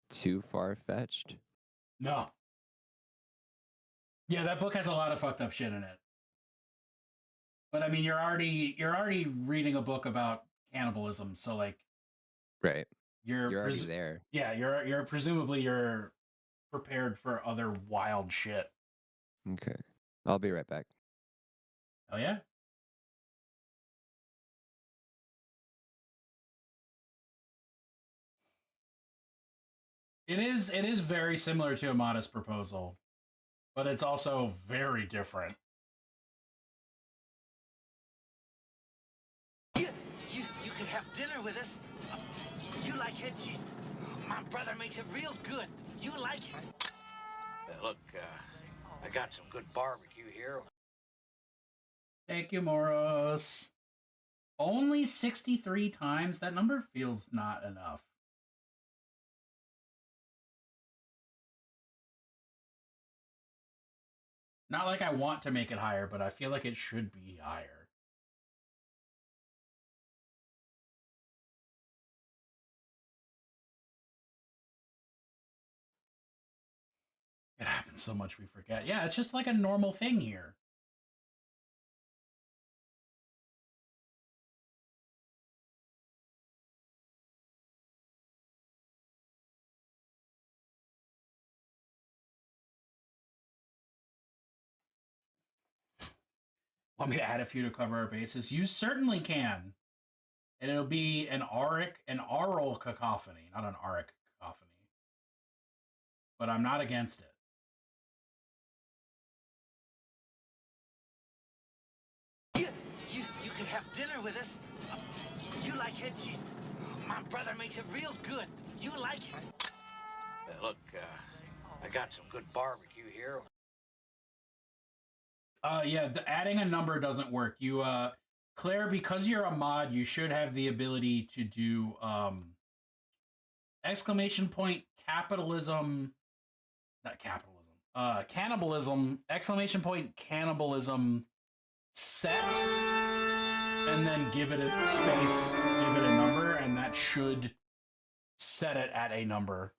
too far fetched. No. Yeah, that book has a lot of fucked up shit in it. But I mean, you're already reading a book about cannibalism, so like, right? You're already there. Yeah, you're presumably you're prepared for other wild shit. Okay, I'll be right back. Oh yeah. It is very similar to Amada's proposal, but it's also very different. You can have dinner with us. You like head cheese? My brother makes it real good. You like it? Look, I got some good barbecue here. Thank you, Moros. Only 63 times? That number feels not enough. Not like I want to make it higher, but I feel like it should be higher. It happens so much we forget. Yeah, it's just like a normal thing here. Want me to add a few to cover our bases? You certainly can. And it'll be an aural cacophony, not an auric cacophony. But I'm not against it. You can have dinner with us. You like head cheese? My brother makes it real good. You like it? Look, I got some good barbecue here. Yeah, adding a number doesn't work. You, Claire, because you're a mod, you should have the ability to do exclamation point capitalism, not capitalism, cannibalism, exclamation point cannibalism set, and then give it a space, give it a number, and that should set it at a number.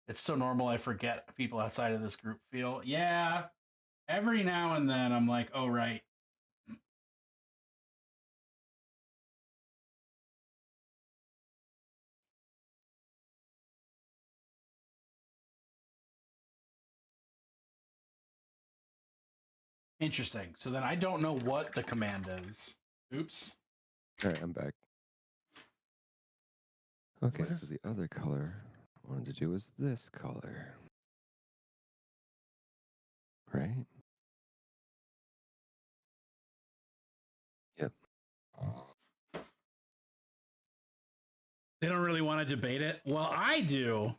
It's so normal I forget people outside of this group feel. Yeah, every now and then I'm like, oh, right. Interesting. So then I don't know what the command is. Oops. All right, I'm back. Okay, so the other color I wanted to do was this color. Right? Yep. They don't really want to debate it. Well, I do.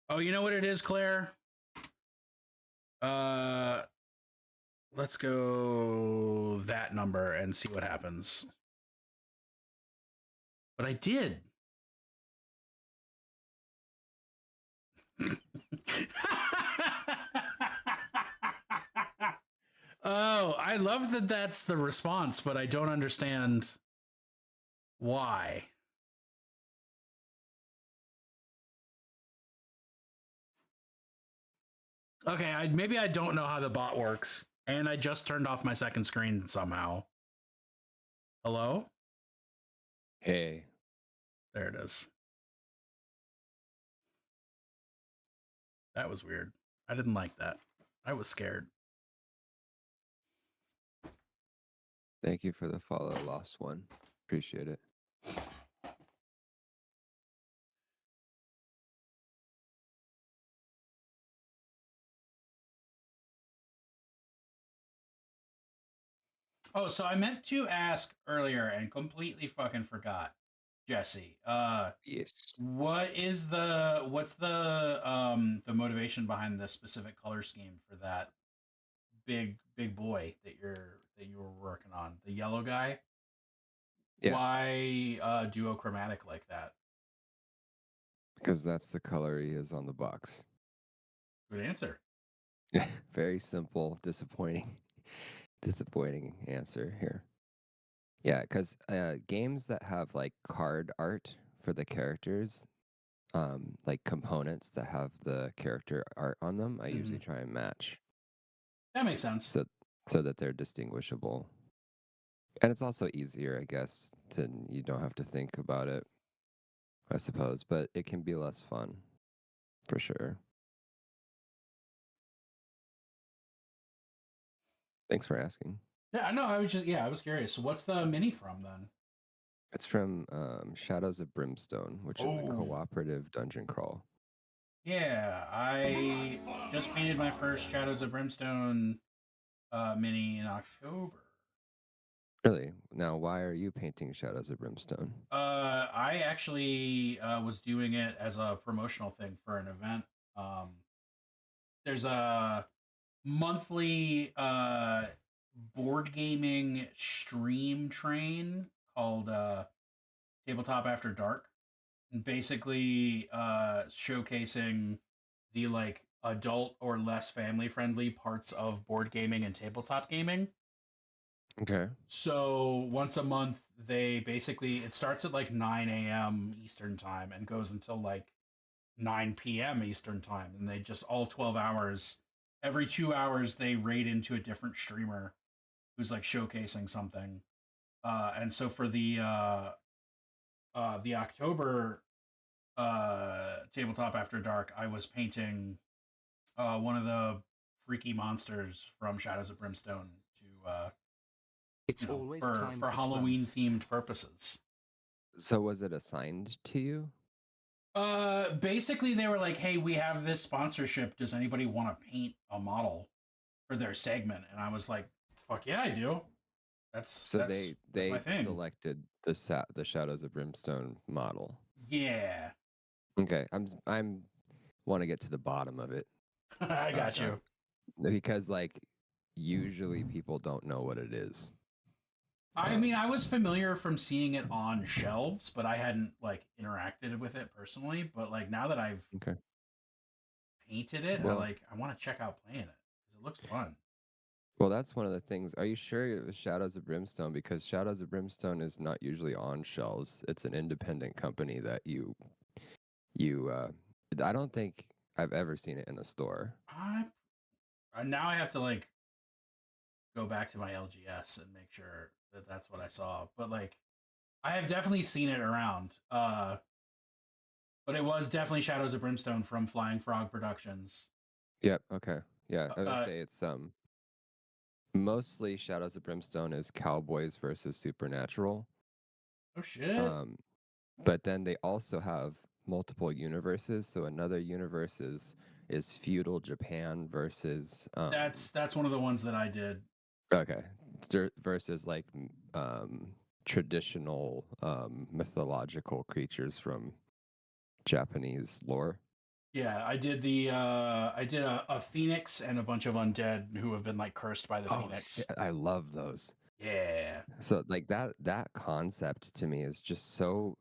Oh, you know what it is, Claire? Let's go that number and see what happens. But I did. Oh, I love that that's the response, but I don't understand why. Okay, maybe I don't know how the bot works, and I just turned off my second screen somehow. Hello? Hey. There it is. That was weird. I didn't like that. I was scared. Thank you for the follow, Lost One. Appreciate it. Oh, so I meant to ask earlier and completely fucking forgot, Jesse. Yes. What's the motivation behind the specific color scheme for that big boy that you were working on? The yellow guy? Yeah. Why duochromatic like that? Because that's the color he is on the box. Good answer. Very simple, disappointing answer here. Yeah, because games that have like card art for the characters, like components that have the character art on them, I usually try and match. That makes sense. So that they're distinguishable. And it's also easier, I guess, you don't have to think about it, I suppose, but it can be less fun, for sure. Thanks for asking. Yeah, no, I was curious. So what's the mini from then? It's from Shadows of Brimstone, which is a cooperative dungeon crawl. Yeah, I just painted my first Shadows of Brimstone mini in October. Really? Now, why are you painting Shadows of Brimstone? I actually was doing it as a promotional thing for an event. There's a monthly board gaming stream train called Tabletop After Dark, and basically showcasing the like adult or less family friendly parts of board gaming and tabletop gaming. Okay. So once a month, it starts at like 9 a.m. Eastern time and goes until like 9 p.m. Eastern time. And they just all 12 hours, every 2 hours, they raid into a different streamer who's like showcasing something. And so for the October Tabletop After Dark, I was painting one of the freaky monsters from Shadows of Brimstone to It's always for time for for Halloween plans. themed purposes. So was it assigned to you? Basically they were like, "Hey, we have this sponsorship. Does anybody want to paint a model for their segment?" And I was like, "Fuck yeah, I do." That's They my thing. selected the Shadows of Brimstone model. Yeah. Okay, I'm want to get to the bottom of it. I got you. Because like usually people don't know what it is. I mean, I was familiar from seeing it on shelves, but I hadn't like interacted with it personally. But like now that I've painted it, I want to check out playing it because it looks fun. Well, that's one of the things. Are you sure it was Shadows of Brimstone? Because Shadows of Brimstone is not usually on shelves. It's an independent company that you I don't think I've ever seen it in a store. Now I have to like go back to my LGS and make sure that that's what I saw. But like, I have definitely seen it around. But it was definitely Shadows of Brimstone from Flying Frog Productions. Yep. Okay. Yeah. I would say it's mostly Shadows of Brimstone is Cowboys versus Supernatural. Oh shit. But then they also have multiple universes. So another universe is feudal Japan versus that's one of the ones that I did. Okay. Versus like traditional mythological creatures from Japanese lore. Yeah, I did a phoenix and a bunch of undead who have been like cursed by the phoenix. I love those. Yeah. So like that concept to me is just so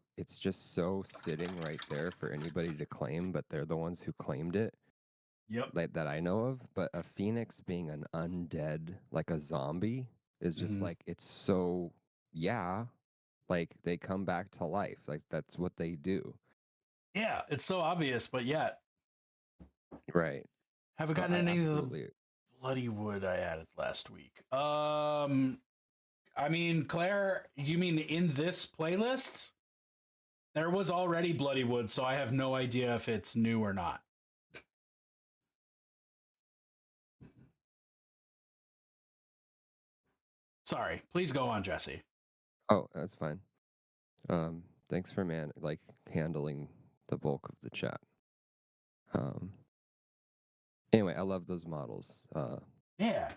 sitting right there for anybody to claim, but they're the ones who claimed it. Yep. Like that I know of, but a phoenix being an undead, like a zombie, is just like it's so like they come back to life. Like that's what they do. Yeah, it's so obvious, but yet. Right. Have we So gotten I any of the absolutely bloody wood I added last week? I mean, Claire, you mean in this playlist? There was already bloody wood, so I have no idea if it's new or not. Sorry. Please go on, Jesse. Oh, that's fine. Thanks for handling the bulk of the chat. Anyway, I love those models. Yeah.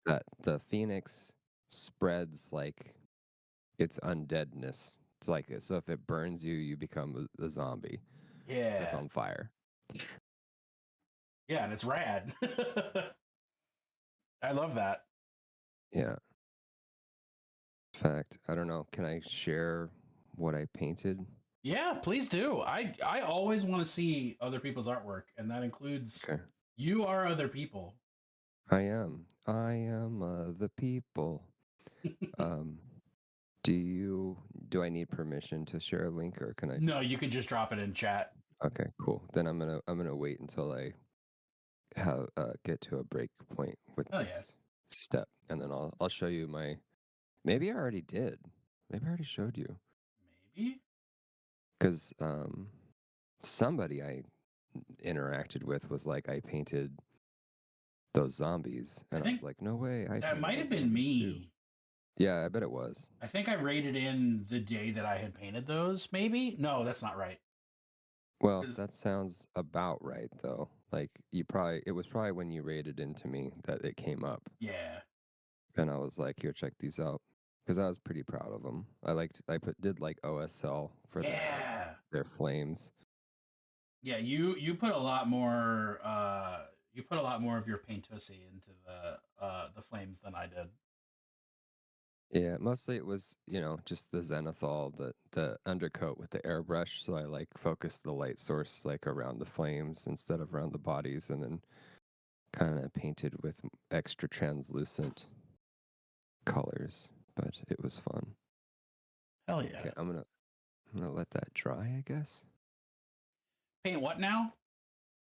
That the Phoenix spreads like its undeadness. It's like so if it burns you, you become a zombie Yeah. that's on fire. Yeah, and it's rad. I love that. Yeah. In fact, I don't know. Can I share what I painted? Yeah, please do. I always want to see other people's artwork, and that includes you are other people. I am the people. Do I need permission to share a link, or can I? No, you can just drop it in chat. Okay, cool. Then I'm gonna wait until I have get to a break point with this step, and then I'll show you my. Maybe I already did. Maybe I already showed you. Maybe. Because somebody I interacted with was like, I painted those zombies, and I was like, no way. That might have been me. Too. Yeah, I bet it was. I think I rated in the day that I had painted those. Maybe no, that's not right. Well, that sounds about right though. Like it was probably when you rated into me that it came up. Yeah. And I was like, here, check these out, because I was pretty proud of them. Did like OSL for their flames. Yeah, you put a lot more. You put a lot more of your paintussy into the flames than I did. Yeah, mostly it was, just the zenithal, the undercoat with the airbrush. So I focused the light source around the flames instead of around the bodies, and then kind of painted with extra translucent colors. But it was fun. Hell yeah! Okay, I'm gonna let that dry, I guess. Paint what now?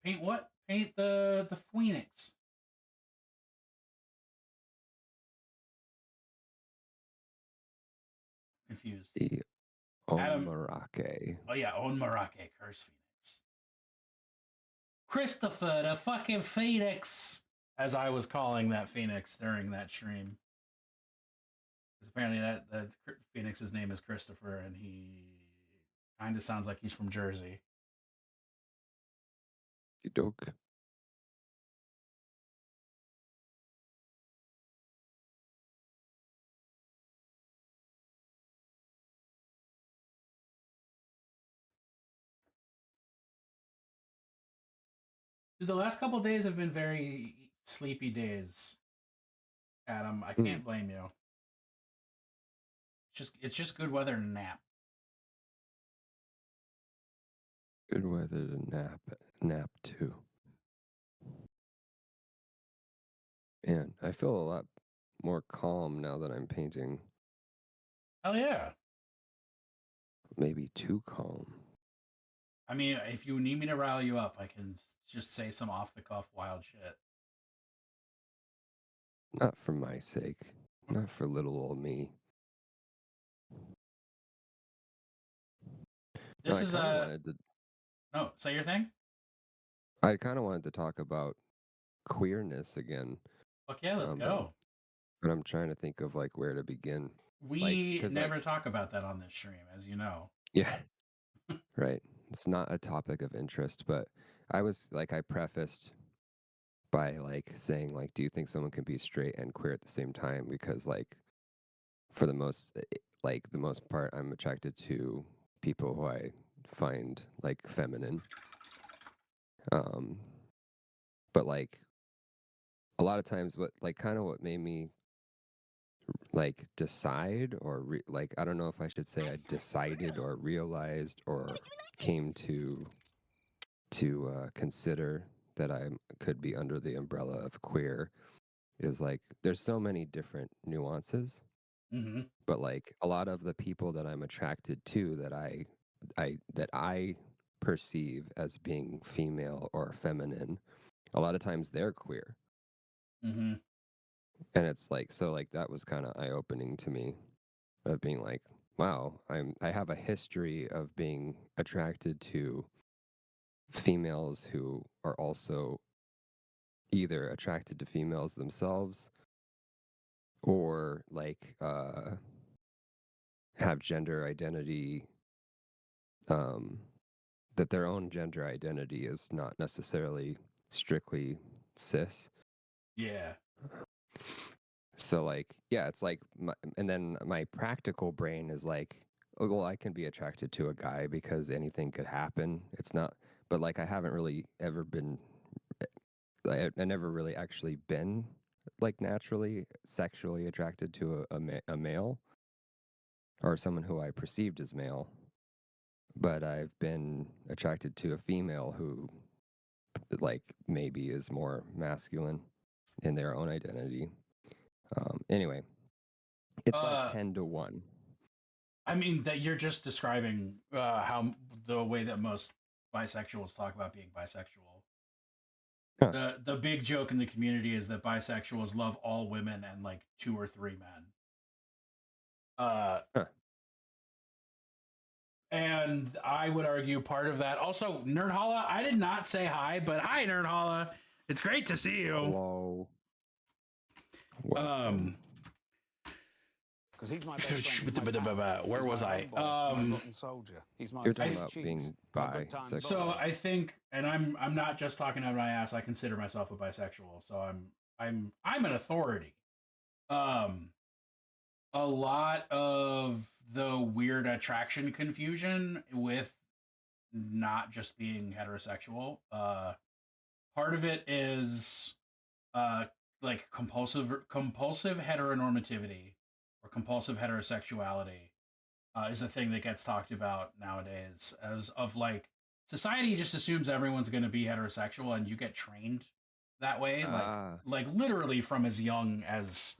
Paint what? Paint the Phoenix. Confused. The Onmarake. Oh yeah, Onmarake, Curse Phoenix. Christopher, the fucking Phoenix, as I was calling that Phoenix during that stream. Because apparently that Phoenix's name is Christopher, and he kind of sounds like he's from Jersey. Doke. Dude, the last couple days have been very sleepy days, Adam. I can't blame you. It's just good weather to nap. Good weather to nap too. Man, I feel a lot more calm now that I'm painting. Hell yeah. Maybe too calm. I mean, if you need me to rile you up, I can just say some off the cuff wild shit. Not for my sake. Not for little old me. This is a. No, say your thing. I kind of wanted to talk about queerness again. Fuck yeah, let's go. But I'm trying to think of where to begin. We never talk about that on this stream, as you know. Yeah. Right. It's not a topic of interest, but I was I prefaced by saying do you think someone can be straight and queer at the same time? Because for the most part, I'm attracted to people who I find feminine. But a lot of times what made me decide or I don't know if I should say I decided or realized or came to consider that I could be under the umbrella of queer is there's so many different nuances. Mm-hmm. But a lot of the people that I'm attracted to that I perceive as being female or feminine a lot of times they're queer. Mm-hmm. And it's like, so like that was kind of eye-opening to me, of being like, wow, I have a history of being attracted to females who are also either attracted to females themselves or like have gender identity, that their own gender identity is not necessarily strictly cis. Yeah. So like, yeah, it's like, and then my practical brain is like, oh, well, I can be attracted to a guy because anything could happen. It's not, but like, I haven't really ever been, I never really actually been like naturally sexually attracted to a male or someone who I perceived as male. But I've been attracted to a female who like maybe is more masculine in their own identity. Anyway, it's like 10 to 1. I mean, that you're just describing how the way that most bisexuals talk about being bisexual. Huh. The big joke in the community is that bisexuals love all women and like 2 or 3 men. Huh. And I would argue part of that. Also, Nerd Holla, I did not say hi, but hi, Nerd Holla. It's great to see you. Hello. Welcome. Because he's my best friend. He's my pal. Where He's was my I? homeboy, my rotten soldier. He's my You're talking sweet about cheese, being my good time bisexual. So I think, and I'm not just talking out of my ass. I consider myself a bisexual. So I'm an authority. A lot of the weird attraction confusion with not just being heterosexual. Part of it is like compulsive heteronormativity or compulsive heterosexuality is a thing that gets talked about nowadays, as of like society just assumes everyone's going to be heterosexual and you get trained that way, like literally from as young as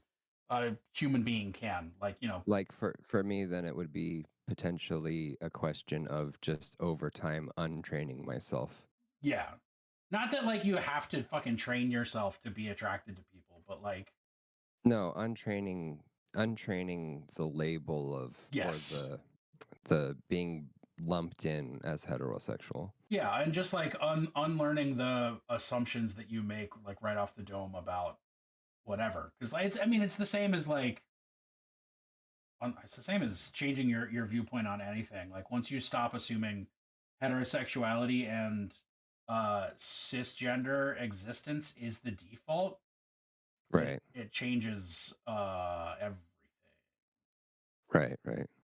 a human being can, like, you know. Like for me, then it would be potentially a question of just over time untraining myself. Yeah. Not that like you have to fucking train yourself to be attracted to people, but like, no, untraining the label of yes, or the being lumped in as heterosexual. yeah, and just like unlearning the assumptions that you make like right off the dome about whatever, because like, it's, I mean, it's the same as like it's the same as changing your viewpoint on anything. Like once you stop assuming heterosexuality and cisgender existence is the default, Right. it changes everything. Right.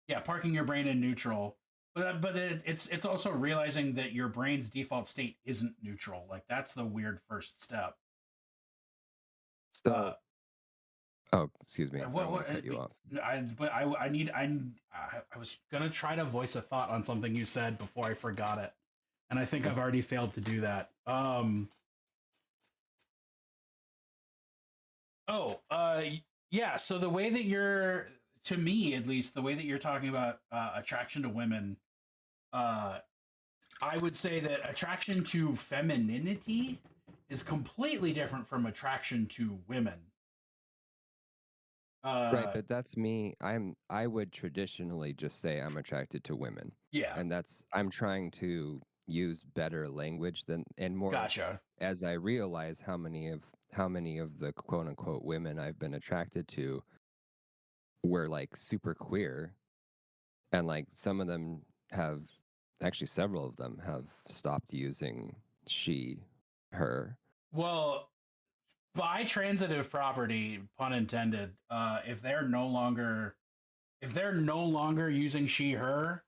Yeah, parking your brain in neutral, but it's also realizing that your brain's default state isn't neutral. Like that's the weird first step. So oh, excuse me. What cut you off. I was gonna try to voice a thought on something you said before I forgot it, and I think I've already failed to do that. Yeah. So the way that you're, to me at least, the way that you're talking about attraction to women, I would say that attraction to femininity is completely different from attraction to women. Right, but that's me. I would traditionally just say I'm attracted to women. Yeah. And I'm trying to use better language than and more Gotcha. as I realize how many of the quote unquote women I've been attracted to were like super queer, and like some of them have, actually several of them have stopped using she, her. Well, by transitive property, pun intended, if they're no longer using she, her,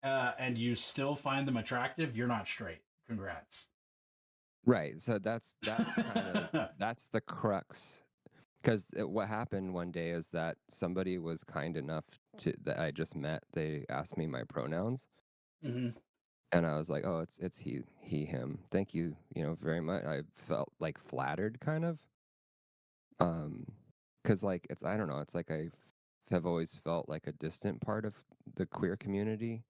and you still find them attractive, you're not straight. Congrats. Right. So that's kind of that's the crux. Because what happened one day is that somebody was kind enough that I just met. They asked me my pronouns, Mm-hmm. and I was like, "Oh, it's he, him. Thank you, very much." I felt like flattered, kind of. Because like I don't know. It's like I have always felt like a distant part of the queer community.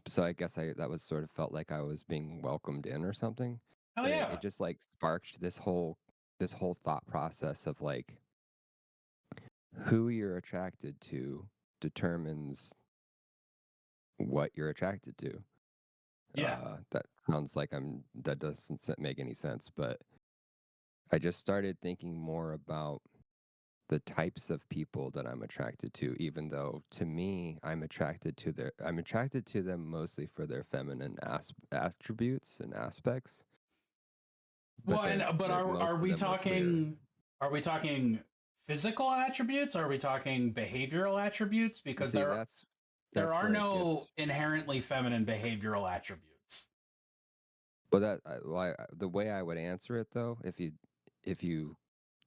So I guess that was sort of felt like I was being welcomed in or something. Oh and yeah. it just like sparked this whole thought process of like who you're attracted to determines what you're attracted to. Yeah. That sounds like that doesn't make any sense, but I just started thinking more about the types of people that I'm attracted to, even though to me I'm attracted to them mostly for their feminine attributes and aspects. Well, But but they're are most of we them are queer. talking physical attributes? Or are we talking behavioral attributes? Because See, there that's are where it no gets. inherently feminine behavioral attributes. But the way I would answer it though, if you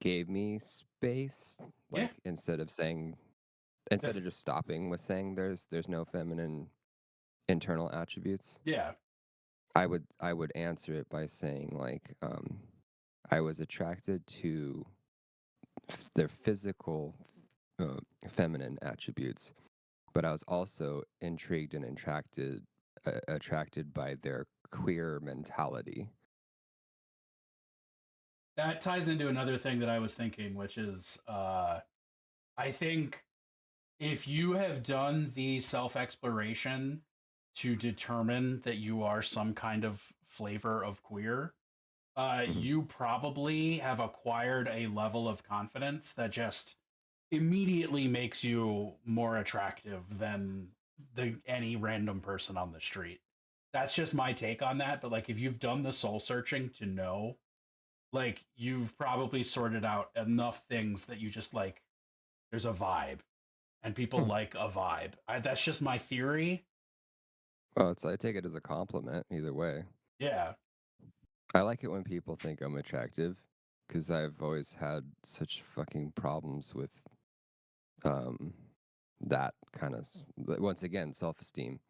gave me space, Yeah. like instead of just stopping with saying there's no feminine internal attributes, Yeah. I would answer it by saying like I was attracted to their physical feminine attributes, but I was also intrigued and attracted by their queer mentality. That ties into another thing that I was thinking, which is I think if you have done the self exploration to determine that you are some kind of flavor of queer, Mhm. you probably have acquired a level of confidence that just immediately makes you more attractive than any random person on the street. That's just my take on that. But like, if you've done the soul searching to know, like, you've probably sorted out enough things that you just like, there's a vibe, and people like a vibe. That's just my theory. Well, I take it as a compliment either way. Yeah. I like it when people think I'm attractive because I've always had such fucking problems with um that kind of once again self-esteem.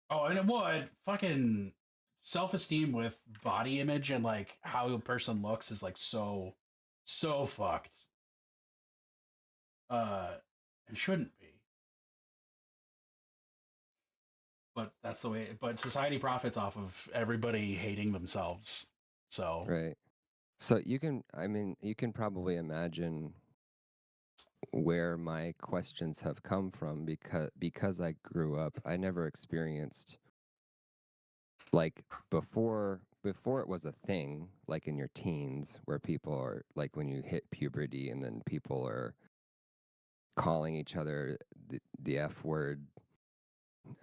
Oh, and it would fucking self esteem with body image and like how a person looks is like so fucked. Uh, and shouldn't be. But that's the way. But society profits off of everybody hating themselves. So Right. So you can probably imagine where my questions have come from because I grew up, I never experienced like before it was a thing, like in your teens where people are like when you hit puberty and then people are calling each other the F word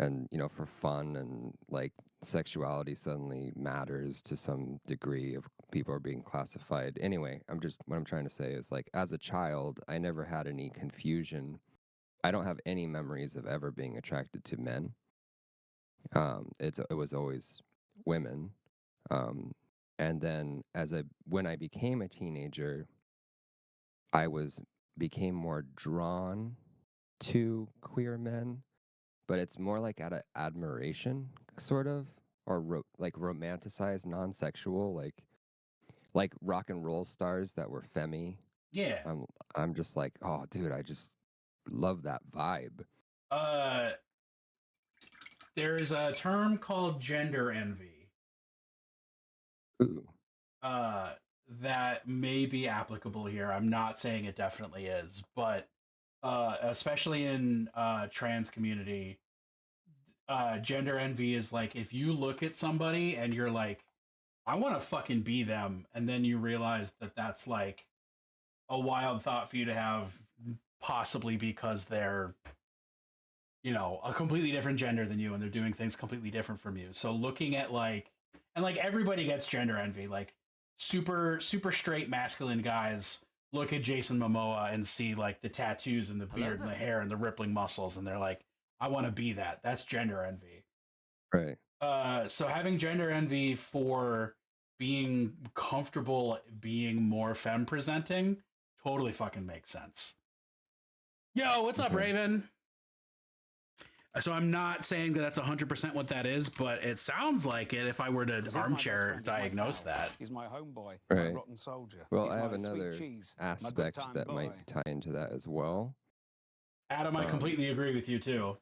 and for fun, and like sexuality suddenly matters to some degree of people are being classified. Anyway, what I'm trying to say is like as a child I never had any confusion. I don't have any memories of ever being attracted to men. It was always women. um and then when I became a teenager, I was became more drawn to queer men, but it's more like out of admiration, sort of, or like romanticized, non-sexual, like rock and roll stars that were femmy. yeah. I'm just like, oh, dude, I just love that vibe. Uh, there's a term called gender envy. Ooh, Uh, that may be applicable here. I'm not saying it definitely is, but especially in trans community, gender envy is like if you look at somebody and you're like, I want to fucking be them, and then you realize that that's like a wild thought for you to have, possibly because they're a completely different gender than you and they're doing things completely different from you. So looking at like, and like everybody gets gender envy, like super straight masculine guys look at Jason Momoa and see like the tattoos and the beard and the hair and the rippling muscles, and they're like, I want to be that. That's gender envy. right. So having gender envy for being comfortable being more femme presenting totally fucking makes sense. Yo, what's up, Okay. Raven? So I'm not saying that that's 100% what that is, but it sounds like it if I were to armchair diagnose that. He's my homeboy, Right. my rotten soldier. Well, He's I have my sweet another cheese, my good aspect time that boy. might tie into that as well. Adam, I completely agree with you too.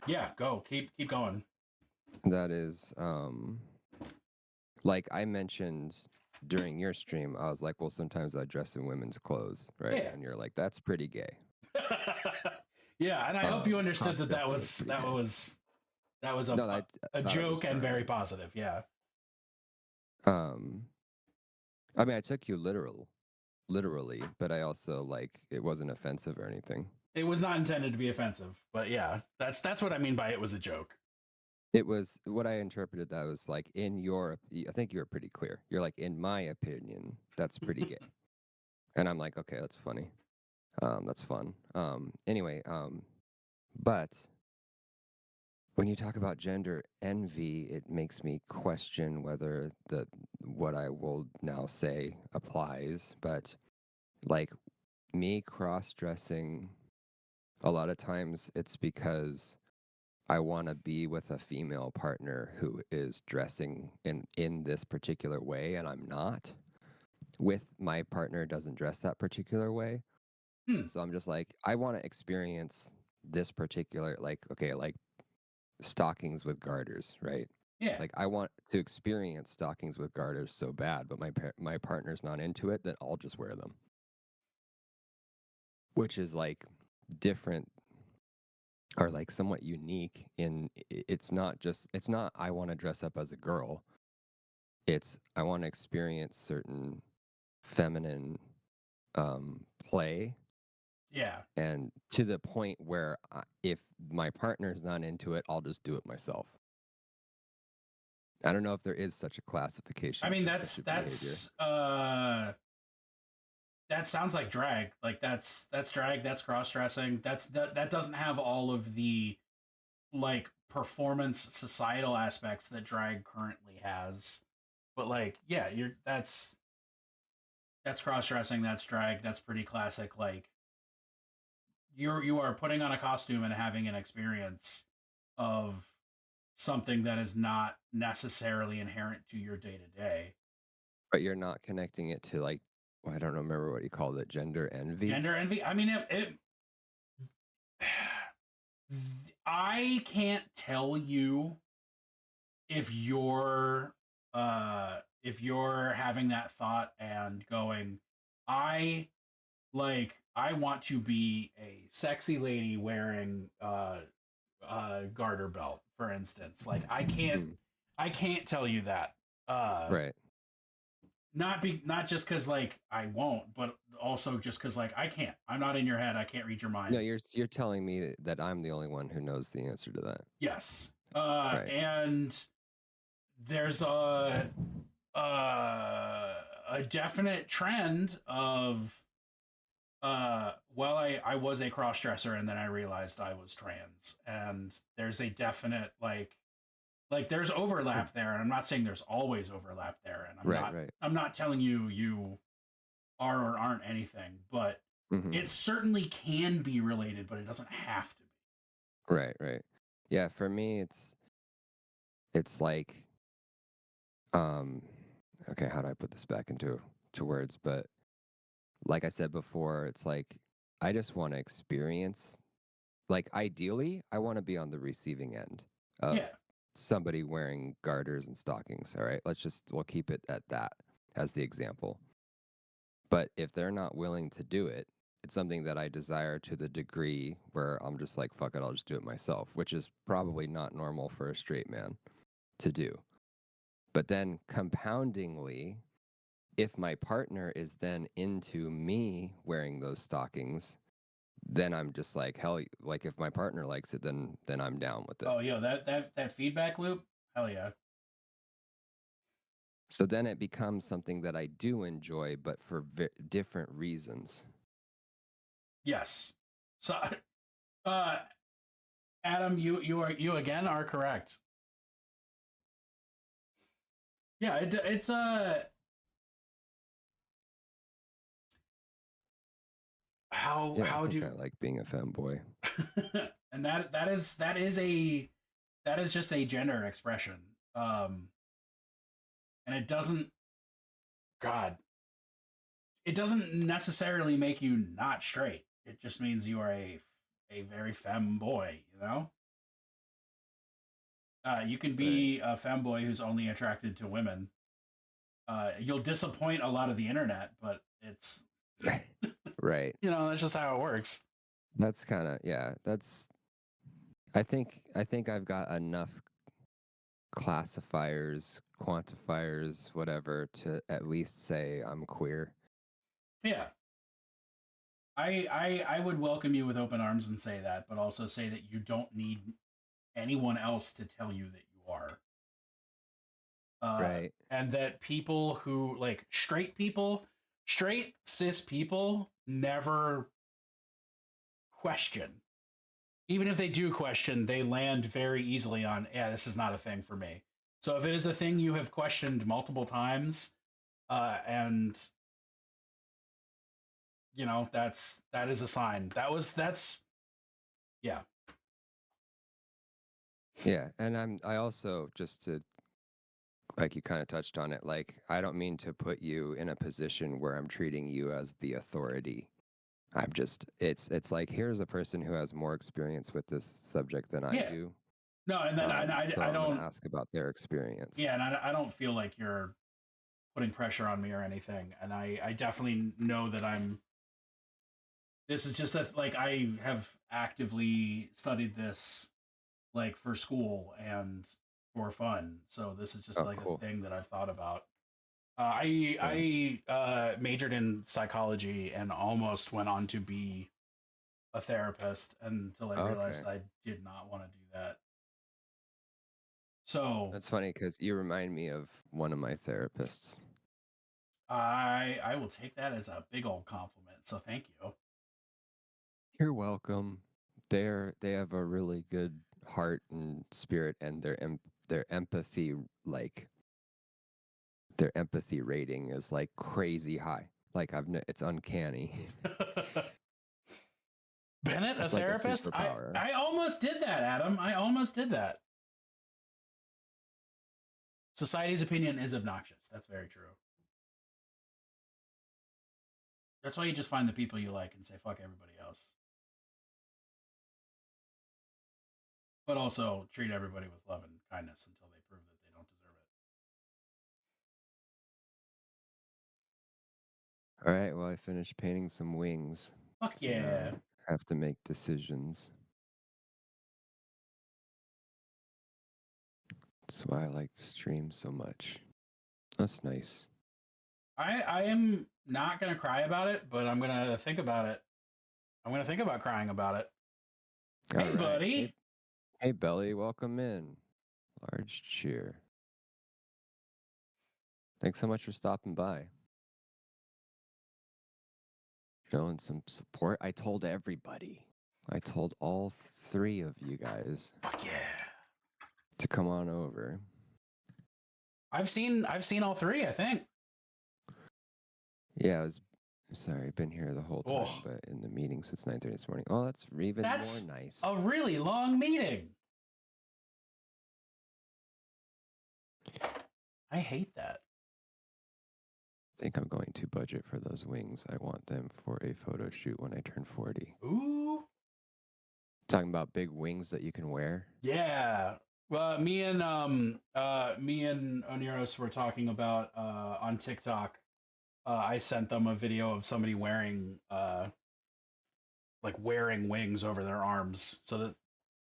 Yeah, go. Keep going. That is Like I mentioned during your stream, I was like, well, sometimes I dress in women's clothes, right? Yeah. And you're like, that's pretty gay. Yeah, and I hope you understood that cross-dressing that pretty was a No, I a thought it was joke and very charming. positive. Yeah. I mean, I took you literally, but I also like it wasn't offensive or anything. It was not intended to be offensive, but yeah, that's what I mean by it was a joke. It was what I interpreted that was like in your. I think you were pretty clear. You're like, in my opinion, that's pretty gay, and I'm like, okay, that's funny. That's fun. Anyway, but when you talk about gender envy, it makes me question whether what I will now say applies. But like me cross-dressing, a lot of times it's because I want to be with a female partner who is dressing in this particular way, and I'm not. With my partner doesn't dress that particular way. So I'm just like, I want to experience this particular, like, okay, like stockings with garters, right? Yeah. Like I want to experience stockings with garters so bad, but my partner's not into it, then I'll just wear them. Which is like different or like somewhat unique in it's not I want to dress up as a girl. It's I want to experience certain feminine play. Yeah. And to the point where if my partner's not into it, I'll just do it myself. I don't know if there is such a classification. I mean, for such a behavior. That sounds like drag. Like that's drag, that's cross-dressing. That doesn't have all of the like performance societal aspects that drag currently has. But like, yeah, that's cross-dressing, that's drag, that's pretty classic. Like you are putting on a costume and having an experience of something that is not necessarily inherent to your day-to-day. But you're not connecting it to like, well, I don't remember what you called it, gender envy. Gender envy. I mean, I can't tell you if you're having that thought and going, I I want to be a sexy lady wearing garter belt, for instance. Like I can't tell you that. Right. Not just because like I won't, but also just because like I can't. I'm not in your head. I can't read your mind. No, you're telling me that I'm the only one who knows the answer to that. Yes. Right. And there's a definite trend of well, I was a cross-dresser and then I realized I was trans, and there's a definite like there's overlap there, and I'm not saying there's always overlap there, and I'm not telling you are or aren't anything, but it certainly can be related, but it doesn't have to be. Right. Yeah, for me it's like okay, how do I put this back into words? But like I said before, it's like I just want to experience, like ideally, I want to be on the receiving end of somebody wearing garters and stockings. All right, we'll keep it at that as the example. But if they're not willing to do it, it's something that I desire to the degree where I'm just like, fuck it, I'll just do it myself, which is probably not normal for a straight man to do. But then compoundingly, if my partner is then into me wearing those stockings, then I'm just like, hell, like if my partner likes it, then I'm down with this. Oh, yo, that feedback loop, hell yeah. So then it becomes something that I do enjoy, but for different reasons. Yes. So, Adam, you again are correct. Yeah, it's how do you I like being a femboy? and that is just a gender expression. And it doesn't necessarily make you not straight. It just means you are a very femboy, you know? You can be a femboy who's only attracted to women, You'll disappoint a lot of the internet, but it's Right. that's just how it works. That's kind of yeah. That's I think I've got enough classifiers, quantifiers, whatever, to at least say I'm queer. Yeah. I would welcome you with open arms and say that, but also say that you don't need anyone else to tell you that you are. Right. And that people who like straight cis people never question. Even if they do question, they land very easily on, yeah, this is not a thing for me. So if it is a thing you have questioned multiple times, and that is a sign. That's yeah. Yeah, and I also, just to, like, you kind of touched on it, like, I don't mean to put you in a position where I'm treating you as the authority. I'm just it's like, here's a person who has more experience with this subject than I do. No, and then So I I'm don't gonna ask about their experience. Yeah, and I don't feel like you're putting pressure on me or anything. And I definitely know that this is just like I have actively studied this like for school and for fun. So this is just cool. a thing that I've thought about. I majored in psychology and almost went on to be a therapist until I realized I did not want to do that. So that's funny because you remind me of one of my therapists. I will take that as a big old compliment. So thank you. You're welcome. They have a really good heart and spirit, and their empathy, like, their empathy rating is like crazy high. Like it's uncanny. Bennett, it's a like therapist? I almost did that, Adam. I almost did that. Society's opinion is obnoxious. That's very true. That's why you just find the people you like and say fuck everybody else. But also treat everybody with love and kindness until they prove that they don't deserve it. All right, well, I finished painting some wings. Fuck yeah. I have to make decisions. That's why I like stream so much. That's nice. I am not going to cry about it, but I'm going to think about it. I'm going to think about crying about it. Hey, right, buddy. Hey, Belly, welcome in. Large cheer. Thanks so much for stopping by. Showing some support. I told everybody. I told all 3 of you guys. Fuck yeah. To come on over. I've seen all 3, I think. Yeah, sorry, I've been here the whole time, but in the meeting since 9:30 this morning. Oh, that's even more nice. A really long meeting. I hate that. I think I'm going to budget for those wings. I want them for a photo shoot when I turn 40. Ooh. Talking about big wings that you can wear? Yeah. Well, me and Oniros were talking about on TikTok. I sent them a video of somebody wearing wings over their arms, so that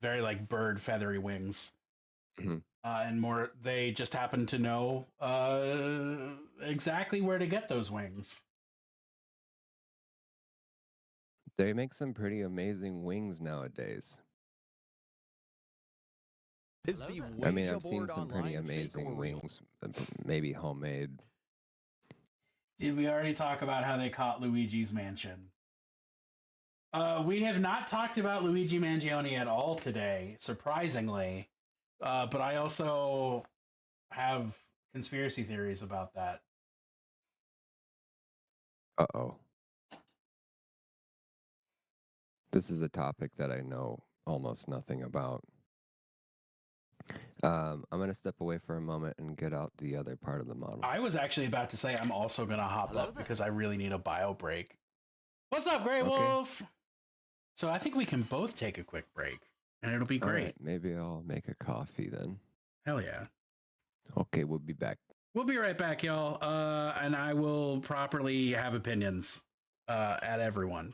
very like bird feathery wings. Mm-hmm. And more, they just happen to know exactly where to get those wings. They make some pretty amazing wings nowadays. I mean, I've seen some pretty amazing wings, maybe homemade. Did we already talk about how they caught Luigi's Mansion? We have not talked about Luigi Mangione at all today, surprisingly. But I also have conspiracy theories about that. Uh-oh. This is a topic that I know almost nothing about. I'm going to step away for a moment and get out the other part of the model. I was actually about to say I'm also going to hop up because I really need a bio break. What's up, Grey Wolf? So I think we can both take a quick break, and it'll be great. Right, maybe I'll make a coffee then. Hell yeah. Okay, we'll be back. We'll be right back, y'all. And I will properly have opinions at everyone.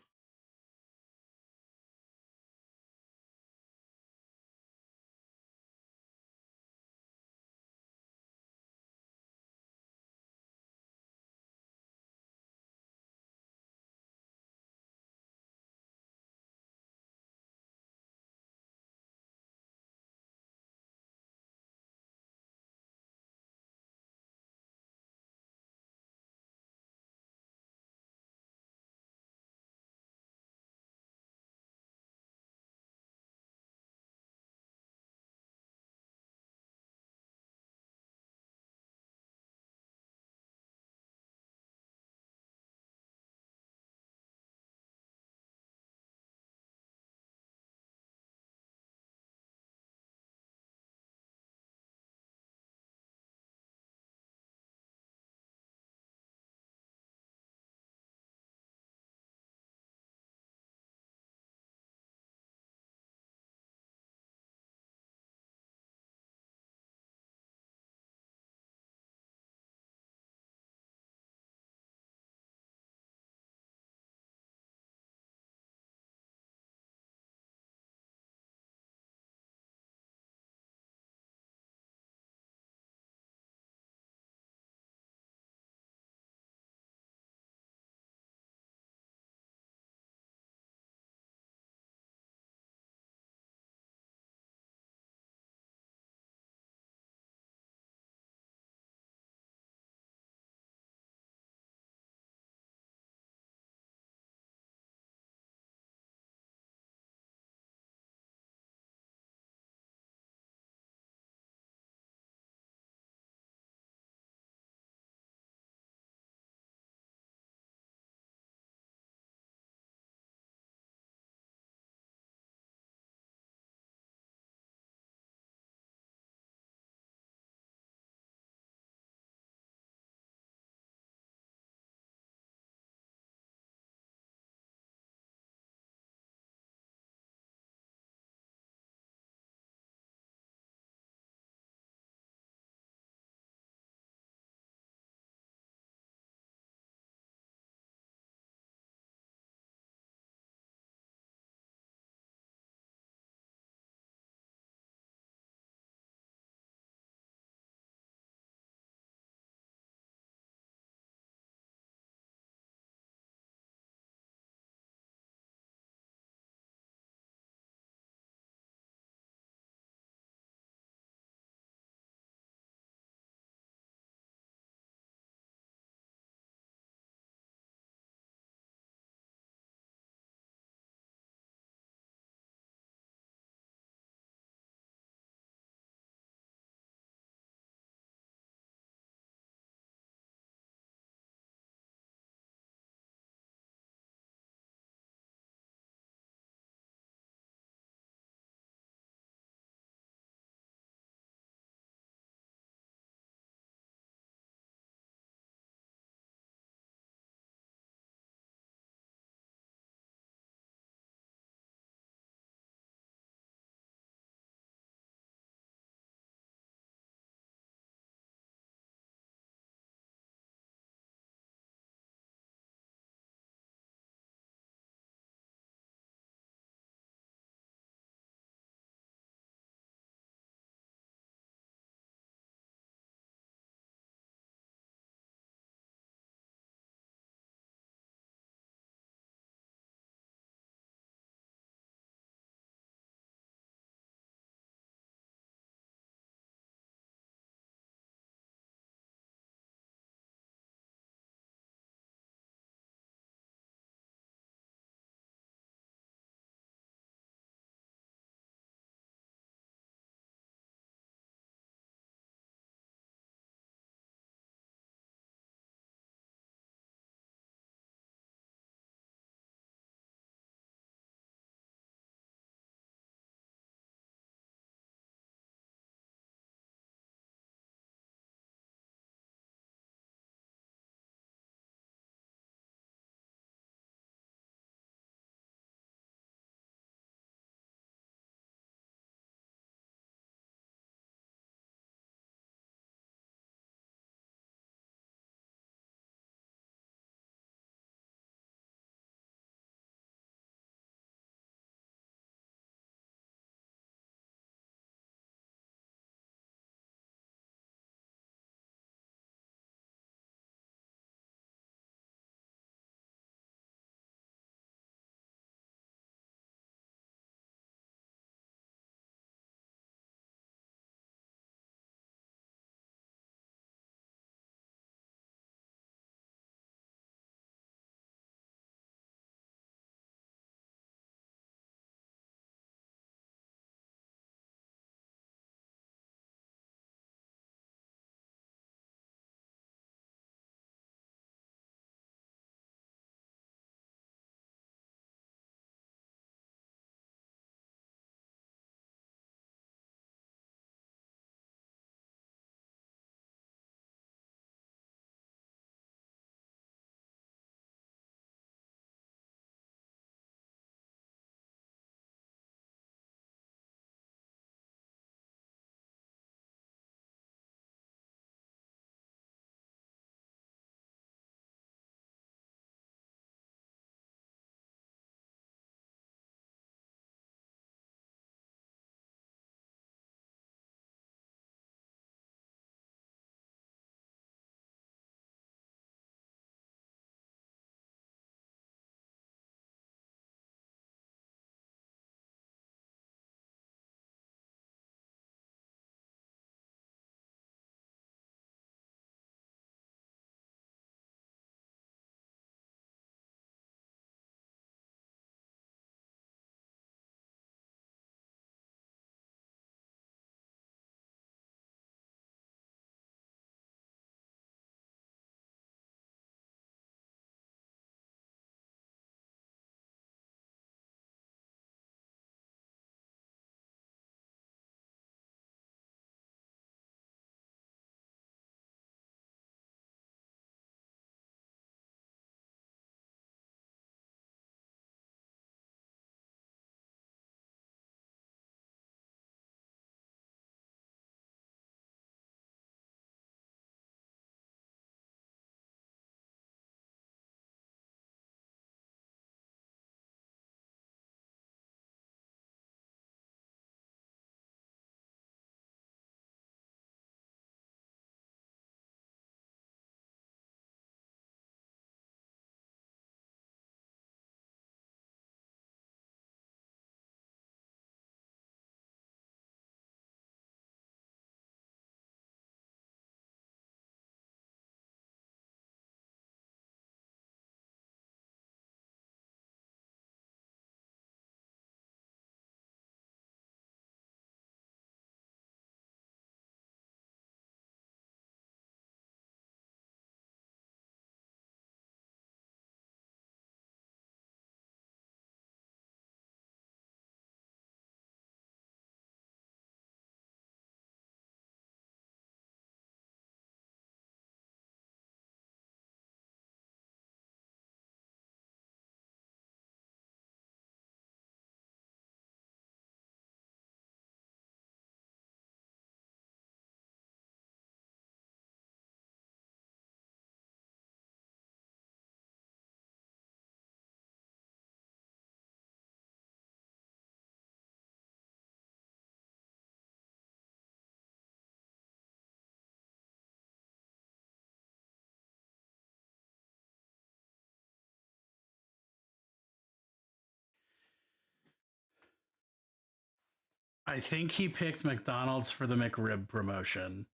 I think he picked McDonald's for the McRib promotion.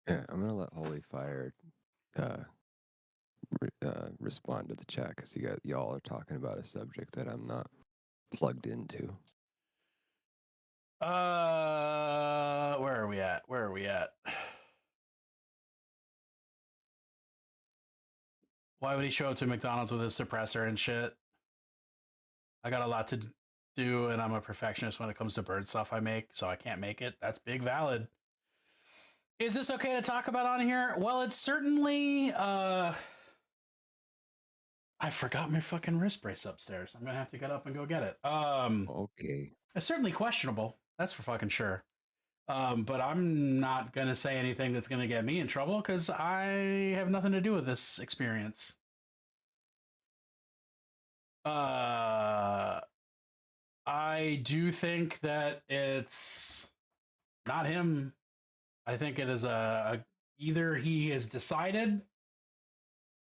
Yeah, I'm gonna let Holy Fire respond to the chat because y'all are talking about a subject that I'm not plugged into. Where are we at? Why would he show up to McDonald's with his suppressor and shit? I got a lot to do, and I'm a perfectionist when it comes to bird stuff I make, so I can't make it. That's big valid. Is this okay to talk about on here? Well, it's certainly, I forgot my fucking wrist brace upstairs. I'm gonna have to get up and go get it. Okay. It's certainly questionable. That's for fucking sure. But I'm not gonna say anything that's gonna get me in trouble because I have nothing to do with this experience. I do think that it's not him. I think it is either he has decided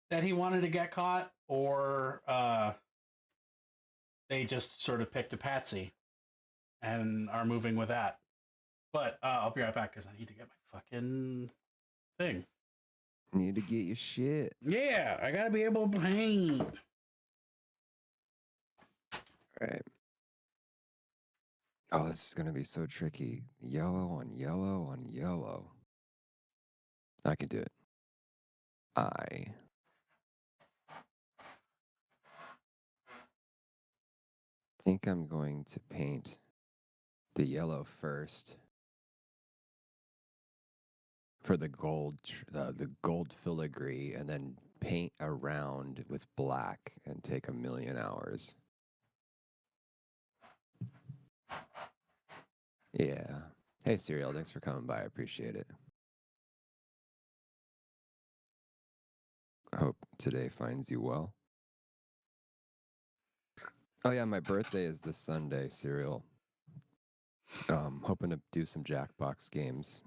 that he wanted to get caught, or they just sort of picked a patsy and are moving with that. But I'll be right back because I need to get my fucking thing. Need to get your shit. Yeah, I gotta be able to paint. All right. Oh, this is gonna be so tricky. Yellow on yellow on yellow. I can do it. I think I'm going to paint the yellow first for the gold filigree, and then paint around with black and take 1,000,000 hours. Yeah. Hey, Serial, thanks for coming by. I appreciate it. I hope today finds you well. Oh yeah, my birthday is this Sunday, Serial. Hoping to do some Jackbox games.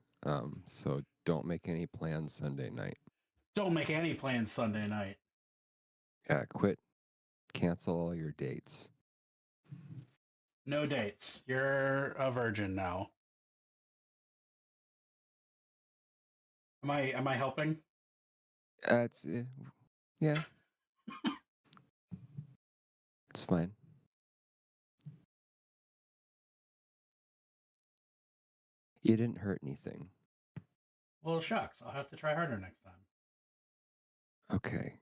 So don't make any plans Sunday night. Don't make any plans Sunday night. Yeah, cancel all your dates. No dates. You're a virgin now. Am I helping? Yeah. It's fine. You didn't hurt anything. Well, shucks. I'll have to try harder next time. Okay.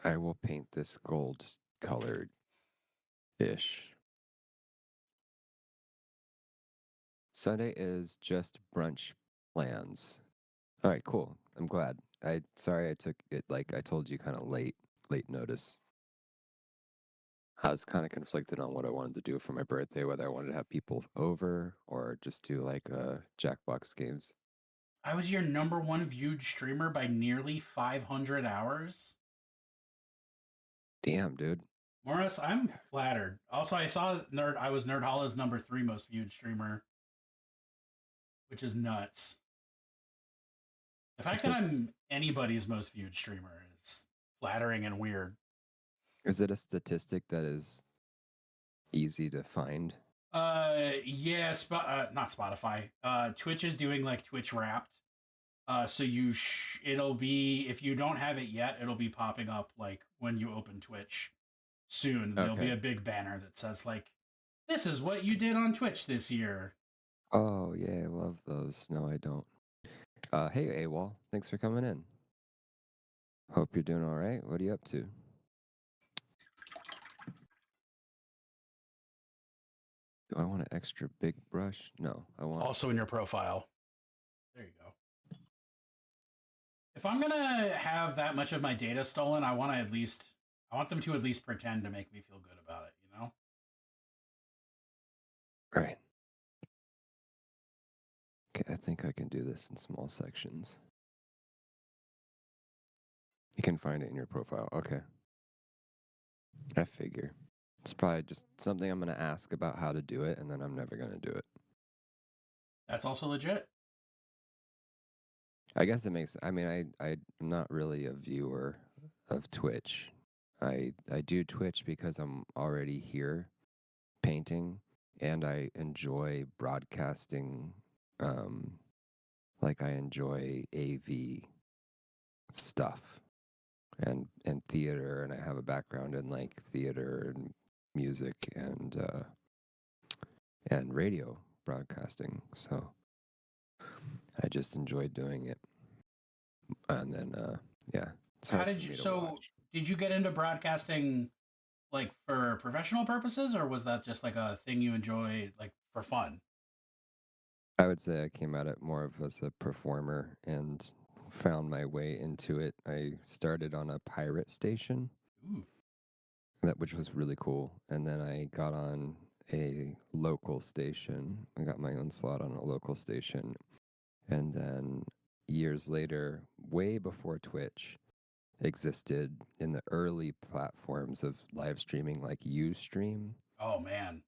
I will paint this gold colored-ish. Sunday is just brunch plans. All right, cool. I'm glad. Sorry I took it, like I told you, kind of late notice. I was kind of conflicted on what I wanted to do for my birthday, whether I wanted to have people over or just do like Jackbox games. I was your #1 viewed streamer by nearly 500 hours. Damn, dude. Morris, I'm flattered. Also, I saw I was Nerdhala's #3 most viewed streamer, which is nuts. The fact that I'm anybody's most viewed streamer is flattering and weird. Is it a statistic that is easy to find? Yeah, not Spotify. Twitch is doing like Twitch Wrapped. So it'll be, if you don't have it yet, it'll be popping up like when you open Twitch soon. There'll be a big banner that says like, "This is what you did on Twitch this year." Oh yeah, I love those. No, I don't. Hey AWOL, thanks for coming in. Hope you're doing all right. What are you up to? Do I want an extra big brush? No, I want... Also in your profile. There you go. If I'm gonna have that much of my data stolen, I want them to at least pretend to make me feel good about it, you know? Right. Okay, I think I can do this in small sections. You can find it in your profile. Okay. I figure. It's probably just something I'm going to ask about how to do it, and then I'm never going to do it. That's also legit. I guess it makes... I mean, I'm not really a viewer of Twitch. I do Twitch because I'm already here painting, and I enjoy broadcasting. Like I enjoy AV stuff and theater, and I have a background in like theater and music and radio broadcasting. So I just enjoyed doing it. And then yeah, it's How hard did for you? me to So watch. did you get into broadcasting like for professional purposes, or was that just like a thing you enjoy like for fun? I would say I came at it more of as a performer and found my way into it. I started on a pirate station, Ooh. which was really cool, and then I got on a local station. I got my own slot on a local station, and then years later, way before Twitch existed in the early platforms of live streaming like Ustream, Oh man.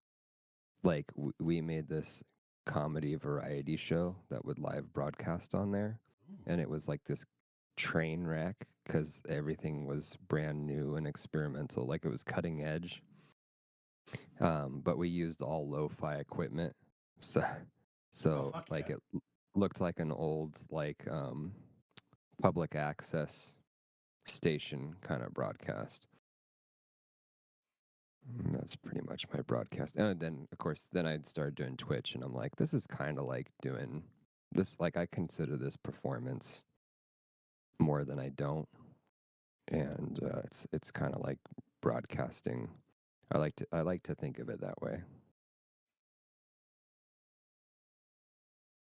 like we made this comedy variety show that would live broadcast on there, and it was like this train wreck because everything was brand new and experimental, like it was cutting edge. But we used all lo-fi equipment, so Oh so fuck like yeah. it looked like an old like public access station kind of broadcast. And that's pretty much my broadcast. And then, of course, then I'd start doing Twitch, and I'm like, this is kind of like doing this. Like, I consider this performance more than I don't, and it's kind of like broadcasting. I like to think of it that way.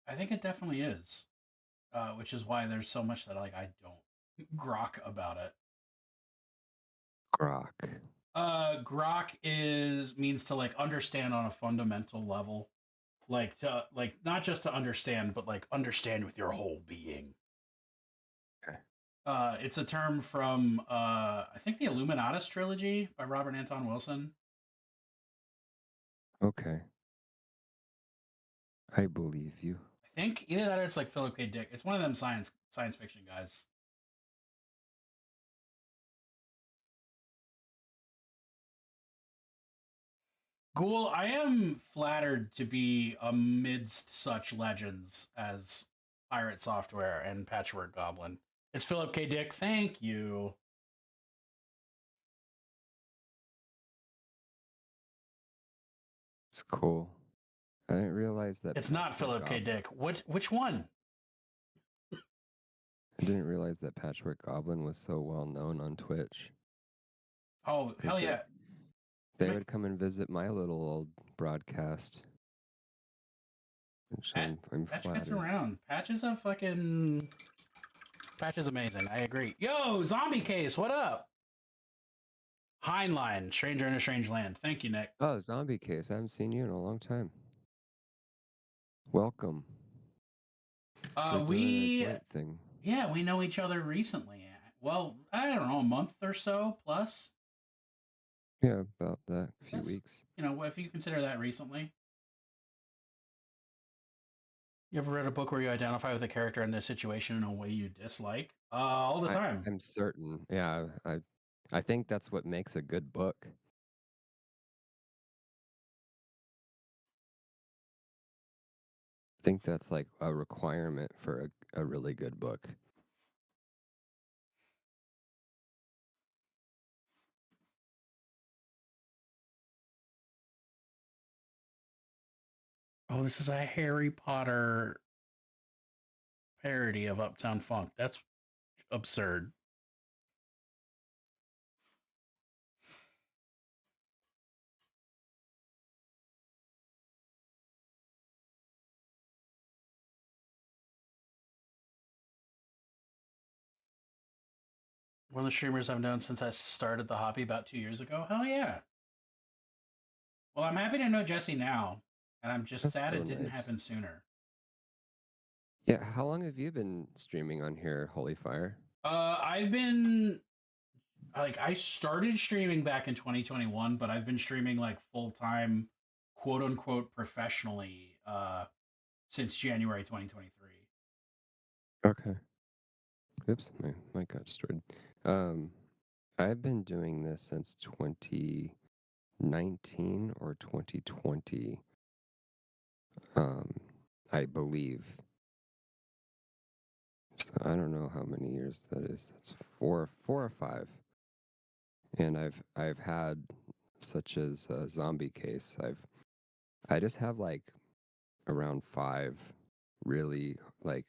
I think it definitely is, which is why there's so much that like I don't grok about it. Grok. Grok is means to like understand on a fundamental level, like to like not just to understand, but like understand with your whole being. Okay. It's a term from I think the Illuminatus trilogy by Robert Anton Wilson. Okay. I believe you. I think either that or it's like Philip K. Dick. It's one of them science fiction guys. Ghoul, I am flattered to be amidst such legends as Pirate Software and Patchwork Goblin. It's Philip K. Dick. Thank you. It's cool. I didn't realize that. It's not Patchwork Philip K. Goblin. Dick. Which one? I didn't realize that Patchwork Goblin was so well known on Twitch. Oh, hell yeah. They would come and visit my little old broadcast. Which I'm Patch gets flattered. around. Patch is a fucking. Patch is amazing. I agree. Yo, Zombie Case, what up? Heinlein, Stranger in a Strange Land. Thank you, Nick. Oh, Zombie Case. I haven't seen you in a long time. Welcome. We're doing a joint thing. Yeah, we know each other recently. Well, I don't know, a month or so plus. Yeah, about that. A few weeks. You know, if you consider that recently. You ever read a book where you identify with a character in their situation in a way you dislike? All the time. I'm certain. Yeah, I think that's what makes a good book. I think that's like a requirement for a really good book. Oh, this is a Harry Potter parody of Uptown Funk. That's absurd. One of the streamers I've known since I started the hobby about 2 years ago. Hell yeah. Well, I'm happy to know Jesse now, and I'm just sad so it didn't nice. happen sooner. Yeah, how long have you been streaming on here, Holy Fire? I've been like I started streaming back in 2021, but I've been streaming like full time, quote unquote, professionally since January 2023. Okay. Oops, my mic got destroyed. I've been doing this since 2019 or 2020, I believe. So I don't know how many years that is. That's four or five. And I've had such as a zombie case. I just have like around 5 really like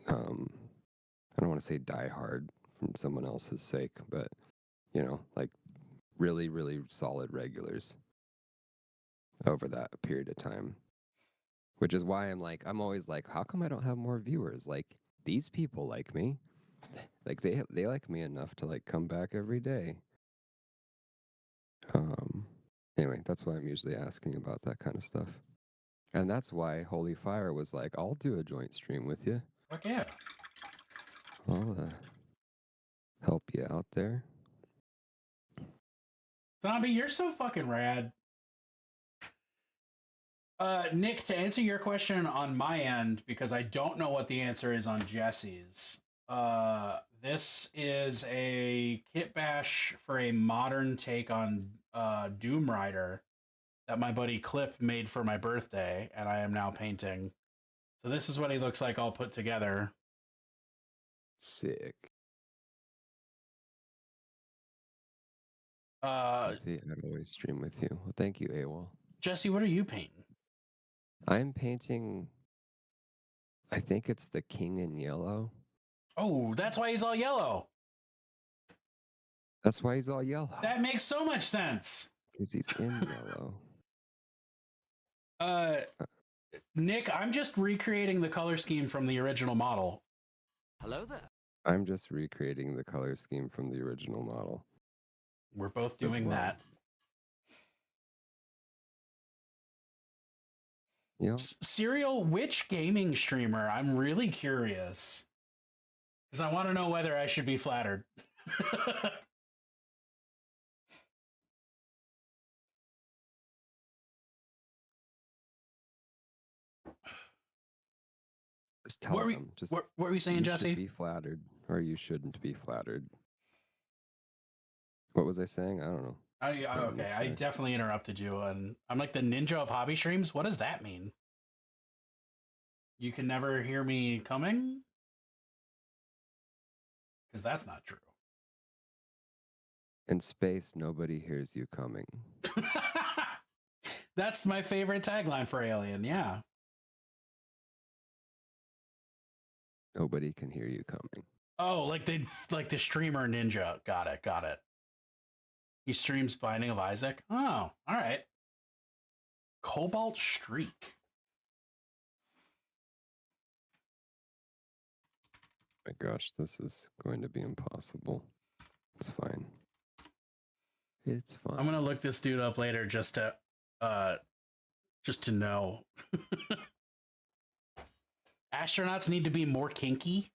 I don't want to say die hard from someone else's sake, but like really, really solid regulars over that period of time. Which is why I'm always like, how come I don't have more viewers? Like these people like me. Like they like me enough to like come back every day. Anyway, that's why I'm usually asking about that kind of stuff. And that's why Holy Fire was like, I'll do a joint stream with you. Fuck yeah. I'll help you out there. Zombie, you're so fucking rad. Nick, to answer your question on my end, because I don't know what the answer is on Jesse's, this is a kit bash for a modern take on Doom Rider that my buddy Clip made for my birthday, and I am now painting. So this is what he looks like all put together. Sick. See, I'd always stream with you. Well, thank you, AWOL. Jesse, what are you painting? I'm painting, I think it's the King in yellow. Oh, that's why he's all yellow. That's why he's all yellow. That makes so much sense. Because he's in yellow. Nick, I'm just recreating the color scheme from the original model. Hello there. I'm just recreating the color scheme from the original model. We're both doing that. Yep. Serial, which gaming streamer? I'm really curious. Because I want to know whether I should be flattered. Just tell them. What were you saying, Jesse? You should be flattered, or you shouldn't be flattered. What was I saying? I don't know. Okay, I definitely interrupted you, and I'm like the ninja of hobby streams. What does that mean? You can never hear me coming? Because that's not true. In space, nobody hears you coming. That's my favorite tagline for Alien, yeah. Nobody can hear you coming. Oh, like the streamer ninja. Got it. He streams Binding of Isaac. Oh, all right. Cobalt Streak. My gosh, this is going to be impossible. It's fine. It's fine. I'm gonna look this dude up later just to know. Astronauts need to be more kinky.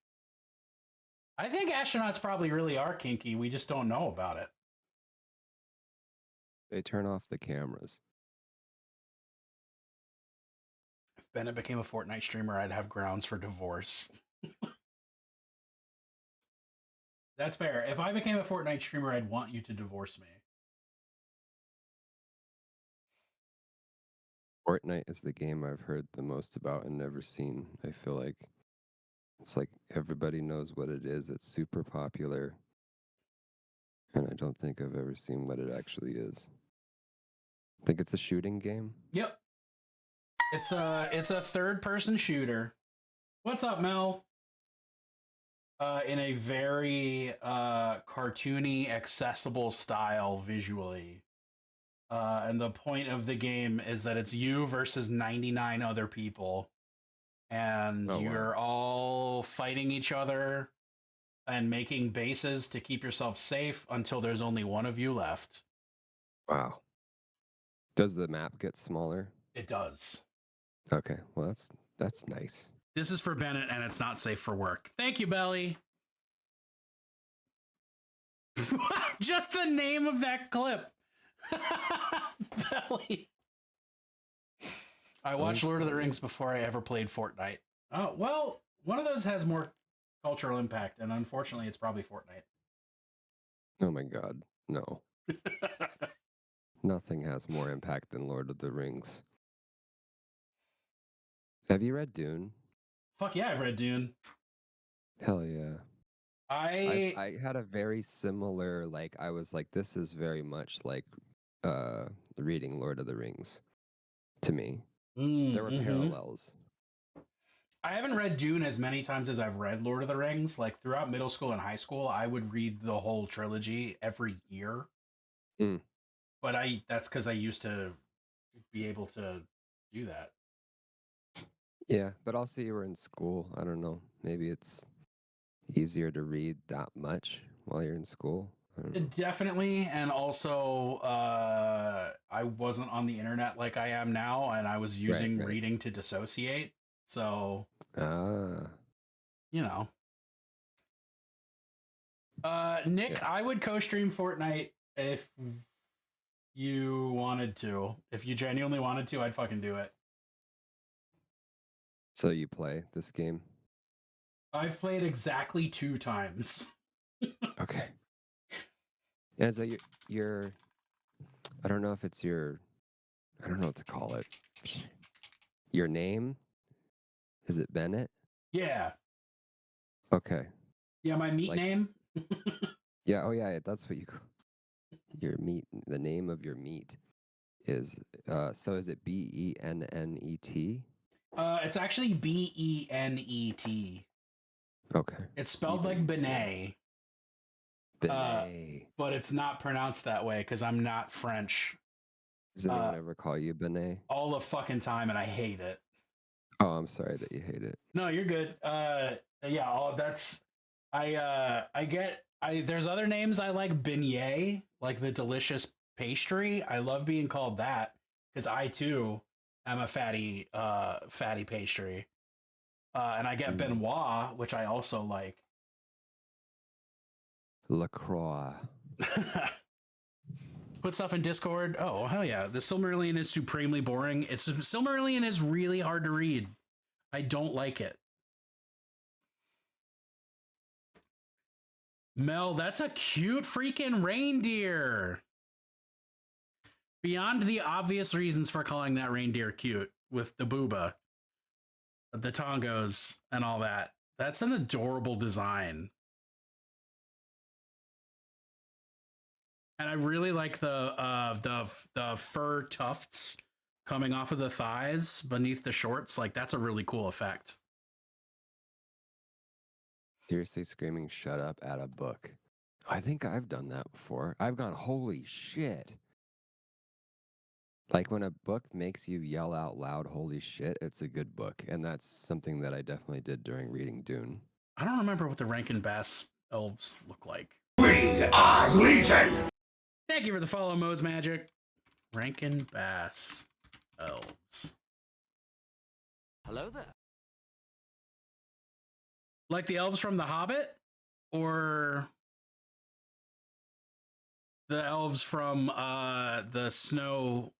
I think astronauts probably really are kinky. We just don't know about it. They turn off the cameras. If Bennett became a Fortnite streamer, I'd have grounds for divorce. That's fair. If I became a Fortnite streamer, I'd want you to divorce me. Fortnite is the game I've heard the most about and never seen. I feel like it's like everybody knows what it is. It's super popular. And I don't think I've ever seen what it actually is. I think it's a shooting game. Yep. It's a third-person shooter. What's up, Mel? In a very cartoony, accessible style visually. And the point of the game is that it's you versus 99 other people. And you're all fighting each other and making bases to keep yourself safe until there's only one of you left. Wow. Does the map get smaller? It does. Okay, well that's nice. This is for Bennett, and it's not safe for work. Thank you, Belly. Just the name of that clip. Belly. I watched Lord of the Rings before I ever played Fortnite. Oh, well, one of those has more cultural impact, and unfortunately, it's probably Fortnite. Oh my god, no. Nothing has more impact than Lord of the Rings. Have you read Dune? Fuck yeah, I've read Dune. Hell yeah. I I had a very similar, like, I was like, this is very much like reading Lord of the Rings to me. There were parallels. I haven't read Dune as many times as I've read Lord of the Rings. Like throughout middle school and high school, I would read the whole trilogy every year. Mm. But that's because I used to be able to do that. Yeah, but also you were in school. I don't know. Maybe it's easier to read that much while you're in school. I don't know. Definitely, and also I wasn't on the internet like I am now, and I was using Right. reading to dissociate. So, Ah, you know. Nick, yeah. I would co-stream Fortnite if you wanted to. If you genuinely wanted to, I'd fucking do it. So you play this game? I've played exactly 2 times. Okay. Yeah, so you're I don't know if it's your I don't know what to call it. Your name? Is it Bennett? Yeah. Okay. Yeah, my meat name. Yeah, oh yeah, that's what you call your meat. The name of your meat is so is it Bennet? It's actually Benet. Okay. It's spelled like Benet. Benet. But it's not pronounced that way because I'm not French. Does anyone ever call you Benet? All the fucking time, and I hate it. Oh, I'm sorry that you hate it. No, you're good. Yeah, that's there's other names I like. Beignet, like the delicious pastry. I love being called that because I too am a fatty pastry. And I get Benoit, which I also like. LaCroix. Put stuff in Discord. Oh, hell yeah. The Silmarillion is supremely boring. Silmarillion is really hard to read. I don't like it. Mel, that's a cute freaking reindeer. Beyond the obvious reasons for calling that reindeer cute with the booba, the tongos, and all that. That's an adorable design. And I really like the fur tufts coming off of the thighs beneath the shorts. Like that's a really cool effect. Seriously screaming shut up at a book. I think I've done that before. I've gone, holy shit. Like when a book makes you yell out loud, holy shit, it's a good book. And that's something that I definitely did during reading Dune. I don't remember what the Rankin Bass elves look like. We are Legion! Thank you for the follow, Mo's Magic. Rankin Bass elves. Hello there. Like the elves from The Hobbit? Or the elves from the snow?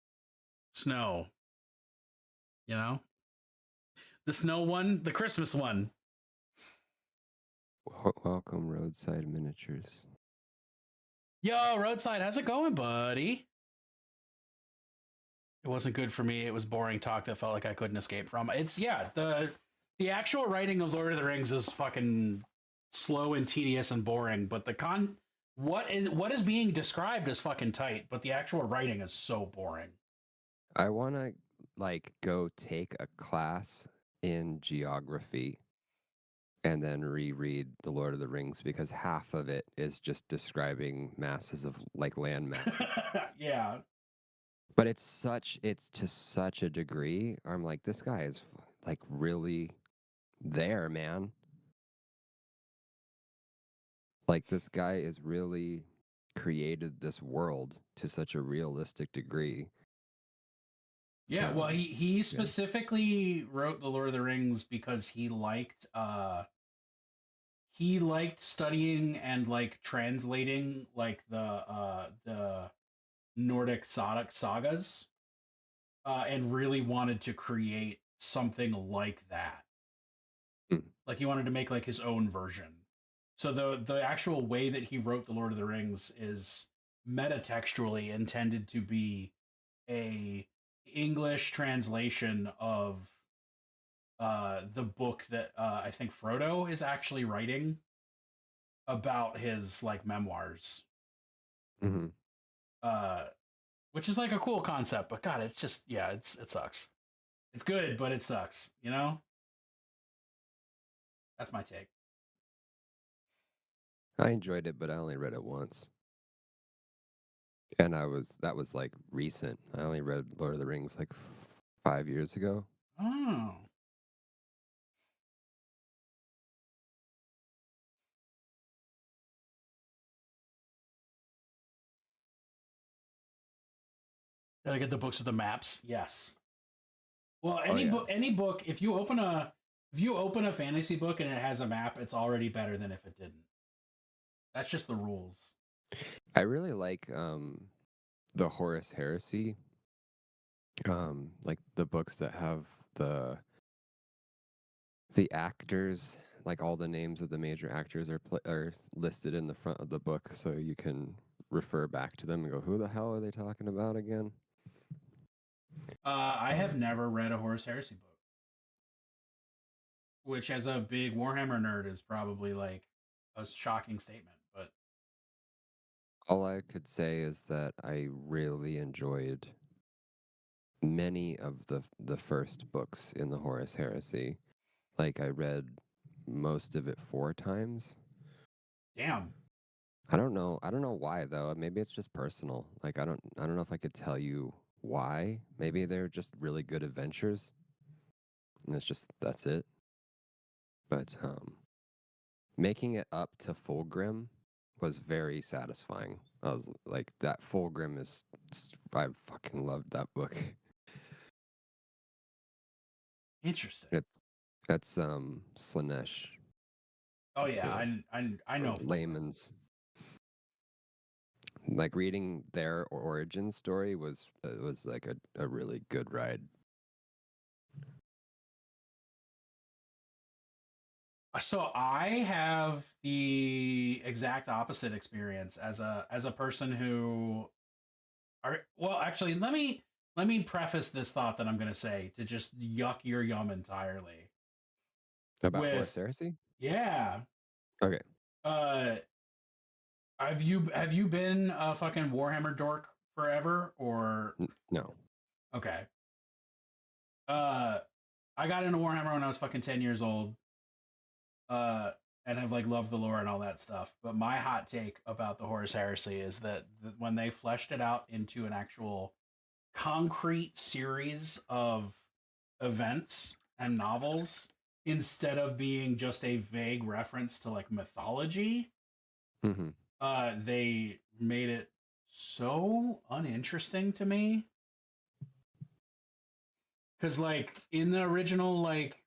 You know? The snow one? The Christmas one. Welcome, Roadside Miniatures. Yo, Roadside, how's it going, buddy? It wasn't good for me. It was boring talk that felt like I couldn't escape from. It's, yeah, the actual writing of Lord of the Rings is fucking slow and tedious and boring, but what is being described is fucking tight, but the actual writing is so boring. I want to like go take a class in geography and then reread The Lord of the Rings because half of it is just describing masses of like land masses. Yeah. But it's to such a degree. I'm like, this guy is like really there, man. Like this guy is really created this world to such a realistic degree. Yeah, well, he specifically wrote The Lord of the Rings because he liked studying and like translating like the Nordic sagas, and really wanted to create something like that. Like he wanted to make like his own version. So the actual way that he wrote The Lord of the Rings is metatextually intended to be a English translation of the book that I think Frodo is actually writing about his like memoirs. Hmm. Uh, which is like a cool concept, but God, it's just it sucks. It's good, but it sucks. You know, that's my take. I enjoyed it, but I only read it once. And that was like recent. I only read Lord of the Rings like 5 years ago. Oh, gotta get the books with the maps. Yes. Well, Oh yeah. any book, if you open a fantasy book and it has a map, it's already better than if it didn't. That's just the rules. I really like the Horus Heresy. Like the books that have the actors, like all the names of the major actors are listed in the front of the book, so you can refer back to them and go, "Who the hell are they talking about again?" I have never read a Horus Heresy book, which, as a big Warhammer nerd, is probably like a shocking statement. But All I could say is that I really enjoyed many of the first books in the Horus Heresy. Like I read most of it 4 times. damn, I don't know why though. Maybe it's just personal. Like I don't know if I could tell you why. Maybe they're just really good adventures. And that's it. But making it up to Fulgrim was very satisfying. I was like that Fulgrim is I fucking loved that book. interesting. It that's Slanesh Oh yeah, for I know. layman's. Like reading their origin story was like a really good ride. So I have the exact opposite experience as a person who are well. Actually, let me preface this thought that I'm going to say to just yuck your yum entirely. About Horus With Heresy? yeah, Okay. uh, have you been a fucking Warhammer dork forever or No. okay? Uh, I got into Warhammer when I was fucking 10 years old. Uh, and have like loved the lore and all that stuff. But my hot take about the Horus Heresy is that when they fleshed it out into an actual concrete series of events and novels, instead of being just a vague reference to like mythology, Hmm. they made it so uninteresting to me. Because like in the original, like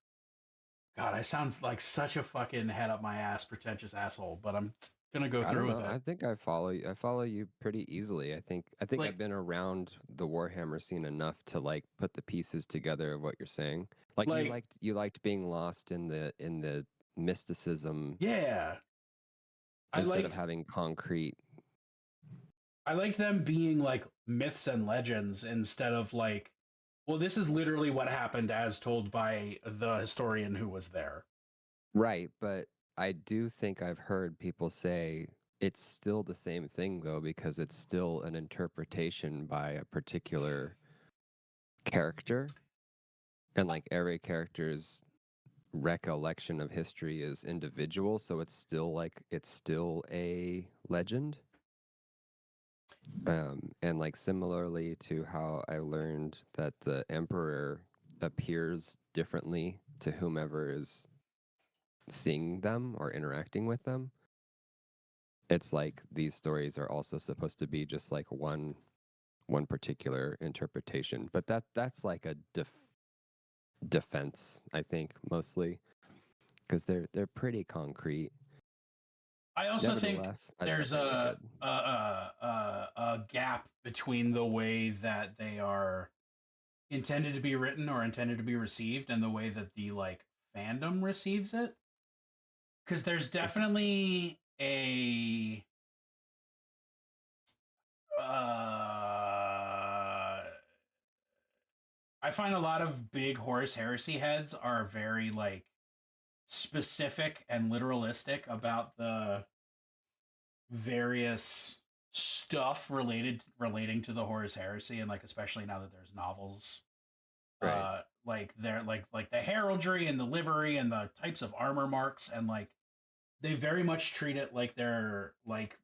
God, I sound like such a fucking head up my ass, pretentious asshole, but I'm gonna go I don't through with know. it. I think I follow you. I follow you pretty easily. I think I've Like, been around the Warhammer scene enough to like put the pieces together of what you're saying. Like like, you liked being lost in the mysticism yeah, I instead of liked, having concrete. I liked them being like myths and legends instead of like, well, this is literally what happened as told by the historian who was there. Right, but I do think I've heard people say it's still the same thing though because it's still an interpretation by a particular character, and like every character's recollection of history is individual, so it's still a legend. And like similarly to how I learned that the emperor appears differently to whomever is seeing them or interacting with them. It's like these stories are also supposed to be just like one particular interpretation, but that's like a defense, I think, mostly because they're pretty concrete. I also think Nevertheless, I there's thought they were good. a gap between the way that they are intended to be written or intended to be received and the way that the like fandom receives it. Because there's definitely I find a lot of big Horus Heresy heads are very like specific and literalistic about the various stuff relating to the Horus Heresy, and like especially now that there's novels, Right. like they're like the heraldry and the livery and the types of armor marks, and like they very much treat it like they're like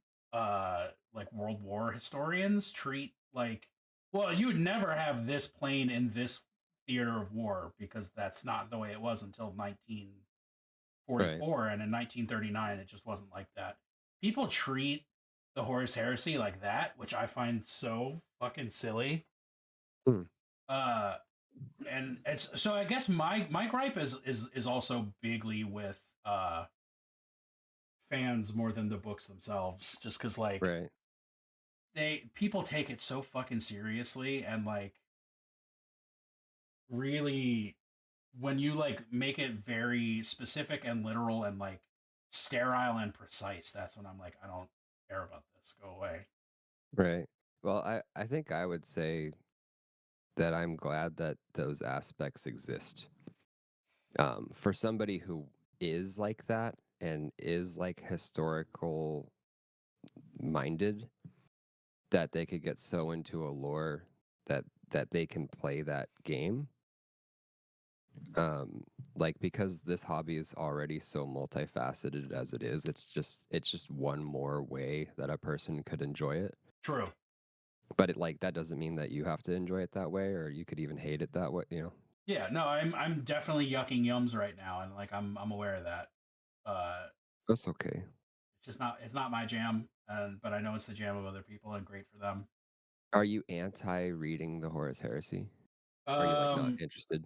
World War historians treat like, well, you would never have this plane in this theater of war because that's not the way it was until 1944, Right. and in 1939 it just wasn't like that. People treat the Horus Heresy like that, which I find so fucking silly. Hmm. Uh and it's so I guess my gripe is also bigly with fans more than the books themselves, just because like Right. people take it so fucking seriously, and like really when you like make it very specific and literal and like sterile and precise, that's when I'm like, I don't care about this, go away. Right. Well, I think I would say that I'm glad that those aspects exist. For somebody who is like that and is like historical minded, that they could get so into a lore that they can play that game. Um, like because this hobby is already so multifaceted as it is, it's just one more way that a person could enjoy it. True. But it like that doesn't mean that you have to enjoy it that way, or you could even hate it that way. Yeah, no, I'm definitely yucking yums right now, and like I'm aware of that. uh That's okay. it's just not, it's not my jam, and but I know it's the jam of other people, and great for them. Are you anti reading the Horus Heresy? Are you like not um interested?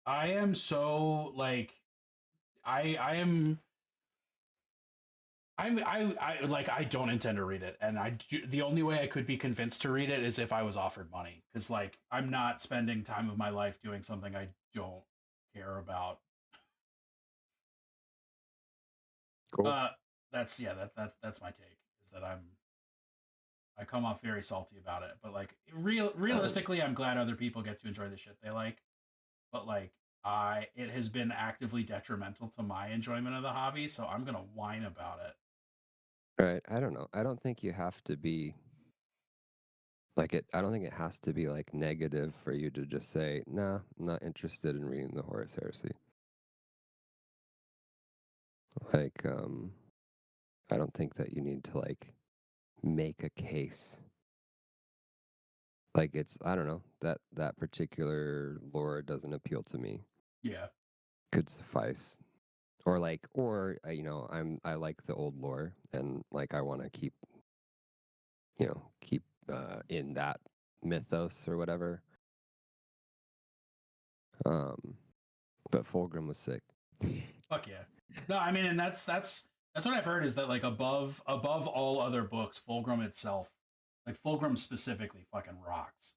I am so like I am I like I don't intend to read it, and the only way I could be convinced to read it is if I was offered money, because like I'm not spending time of my life doing something I don't care about. Cool. Uh, that's yeah, that's my take. Is that I come off very salty about it, but like Um, realistically, I'm glad other people get to enjoy the shit they like. But like I, it has been actively detrimental to my enjoyment of the hobby, so I'm gonna whine about it. right. I don't know. I don't think you have to be like it. I don't think it has to be like negative for you to just say, nah, I'm not interested in reading the Horus Heresy. Like, I don't think that you need to like make a case. Like it's, I don't know, that particular lore doesn't appeal to me. Yeah, Could suffice. Or like, or I like the old lore and like I want to keep in that mythos or whatever. Um, but Fulgrim was sick. fuck yeah. No, I mean, and that's what I've heard is that like above all other books, Fulgrim itself, like Fulgrim specifically, fucking rocks.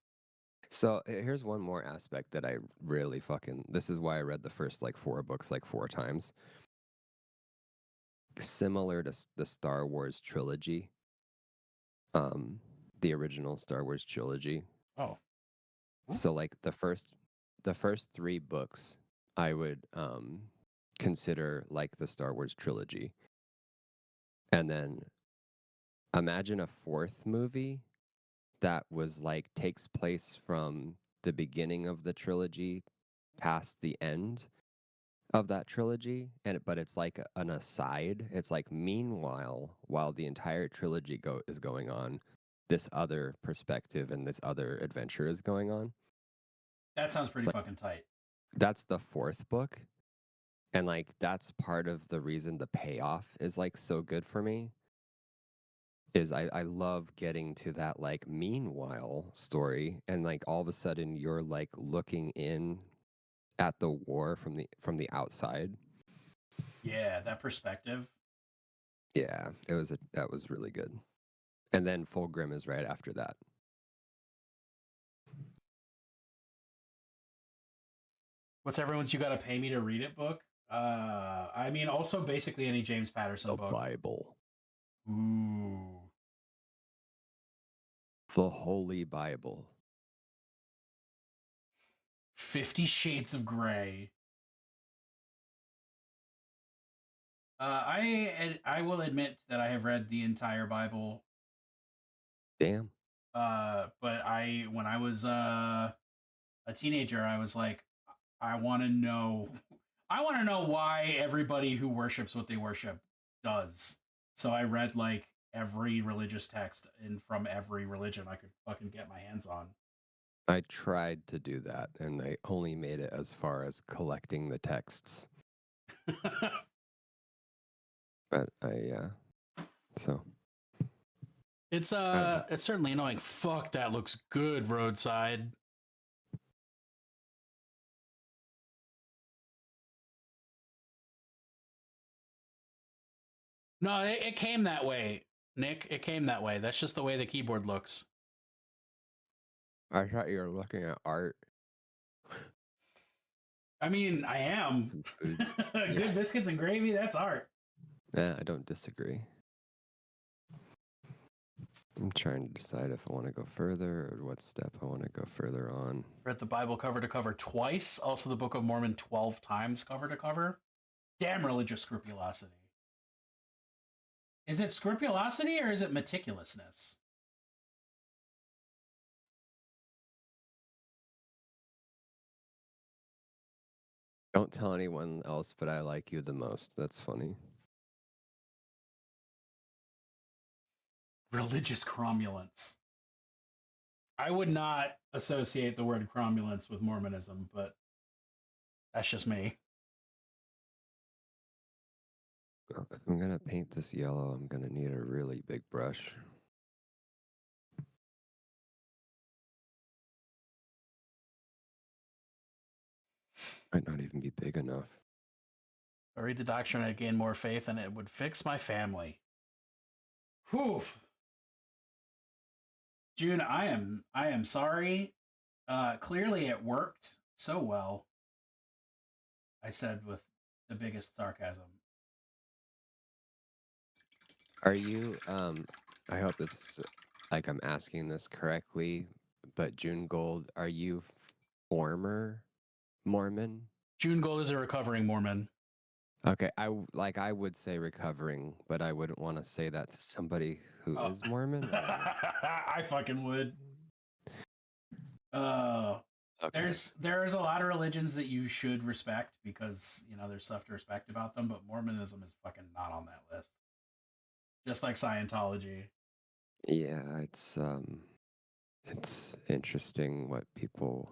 So here's one more aspect that I really this is why I read the first like 4 books like 4 times. Similar to the Star Wars trilogy, um, the original Star Wars trilogy. Oh, So like the first 3 books I would consider like the Star Wars trilogy. And then imagine a fourth movie that was like takes place from the beginning of the trilogy past the end of that trilogy, but it's like an aside. It's like meanwhile, while the entire trilogy is going on, this other perspective and this other adventure is going on. that sounds It's pretty like fucking tight. that's the fourth book, and like that's part of the reason the payoff is like so good for me. Is I love getting to that like meanwhile story, and like all of a sudden you're like looking in at the war from the outside. Yeah, that perspective. Yeah, that was really good. And then Fulgrim is right after that. What's everyone's "you got to pay me to read it" book? I mean, also basically any James Patterson The book. Bible. Ooh, The Holy Bible. 50 Shades of Grey. I will admit that I have read the entire Bible. Damn. But when I was a teenager, I was like, I want to know, I want to know why everybody who worships what they worship does. So I read like every religious text from every religion I could fucking get my hands on. I tried to do that, and I only made it as far as collecting the texts. But so It's certainly annoying. Fuck, that looks good, roadside. No, it came that way, Nick. It came that way. That's just the way the keyboard looks. I thought you were looking at art. I mean, I am. Good biscuits and gravy, that's art. Yeah, I don't disagree. I'm trying to decide if I want to go further or what step I want to go further on. Read the Bible cover to cover twice. Also, the Book of Mormon 12 times cover to cover. Damn religious scrupulosity. Is it scrupulosity or is it meticulousness? Don't tell anyone else, but I like you the most. That's funny. Religious cromulence. I would not associate the word cromulence with Mormonism, but that's just me. If I'm going to paint this yellow, I'm going to need a really big brush. Might not even be big enough. I read the doctrine and I gain more faith and it would fix my family. Whew. June, I am sorry. Clearly it worked so well. I said with the biggest sarcasm. Are you, I hope this is, like I'm asking this correctly, but June Gold, are you former Mormon? June Gold is a recovering Mormon. Okay, I would say recovering, but I wouldn't want to say that to somebody who is Mormon. I fucking would. Okay. There's a lot of religions that you should respect because, you know, there's stuff to respect about them, but Mormonism is fucking not on that list. Just like Scientology. Yeah, it's interesting what people.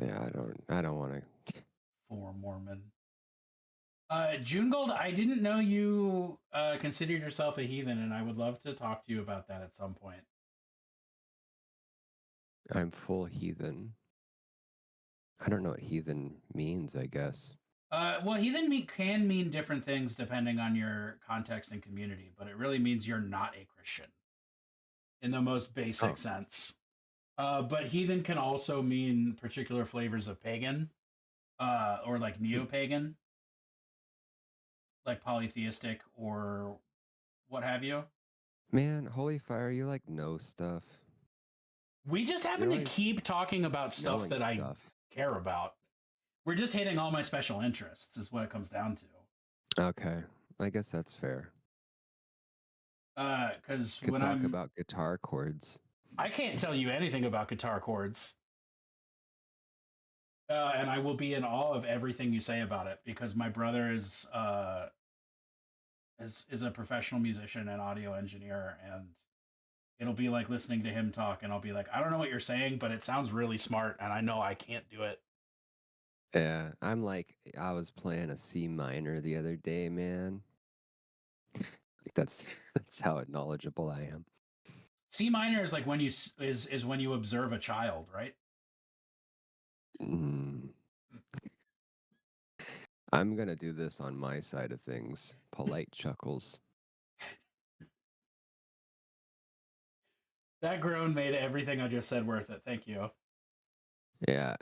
Yeah, I don't want to. For Mormon. June Gold, I didn't know you considered yourself a heathen, and I would love to talk to you about that at some point. I'm full heathen. I don't know what heathen means, I guess. Well, heathen can mean different things depending on your context and community, but it really means you're not a Christian in the most basic sense. But heathen can also mean particular flavors of pagan, or like neo-pagan, like polytheistic or what have you. Man, holy fire, you like know stuff. We just happen to keep talking about stuff that I care about. We're just hitting all my special interests, is what it comes down to. Okay, I guess that's fair. Because when I talk about guitar chords, I can't tell you anything about guitar chords, and I will be in awe of everything you say about it because my brother is a professional musician and audio engineer, and it'll be like listening to him talk, and I'll be like, I don't know what you're saying, but it sounds really smart, and I know I can't do it. Yeah, I'm like, I was playing a C minor the other day, man. That's how knowledgeable I am. C minor is like when you is when you observe a child, right? I'm gonna do this on my side of things. Polite chuckles. That groan made everything I just said worth it. Thank you. Yeah.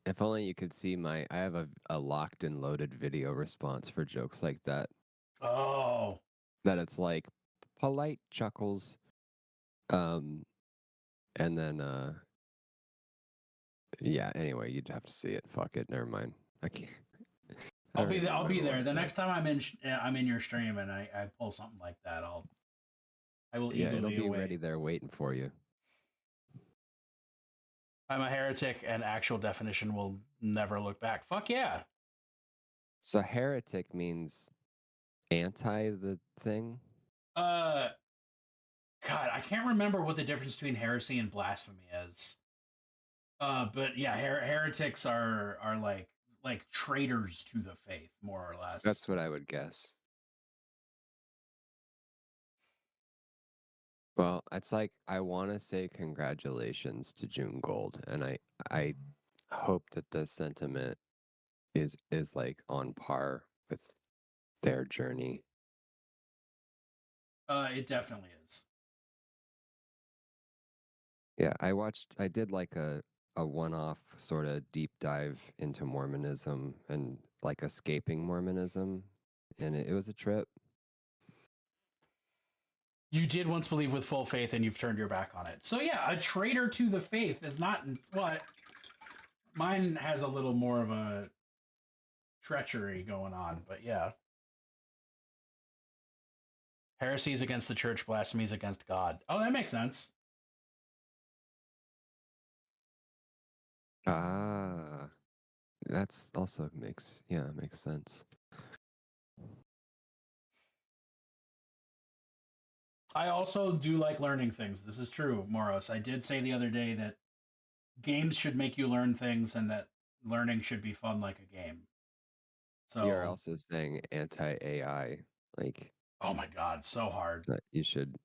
If only you could see I have a locked and loaded video response for jokes like that. Oh. That it's like polite chuckles. And then Yeah. Anyway, you'd have to see it. Fuck it. Never mind. I can't. I'll be there. I'll I'll be there. The next time I'm in your stream and I pull something like that, I will Yeah, it'll eagerly be await. ready there waiting for you. I'm a heretic, and actual definition will never look back. Fuck yeah. So heretic means anti the thing. God, I can't remember what the difference between heresy and blasphemy is. But yeah, heretics are like traitors to the faith, more or less. That's what I would guess. Well, it's like I want to say congratulations to June Gold, and I hope that the sentiment is like on par with their journey. It definitely is. Yeah, I did like a one-off sort of deep dive into Mormonism and like escaping Mormonism, and it was a trip. You did once believe with full faith, and you've turned your back on it. So yeah, a traitor to the faith is not what. Mine has a little more of a treachery going on, but yeah. Heresies against the church, blasphemies against God. Oh, that makes sense. Ah, that's also makes sense. I also do like learning things. This is true, Moros. I did say the other day that games should make you learn things and that learning should be fun like a game. So You're also saying anti-AI, like oh my god, so hard. that you should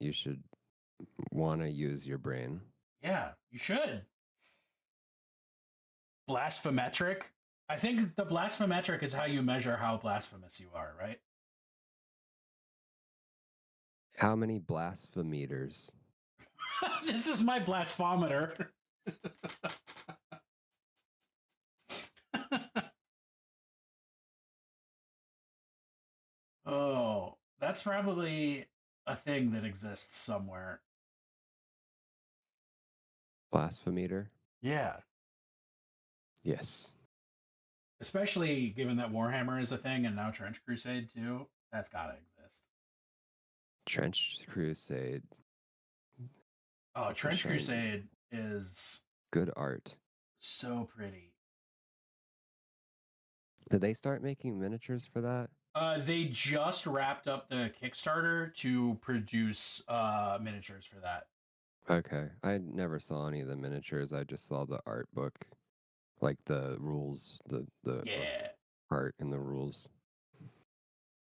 want to use your brain. Yeah, you should. Blasphemetric? I think the blasphemetric is how you measure how blasphemous you are, right? How many blasphemeters? This is my blasphometer. Oh, that's probably a thing that exists somewhere. Blasphemeter? Yeah. Yes. Especially given that Warhammer is a thing and now Trench Crusade too. That's gotta exist. Trench Crusade. Oh, Trench shame. Crusade is Good art. so pretty. Did they start making miniatures for that? They just wrapped up the Kickstarter to produce miniatures for that. Okay. I never saw any of the miniatures. I just saw the art book. Like the rules, the Yeah. art and the rules.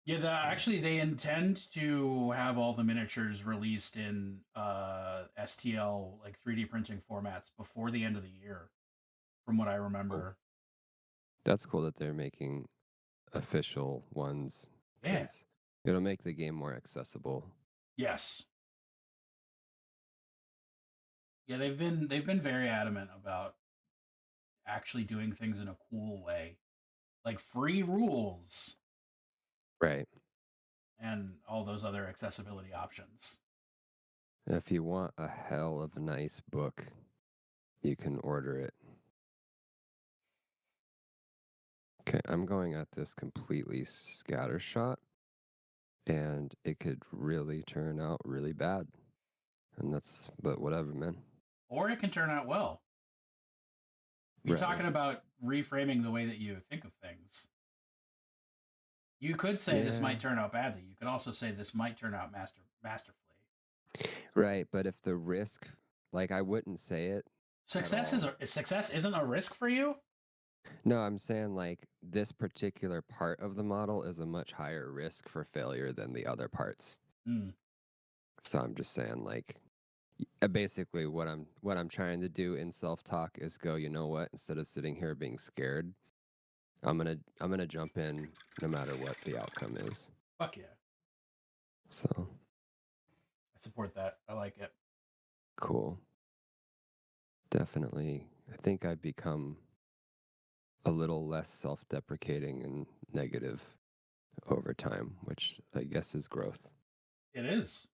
Yeah, actually they intend to have all the miniatures released in STL like 3D printing formats before the end of the year, from what I remember. That's cool that they're making official ones. Yeah. 'Cause it'll make the game more accessible. Yes. Yeah, they've been very adamant about actually doing things in a cool way. Like free rules Right. and all those other accessibility options. If you want a hell of a nice book, you can order it. Okay, I'm going at this completely scattershot, and it could really turn out really bad. And but whatever, man. Or it can turn out well. You're Right. talking about reframing the way that you think of things. You could say this might turn out badly. You could also say this might turn out masterfully. Right, but if the risk, like I wouldn't say it. Success isn't a risk for you? No, I'm saying like this particular part of the model is a much higher risk for failure than the other parts. Mm. So I'm just saying like basically what I'm trying to do in self-talk is go, you know what, instead of sitting here being scared, I'm gonna jump in no matter what the outcome is. Fuck yeah. So I support that. I like it. cool. Definitely. I think I've become a little less self-deprecating and negative over time, which I guess is growth. It is.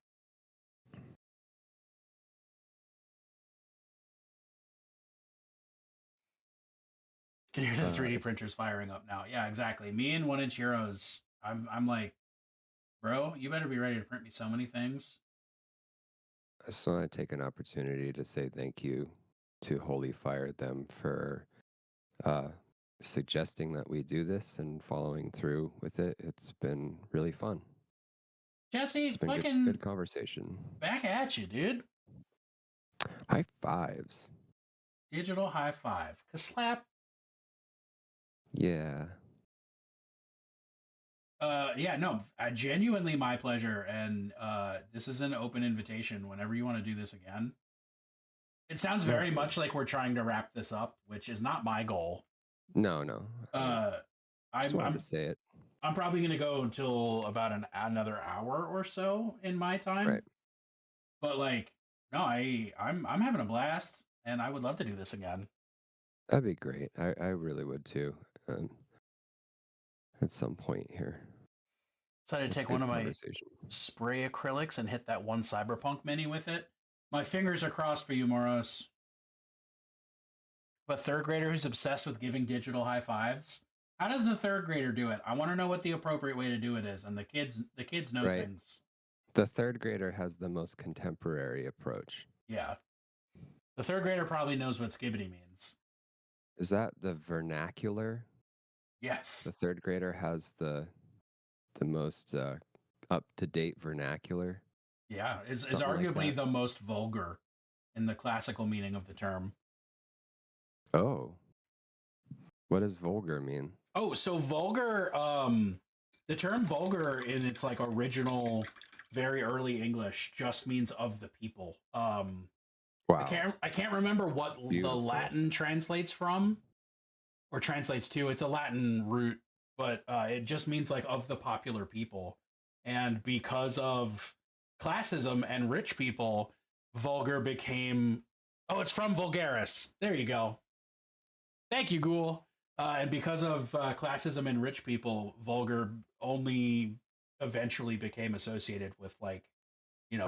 Can hear the 3D printers firing up now. Yeah, exactly. Me and 1-inch heroes. I'm like, bro, you better be ready to print me so many things. I just want to take an opportunity to say thank you to Holy Fire them for suggesting that we do this and following through with it. It's been really fun. Jesse, It's been fucking good conversation. back at you, dude. High fives. Digital high five. Slap. Yeah. Yeah, no, genuinely my pleasure. And this is an open invitation whenever you want to do this again. It sounds very much like we're trying to wrap this up, which is not my goal. No. I just wanted to say it. I'm probably going to go until about another hour or so in my time. Right. But like, no, I'm having a blast, and I would love to do this again. That'd be great. I really would too. At some point here. So I take one of my spray acrylics and hit that one Cyberpunk mini with it. My fingers are crossed for you, Moros. But third grader who's obsessed with giving digital high fives. How does the third grader do it? I want to know what the appropriate way to do it is, and the kids know things. The third grader has the most contemporary approach. Yeah. The third grader probably knows what skibbity means. Is that the vernacular? Yes. The third grader has the most up-to-date vernacular. Yeah, is arguably like the most vulgar in the classical meaning of the term. Oh. What does vulgar mean? Oh, so vulgar, the term vulgar in its like original, very early English just means of the people. Wow. I can't remember what the Latin translates from or translates to. It's a Latin root, but it just means like of the popular people. And because of classism and rich people, vulgar became, it's from vulgaris. There you go. Thank you, Ghoul. And because of classism and rich people, vulgar only eventually became associated with like,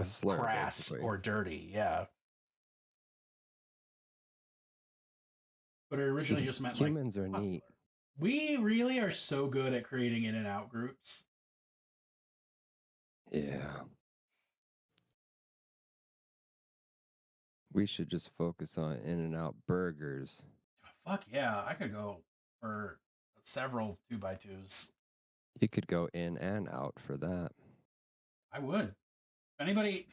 slur, crass basically. Or dirty. Yeah. But it originally just meant humans like are popular. Neat. We really are so good at creating in and out groups. Yeah. We should just focus on In-N-Out burgers. Fuck yeah, I could go for several 2x2s. You could go in and out for that. I would. If anybody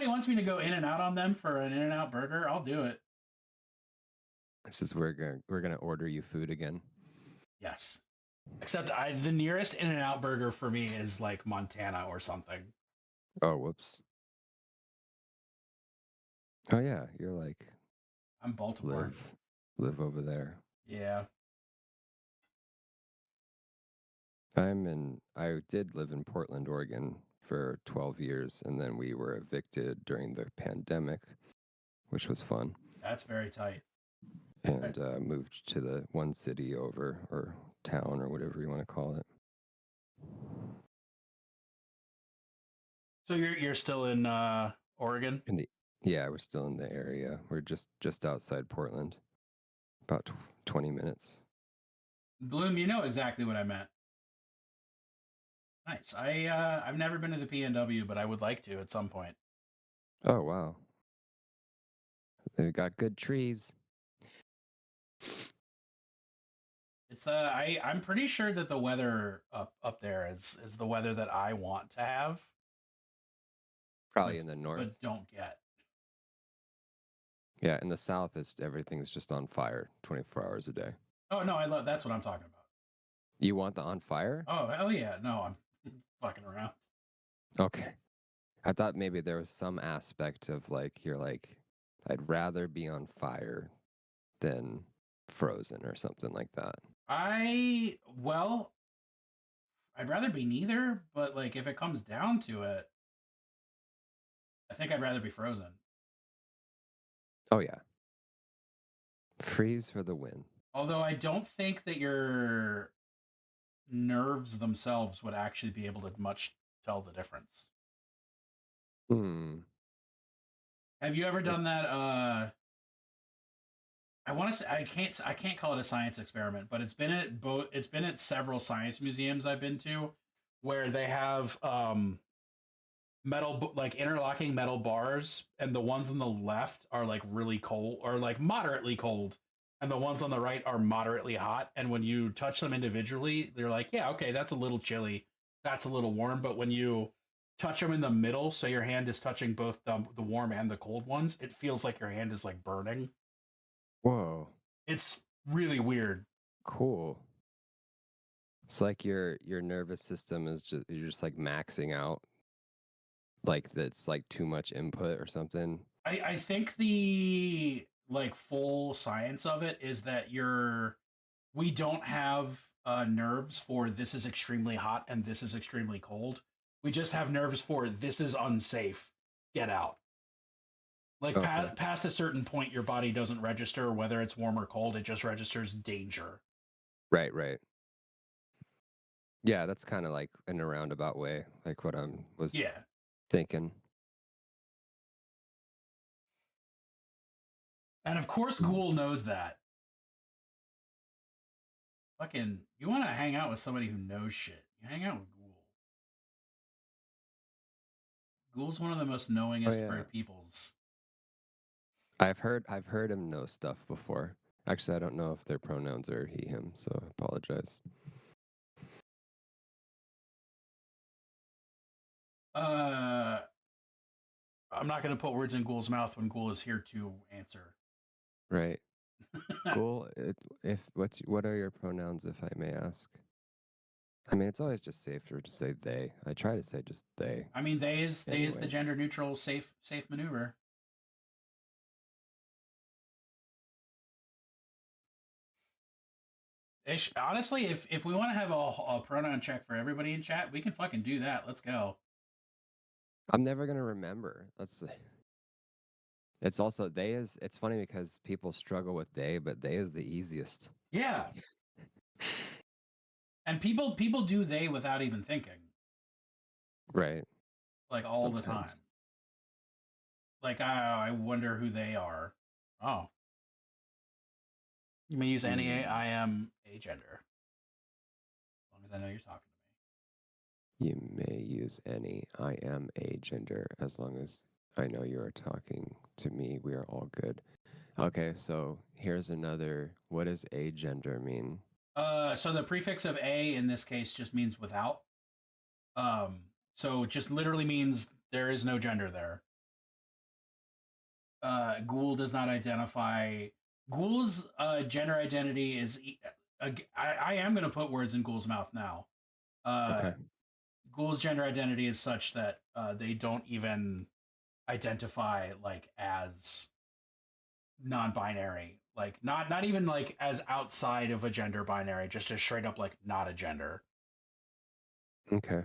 wants me to go in and out on them for an In-N-Out burger, I'll do it. This is we're gonna order you food again. Yes. Except the nearest In-N-Out burger for me is like Montana or something. Oh, whoops. Oh yeah, you're like I'm Baltimore. Live over there. Yeah. I did live in Portland, Oregon for 12 years, and then we were evicted during the pandemic, which was fun. That's very tight. And moved to the one city over, or town, or whatever you want to call it. So you're still in Oregon? Yeah, we're still in the area. We're just outside Portland, about 20 minutes. Bloom, you know exactly what I meant. Nice. I've never been to the PNW, but I would like to at some point. Oh wow, they got good trees. It's I'm pretty sure that the weather up there is the weather that I want to have. Probably in the north, but don't get. Yeah, in the south, everything's just on fire 24 hours a day. Oh no, that's what I'm talking about. You want the on fire? Oh hell yeah! No, I'm fucking around. Okay, I thought maybe there was some aspect of like you're like, I'd rather be on fire than frozen or something like that. I'd rather be neither, but like if it comes down to it, I think I'd rather be frozen. Oh yeah. Freeze for the win. Although I don't think that your nerves themselves would actually be able to much tell the difference. Have you ever done that I want to say I can't call it a science experiment, but it's been at several science museums I've been to where they have like interlocking metal bars, and the ones on the left are like really cold or like moderately cold, and the ones on the right are moderately hot, and when you touch them individually they're like, yeah, okay, that's a little chilly, that's a little warm, but when you touch them in the middle, so your hand is touching both the warm and the cold ones, it feels like your hand is like burning. Whoa. It's really weird. Cool. It's like your nervous system is just you're just like maxing out. Like that's like too much input or something. I think the like full science of it is that we don't have nerves for this is extremely hot and this is extremely cold. We just have nerves for this is unsafe. Get out. Like Okay. past a certain point, your body doesn't register whether it's warm or cold. It just registers danger. Right, right. Yeah, that's kind of like in a roundabout way, like what I was Yeah. thinking. And of course, Ghoul knows that. Fucking, you want to hang out with somebody who knows shit. You hang out with Ghoul. Ghoul's one of the most knowingest Oh, yeah. peoples. I've heard him know stuff before. Actually, I don't know if their pronouns are he, him, so I apologize. I'm not going to put words in Ghoul's mouth when Ghoul is here to answer. Right. Cool. What are your pronouns, if I may ask? I mean, it's always just safer to say they. I try to say just they. I mean, they is the Anyway. gender neutral safe maneuver. Honestly, if we want to have a pronoun check for everybody in chat, we can fucking do that. Let's go. I'm never gonna remember. It's also they is. It's funny because people struggle with they, but they is the easiest. Yeah. And people do they without even thinking. Right. Like all the time. Like I wonder who they are. Oh. You may use any I am a gender. As long as I know you're talking to me. You may use any I am a gender as long as I know you are talking to me. We are all good. Okay, so here's another. What does a gender mean? So the prefix of a in this case just means without. So it just literally means there is no gender there. Ghoul does not identify. Ghoul's gender identity is. I am going to put words in Ghoul's mouth now. Okay. Ghoul's gender identity is such that they don't even identify like as non-binary, like not even like as outside of a gender binary, just as straight up like not a gender. Okay.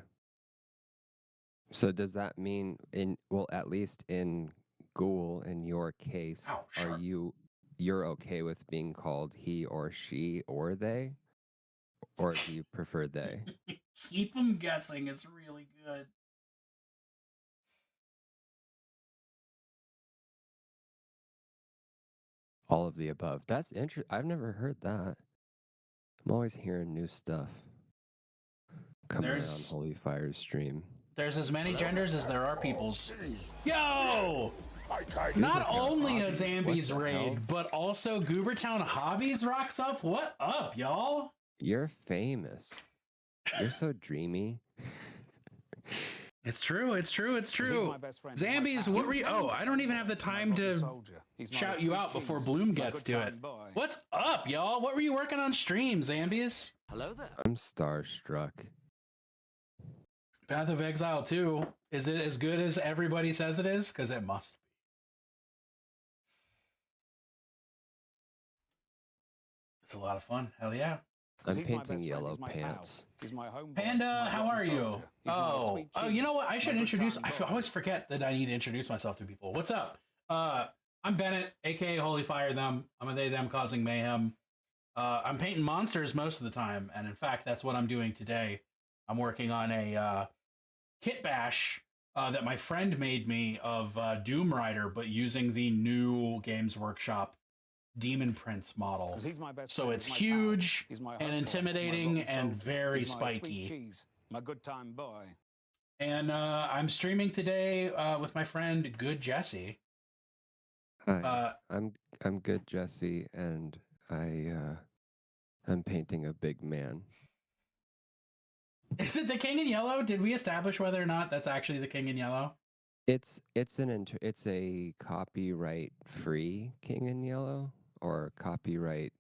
So does that mean at least in Ghoul, in your case, sure. you're okay with being called he or she or they? Or do you prefer they? Keep them guessing. It's really good. All of the above. That's interesting. I've never heard that. I'm always hearing new stuff coming around Holy Fire's stream. There's as many genders as there are peoples. Yo! Not only a Zambies raid, but also Goobertown Hobbies rocks up. What up, y'all? You're famous. You're so dreamy. It's true. It's true. It's true. Zambies, what were you? Oh, I don't even have the time to shout you out before Bloom gets to it. What's up, y'all? What were you working on stream, Zambies? Hello there. I'm starstruck. Path of Exile 2. Is it as good as everybody says it is? Because it must be. It's a lot of fun. Hell yeah. I'm painting yellow pants. Panda, how are you? Oh, you know what? I should introduce. I always forget that I need to introduce myself to people. What's up? I'm Bennett, aka Holy Fire Them. I'm a they them causing mayhem. I'm painting monsters most of the time, and in fact, that's what I'm doing today. I'm working on a kit bash that my friend made me of Doom Rider, but using the new Games Workshop Demon Prince model. 'Cause he's my best So friend, it's he's my huge pal, he's my and homeboy, my intimidating rotten and soldier, very he's my sweet spiky. cheese, my good time boy. And I'm streaming today with my friend Good Jesse. Hi, I'm good, Jesse, and I'm painting a big man. Is it the King in Yellow? Did we establish whether or not that's actually the King in Yellow? It's a copyright free King in Yellow or copyright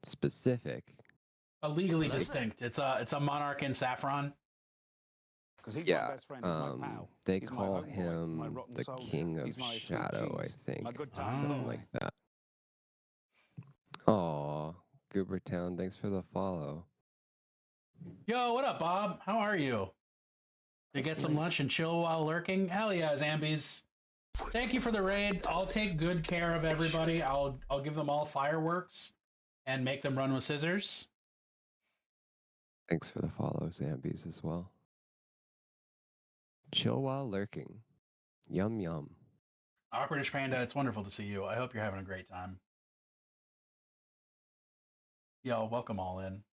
specific. A legally distinct. It's a monarch in saffron. 'Cause he's Yeah, my best friend, he's my pal. they He's my call homeboy, my him rotten the soldier, King of he's my sweet Shadow, I cheese, think, my good time something boy. like that. Aw, Goobertown, thanks for the follow. Yo, what up, Bob? How are you? To get some lunch and chill while lurking? Hell yeah, Zambies. Thank you for the raid. I'll take good care of everybody. I'll give them all fireworks and make them run with scissors. Thanks for the follow, Zambies, as well. Chill while lurking. Yum yum. Awkwardish Panda, it's wonderful to see you. I hope you're having a great time. Yo, welcome all in.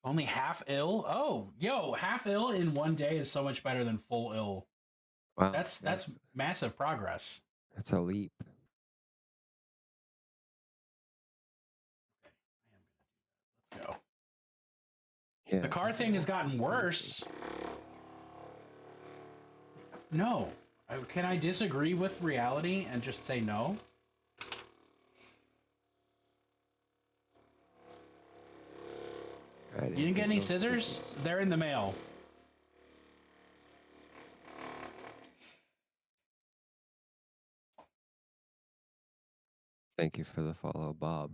Only half ill? Oh, yo, half ill in one day is so much better than full ill. Wow, That's massive progress. That's a leap. Let's go. Yeah. The car thing has gotten worse. No. Can I disagree with reality and just say no? You didn't get any scissors? They're in the mail. Thank you for the follow, Bob.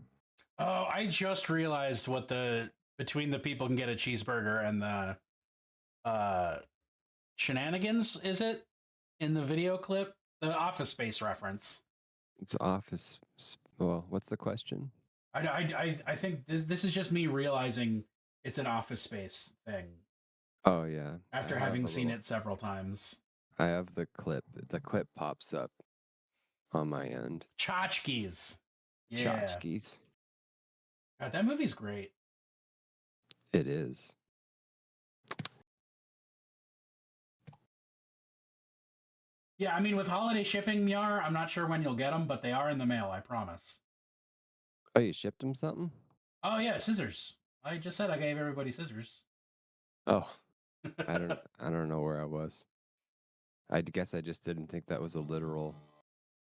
Oh, I just realized what between the people can get a cheeseburger and the shenanigans, is it? In the video clip? The Office Space reference. It's Office. Well, what's the question? I think this is just me realizing it's an Office Space thing. Oh, yeah. After having seen it several times. I have the clip. The clip pops up on my end. Tchotchkes. Yeah. Tchotchkes. God, that movie's great. It is. Yeah, I mean, with holiday shipping, Miar, I'm not sure when you'll get them, but they are in the mail, I promise. Oh, you shipped him something? Oh, yeah, scissors. I just said I gave everybody scissors. Oh, I don't know where I was. I guess I just didn't think that was a literal.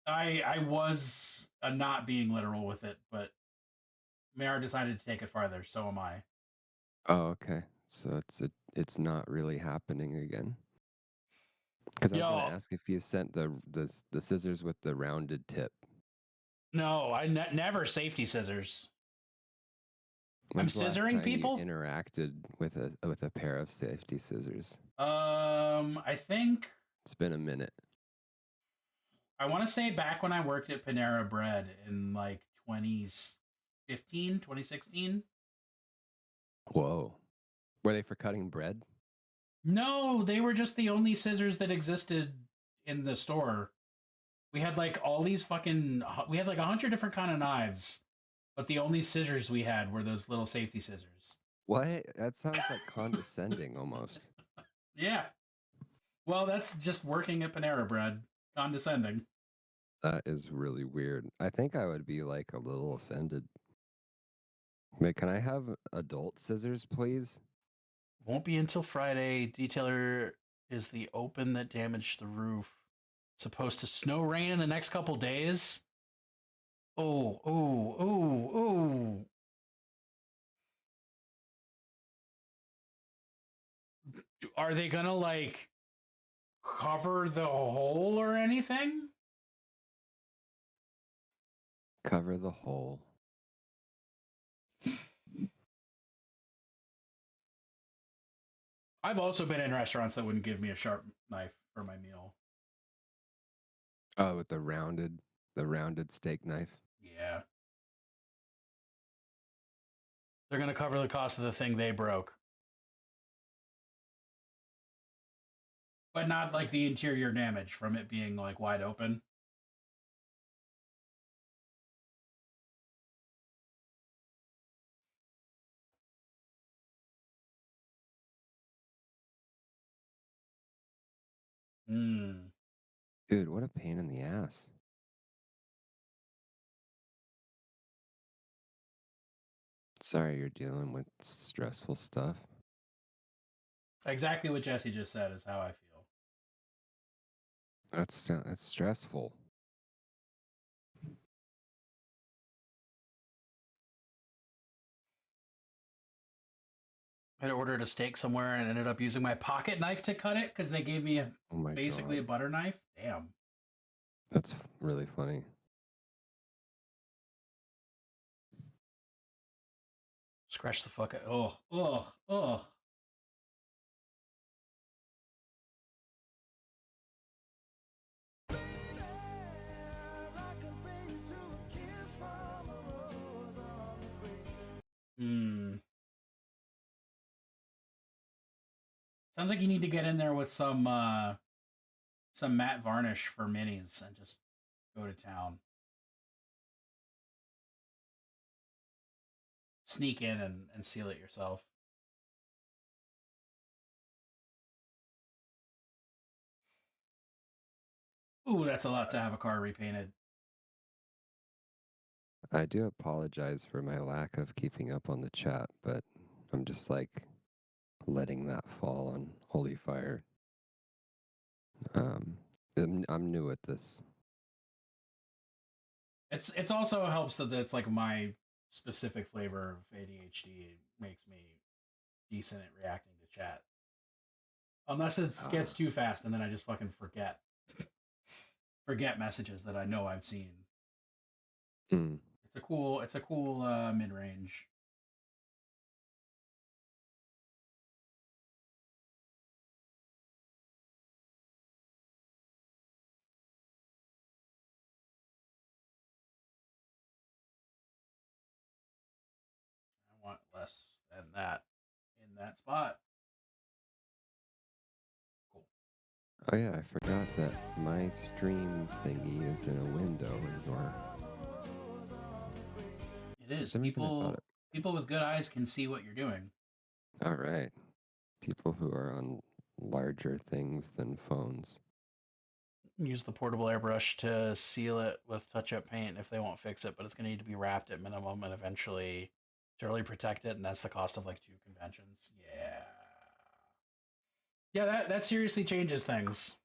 I was not being literal with it, but Miar decided to take it farther, so am I. Oh, okay. So it's not really happening again. Because I was going to ask if you sent the scissors with the rounded tip. No, I never safety scissors. When's I'm the last scissoring time people. You interacted with a pair of safety scissors. I think It's been a minute. I want to say back when I worked at Panera Bread in like 2015, 2016. Whoa. Were they for cutting bread? No, they were just the only scissors that existed in the store. We had like all these we had like 100 different kind of knives, but the only scissors we had were those little safety scissors. What? That sounds like condescending almost. Yeah. Well, that's just working at Panera Bread. Condescending. That is really weird. I think I would be like a little offended. Wait, can I have adult scissors, please? Won't be until Friday. Detailer is the open that damaged the roof. Supposed to snow rain in the next couple days. Oh. Are they gonna like cover the hole or anything? Cover the hole. I've also been in restaurants that wouldn't give me a sharp knife for my meal. Oh, with the rounded steak knife. Yeah. They're going to cover the cost of the thing they broke. But not like the interior damage from it being like wide open. Mm. Dude, what a pain in the ass. Sorry you're dealing with stressful stuff. Exactly what Jesse just said is how I feel. That's stressful. I had ordered a steak somewhere and ended up using my pocket knife to cut it because they gave me Oh my basically God. a butter knife. Damn. That's really funny. Scratch the fuck out. Oh, oh, oh. Hmm. Sounds like you need to get in there with some matte varnish for minis and just go to town. Sneak in and seal it yourself. Ooh, that's a lot to have a car repainted. I do apologize for my lack of keeping up on the chat, but I'm just like letting that fall on holy fire. I'm new at this. It's also helps that it's like my specific flavor of ADHD makes me decent at reacting to chat. Unless it gets too fast and then I just fucking forget messages that I know I've seen. Mm. It's a cool mid range. I want less than that in that spot. Cool. Oh yeah, I forgot that my stream thingy is in a window in your. It is. For some reason I thought it. People with good eyes can see what you're doing. All right. People who are on larger things than phones. Use the portable airbrush to seal it with touch-up paint if they won't fix it, but it's going to need to be wrapped at minimum and eventually thoroughly protect it, and that's the cost of like 2 conventions. Yeah, that seriously changes things.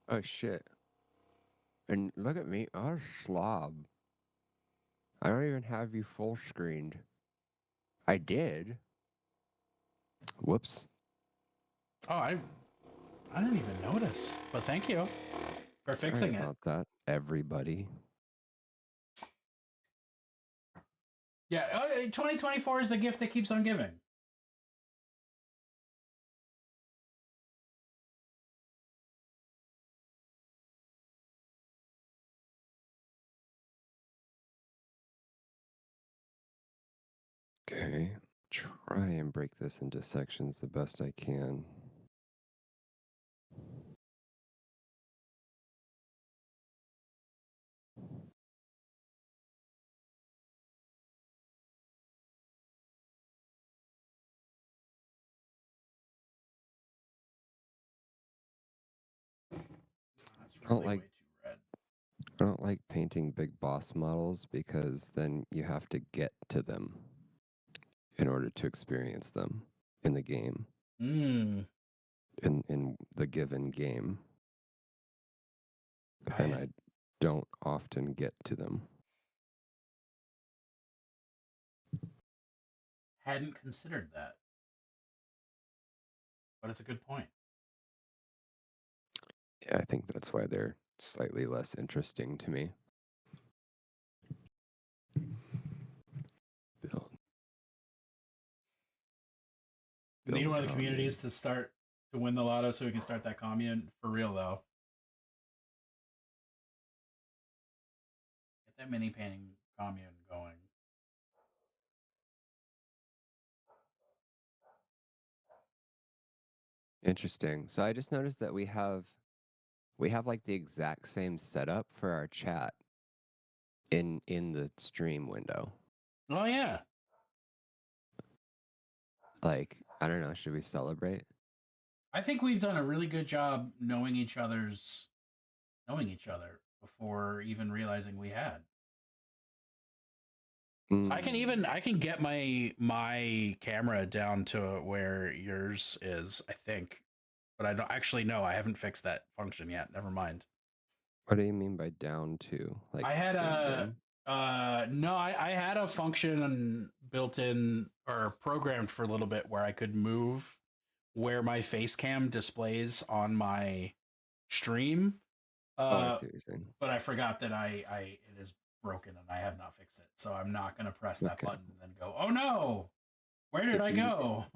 Oh shit. And look at me, I'm a slob. I don't even have you full screened. I did. Whoops. Oh, I didn't even notice, but thank you for fixing Sorry about that, everybody. Yeah, 2024 is the gift that keeps on giving. Okay. Try and break this into sections the best I can. That's really way too red. I don't like painting big boss models because then you have to get to them in order to experience them in the game. Mm. In the given game. And I don't often get to them. Hadn't considered that, but it's a good point. Yeah, I think that's why they're slightly less interesting to me. Build. We need one of the communities to start to win the lotto so we can start that commune for real though. Get that mini painting commune going. Interesting. So I just noticed that we have We have like the exact same setup for our chat in the stream window. Oh yeah. Like, I don't know, should we celebrate? I think we've done a really good job knowing each other before even realizing we had. I can get my camera down to where yours is, I think. But I don't actually know. I haven't fixed that function yet. Never mind. What do you mean by down to? Like, I had zoomed in? no, I had a function built in or programmed for a little bit where I could move where my face cam displays on my stream. I see what you're saying. But I forgot that I it is broken and I have not fixed it. So I'm not gonna press that Okay. button and then go, oh no, where did I go?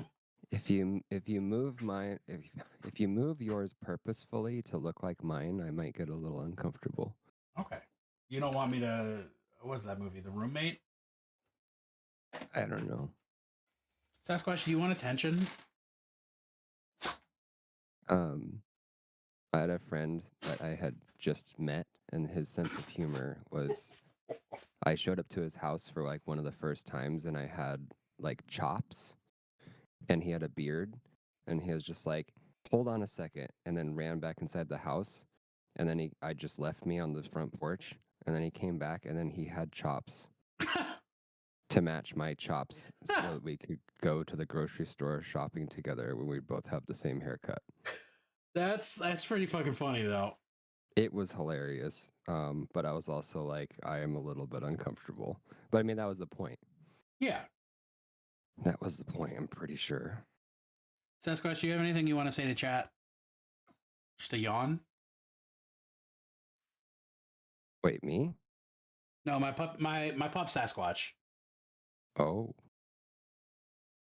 If you move mine, if you move yours purposefully to look like mine, I might get a little uncomfortable. Okay. You don't want me to what's that movie? The Roommate? I don't know. Sasquatch, do you want attention? I had a friend that I had just met, and his sense of humor was, I showed up to his house for like one of the first times, and I had like chops, and he had a beard, and he was just like, hold on a second, and then ran back inside the house, and then I just left me on the front porch, and then he came back, and then he had chops to match my chops so that we could go to the grocery store shopping together when we both have the same haircut. That's pretty fucking funny though. It was hilarious, but I was also like, I am a little bit uncomfortable. But I mean, that was the point. Yeah. That was the point, I'm pretty sure. Sasquatch, do you have anything you want to say to chat? Just a yawn? Wait, me? No, my pup Sasquatch. Oh.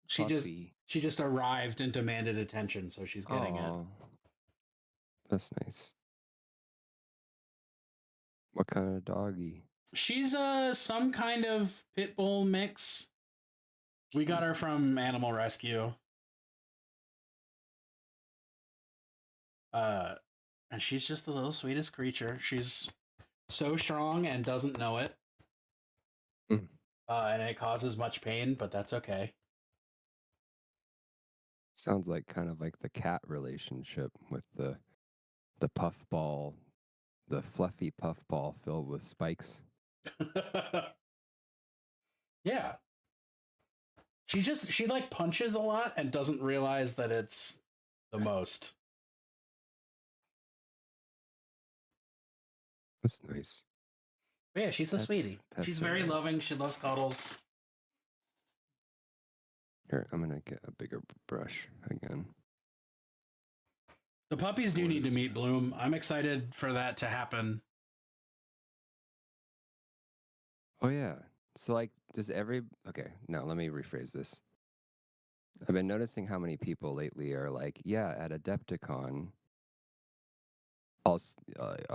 She puppy. just arrived and demanded attention, so she's getting it. That's nice. What kind of doggy? She's some kind of pit bull mix. We got her from Animal Rescue. And she's just the little sweetest creature. She's so strong and doesn't know it. And it causes much pain, but that's okay. Sounds like kind of like the cat relationship with the puffball, the fluffy puffball filled with spikes. Yeah. She like punches a lot and doesn't realize that it's the most. That's nice. But yeah, she's a sweetie. She's very loving. She loves cuddles. Here, I'm gonna get a bigger brush again. The puppies do need to meet Bloom. I'm excited for that to happen. Oh yeah. So like, okay, now let me rephrase this. I've been noticing how many people lately are like, yeah, at Adepticon, I'll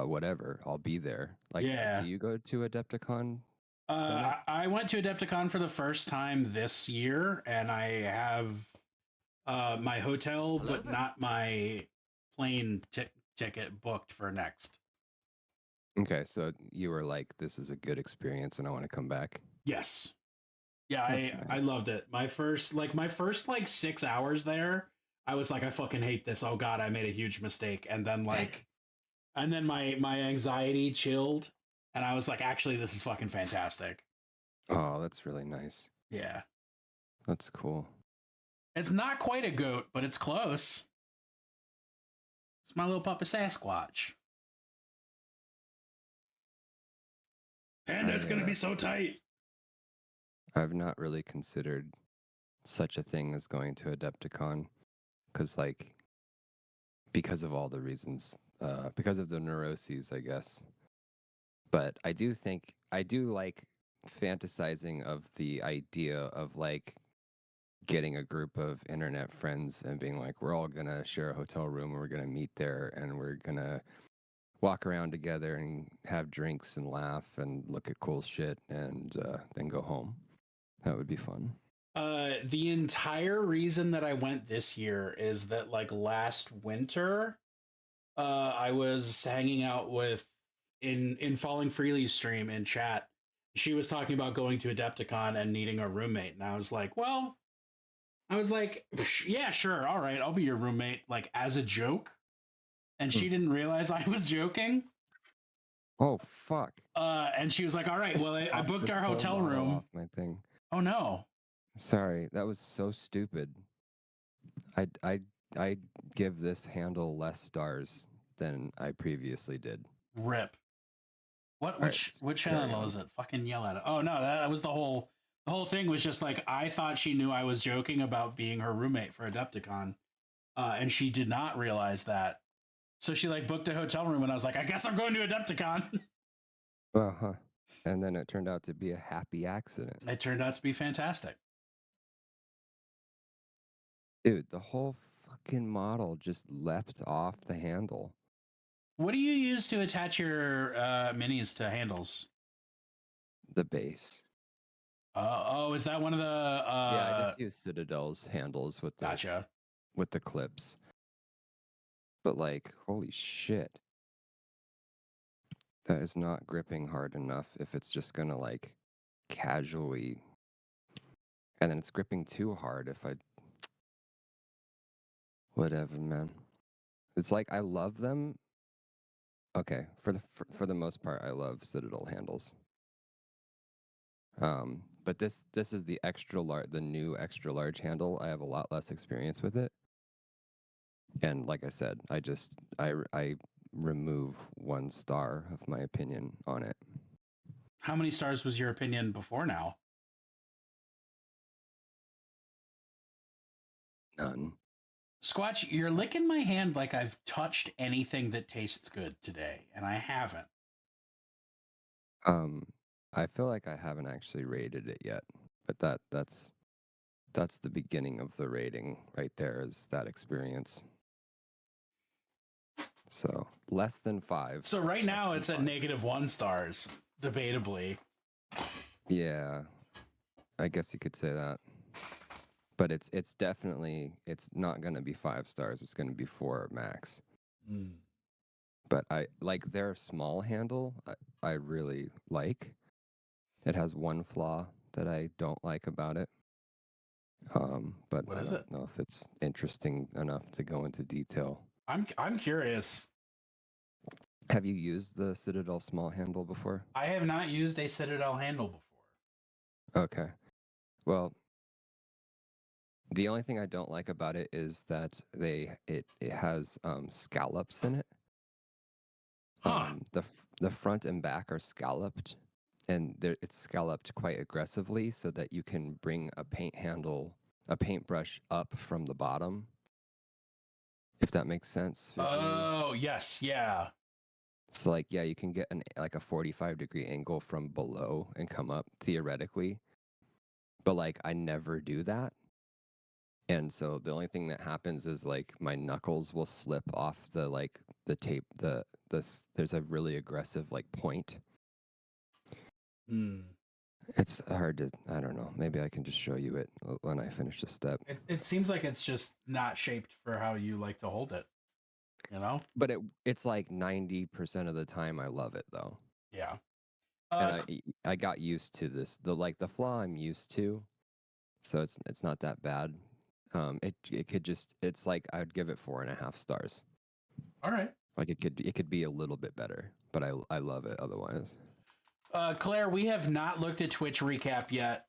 whatever, I'll be there. Like, Yeah. Do you go to Adepticon? I went to Adepticon for the first time this year, and I have my hotel, but not my plane ticket booked for next. Okay, so you were like, this is a good experience, and I want to come back. Yes. Yeah, I loved it. My first 6 hours there, I was like, I fucking hate this. Oh god, I made a huge mistake. And then my anxiety chilled, and I was like, actually, this is fucking fantastic. Oh, that's really nice. Yeah. That's cool. It's not quite a goat, but it's close. It's my little puppy Sasquatch. And it's going to be so tight. I've not really considered such a thing as going to Adepticon because of all the reasons, because of the neuroses, I guess. But I do like fantasizing of the idea of like getting a group of internet friends and being like, we're all gonna share a hotel room and we're gonna meet there and we're gonna walk around together and have drinks and laugh and look at cool shit and then go home. That would be fun. The entire reason that I went this year is that like last winter, I was hanging out with in Falling Freely's stream in chat. She was talking about going to Adepticon and needing a roommate, and I was like, well, yeah, sure, all right, I'll be your roommate, like as a joke. And she didn't realize I was joking. Oh fuck. And she was like, all right, well, I booked our hotel room. Off my thing. Oh no. Sorry, that was so stupid. I give this handle less stars than I previously did. Rip. Which channel is it? Fucking yell at it. Oh no, that was the whole thing was just like I thought she knew I was joking about being her roommate for Adepticon. And she did not realize that. So she like booked a hotel room and I was like, I guess I'm going to Adepticon. Uh-huh. And then it turned out to be a happy accident. It turned out to be fantastic. Dude, the whole fucking model just leapt off the handle. What do you use to attach your minis to handles? The base. Oh, is that one of the? Yeah, I just use Citadel's handles with the gotcha. With the clips. But like, holy shit, that is not gripping hard enough. If it's just gonna like casually, and then it's gripping too hard. If I, whatever, man. It's like I love them. Okay, for the most part, I love Citadel handles. But this is the the new extra large handle. I have a lot less experience with it, and like I said, I remove 1 star of my opinion on it. How many stars was your opinion before now? None. Squatch, you're licking my hand like I've touched anything that tastes good today, and I haven't. I feel like I haven't actually rated it yet, but that's the beginning of the rating right there, is that experience. So less than 5. So right now it's at -1 stars, debatably. Yeah, I guess you could say that. But it's definitely, it's not going to be 5 stars. It's going to be 4 max. But I like their small handle. I really like. It has one flaw that I don't like about it. But What I is don't it? know if it's interesting enough to go into detail. I'm curious. Have you used the Citadel small handle before? I have not used a Citadel handle before. Okay. Well, the only thing I don't like about it is that it has scallops in it. Huh. The front and back are scalloped, and it's scalloped quite aggressively so that you can bring a paintbrush up from the bottom. If that makes sense. Oh, yes, yeah. So like, yeah, you can get like a 45-degree angle from below and come up theoretically. But like, I never do that. And so the only thing that happens is like my knuckles will slip off the tape. There's a really aggressive like point. It's hard to, I don't know. Maybe I can just show you it when I finish the step. It seems like it's just not shaped for how you like to hold it, you know? But it's like 90% of the time I love it though. Yeah. And I got used to this. The flaw I'm used to, so it's not that bad. It could just, it's like I'd give it 4.5 stars. All right. Like it could be a little bit better, but I love it otherwise. Claire, we have not looked at Twitch recap yet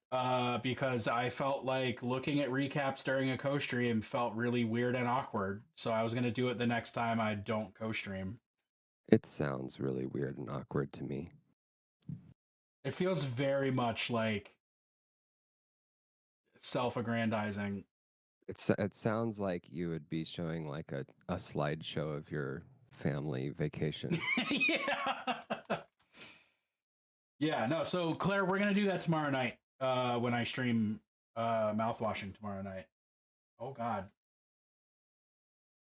because I felt like looking at recaps during a co-stream felt really weird and awkward. So I was going to do it the next time I don't co-stream. It sounds really weird and awkward to me. It feels very much like self-aggrandizing. It sounds like you would be showing like a slideshow of your family vacation. Yeah. Yeah, no, so Claire, we're going to do that tomorrow night when I stream mouthwashing tomorrow night. Oh, God.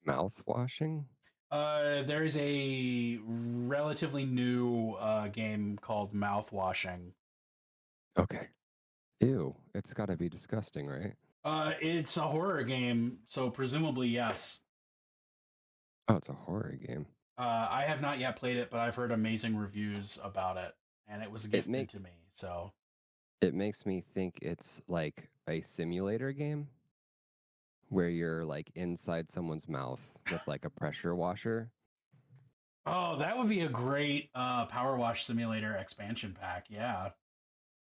Mouthwashing? There is a relatively new game called Mouthwashing. Okay. Ew, it's got to be disgusting, right? It's a horror game, so presumably yes. Oh, it's a horror game. I have not yet played it, but I've heard amazing reviews about it, and it was gifted to me. So It makes me think it's like a simulator game where you're like inside someone's mouth with like a pressure washer. oh, that would be a great Power Wash Simulator expansion pack. Yeah.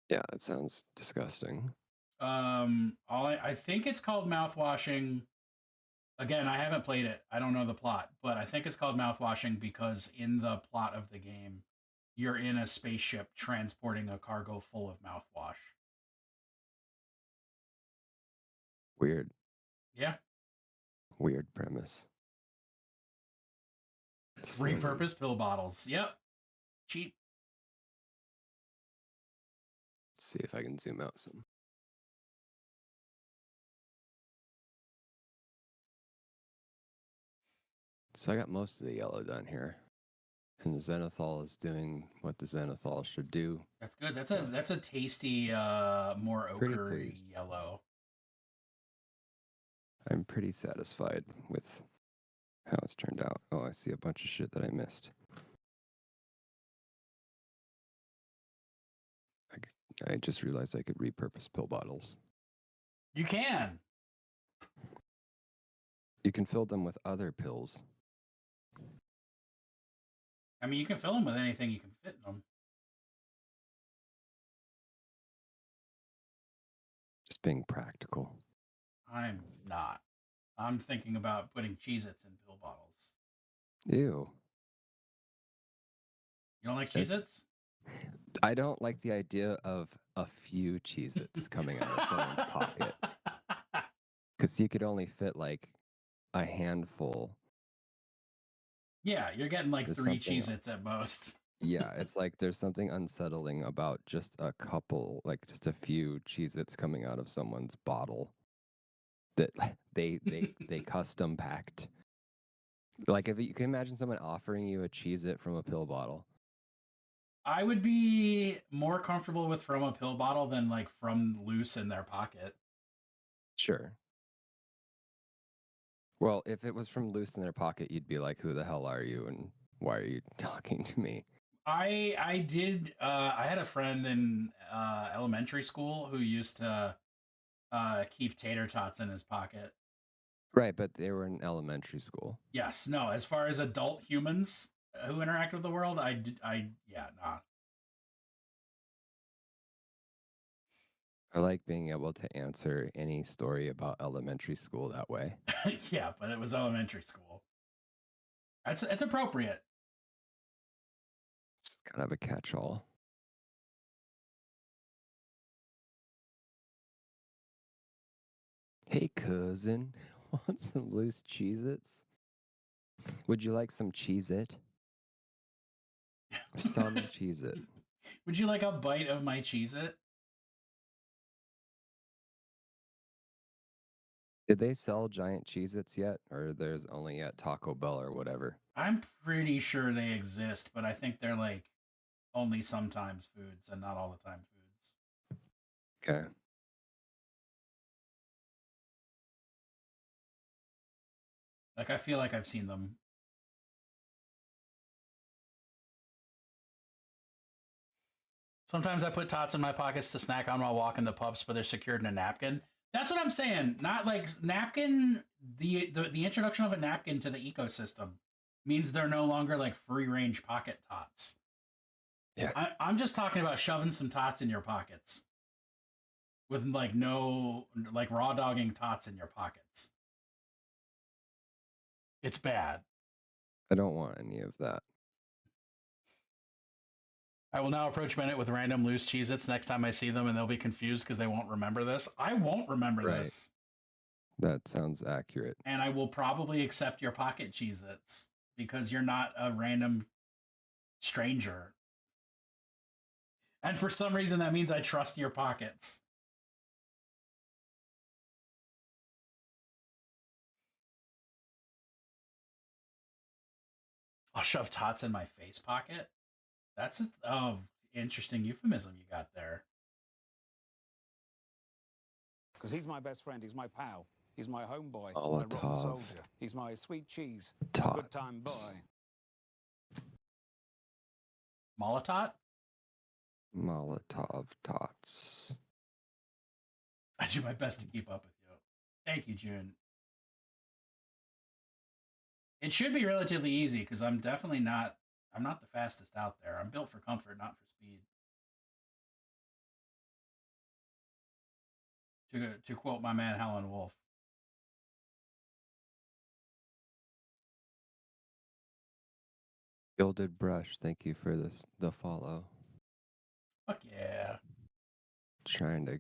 Yeah, it sounds disgusting. I think it's called mouthwashing. Again, I haven't played it. I don't know the plot, but I think it's called mouthwashing because in the plot of the game, you're in a spaceship transporting a cargo full of mouthwash. Weird. Yeah. Weird premise. Repurposed pill bottles. Yep. Cheap. Let's see if I can zoom out some. So I got most of the yellow done here. And the Zenithal is doing what the Zenithal should do. That's good. That's a tasty, more ochre yellow. I'm pretty satisfied with how it's turned out. Oh, I see a bunch of shit that I missed. I just realized I could repurpose pill bottles. You can. You can fill them with other pills. I mean, you can fill them with anything you can fit in them. Just being practical. I'm not. I'm thinking about putting Cheez-Its in pill bottles. Ew. You don't like Cheez-Its? I don't like the idea of a few Cheez-Its coming out of someone's pocket. Because you could only fit like a handful. Yeah, you're getting like 3 Cheez-Its at most. Yeah, it's like there's something unsettling about just a couple, like just a few Cheez-Its coming out of someone's bottle that they custom packed. Like if you can imagine someone offering you a Cheez-It from a pill bottle. I would be more comfortable with from a pill bottle than like from loose in their pocket. Sure. Well, if it was from loose in their pocket, you'd be like, who the hell are you and why are you talking to me? I had a friend in elementary school who used to keep tater tots in his pocket. Right, but they were in elementary school. Yes, no, as far as adult humans who interact with the world, yeah, nah. I like being able to answer any story about elementary school that way. Yeah, but it was elementary school. It's appropriate. It's kind of a catch-all. Hey, cousin, want some loose Cheez-Its? Would you like some Cheez-It? Some Cheez-It. Would you like a bite of my Cheez-It? Did they sell giant Cheez-Its yet? Or there's only at Taco Bell or whatever? I'm pretty sure they exist, but I think they're like only sometimes foods and not all the time foods. Okay. Like, I feel like I've seen them. Sometimes I put tots in my pockets to snack on while walking the pubs, but they're secured in a napkin. That's what I'm saying. Not like napkin. The introduction of a napkin to the ecosystem means they're no longer like free range pocket tots. Yeah. I'm just talking about shoving some tots in your pockets with like no like raw dogging tots in your pockets. It's bad. I don't want any of that. I will now approach Bennett with random loose Cheez-Its next time I see them, and they'll be confused because they won't remember this. I won't remember this. That sounds accurate. And I will probably accept your pocket Cheez-Its because you're not a random stranger. And for some reason, that means I trust your pockets. I'll shove tots in my face pocket. That's a interesting euphemism you got there. Because he's my best friend. He's my pal. He's my homeboy, my rotten Molotov soldier. He's my sweet cheese, my good time boy. tots. Molotov? Molotov tots. I do my best to keep up with you. Thank you, June. It should be relatively easy because I'm definitely not. I'm not the fastest out there. I'm built for comfort, not for speed. To quote my man Helen Wolf. Gilded Brush, thank you for the follow. Fuck yeah. Trying to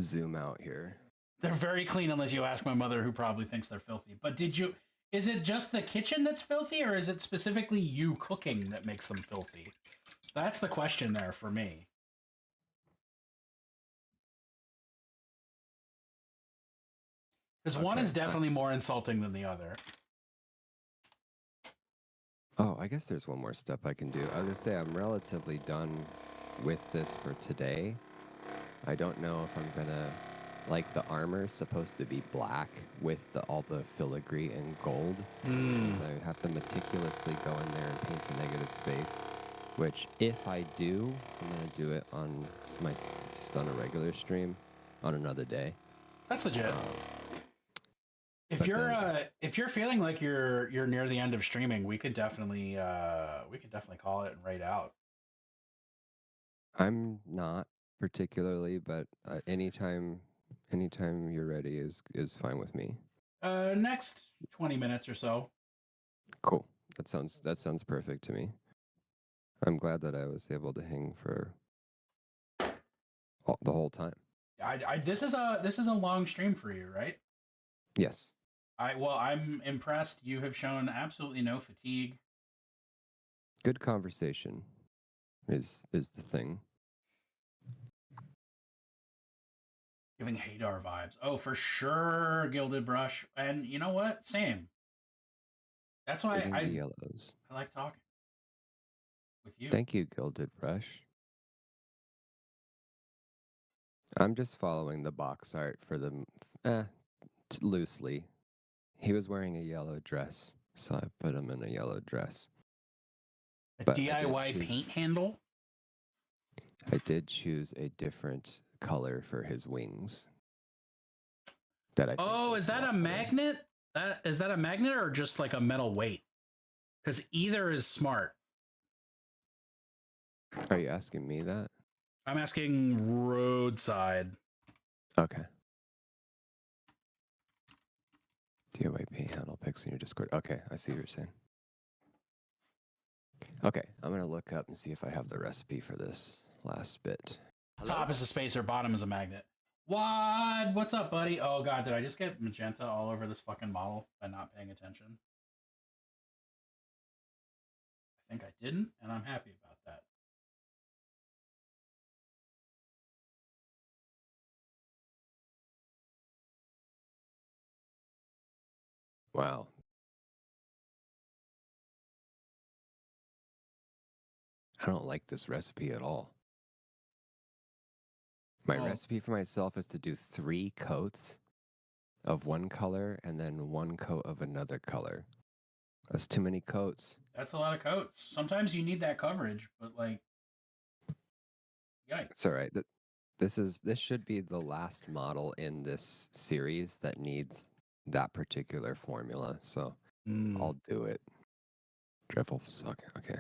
zoom out here. They're very clean unless you ask my mother, who probably thinks they're filthy. But is it just the kitchen that's filthy, or is it specifically you cooking that makes them filthy? That's the question there for me. Because one is definitely more insulting than the other. Oh, I guess there's one more step I can do. I was going to say I'm relatively done with this for today. I don't know if I'm going to... Like, the armor's supposed to be black with all the filigree and gold. So I have to meticulously go in there and paint the negative space. Which, if I do, I'm going to do it on just on a regular stream on another day. That's legit. If you're feeling like you're near the end of streaming, we could definitely call it and raid out. I'm not particularly, but anytime you're ready is fine with me. Next 20 minutes or so. Cool. That sounds perfect to me. I'm glad that I was able to hang for the whole time. This is a long stream for you, right? Yes. I'm impressed. You have shown absolutely no fatigue. Good conversation is the thing. Giving Hadar vibes. Oh, for sure, Gilded Brush. And you know what? Same. That's why the yellows. I like talking with you. Thank you, Gilded Brush. I'm just following the box art for the loosely. He was wearing a yellow dress, so I put him in a yellow dress. A DIY paint handle? I did choose a different color for his wings. Is that a magnet? Is that a magnet or just like a metal weight? Because either is smart. Are you asking me that? I'm asking roadside. Okay. DIY paint handle pics in your Discord. Okay, I see what you're saying. Okay, I'm gonna look up and see if I have the recipe for this last bit. Top is a spacer, bottom is a magnet. What? What's up, buddy? Oh god, did I just get magenta all over this fucking model by not paying attention? I think I didn't, and I'm happy about that. Wow. I don't like this recipe at all. My recipe for myself is to do 3 coats of one color and then 1 coat of another color. That's too many coats. That's a lot of coats. Sometimes you need that coverage, but like, yikes. It's all right. This should be the last model in this series that needs that particular formula. So I'll do it. Dreadful suck. Okay.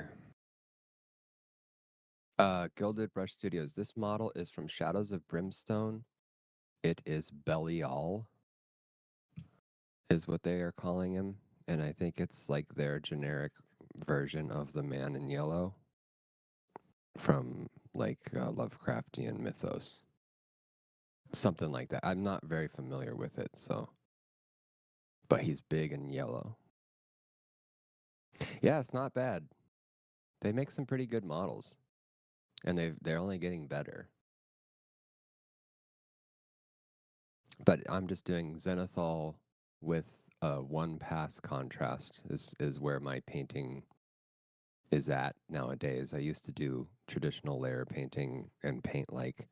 Gilded Brush Studios. This model is from Shadows of Brimstone. It is Belial, is what they are calling him. And I think it's like their generic version of the man in yellow from like Lovecraftian mythos. Something like that. I'm not very familiar with it, so. But he's big and yellow. Yeah, it's not bad. They make some pretty good models. And they're only getting better. But I'm just doing zenithal with 1 pass contrast is where my painting is at nowadays. I used to do traditional layer painting and paint like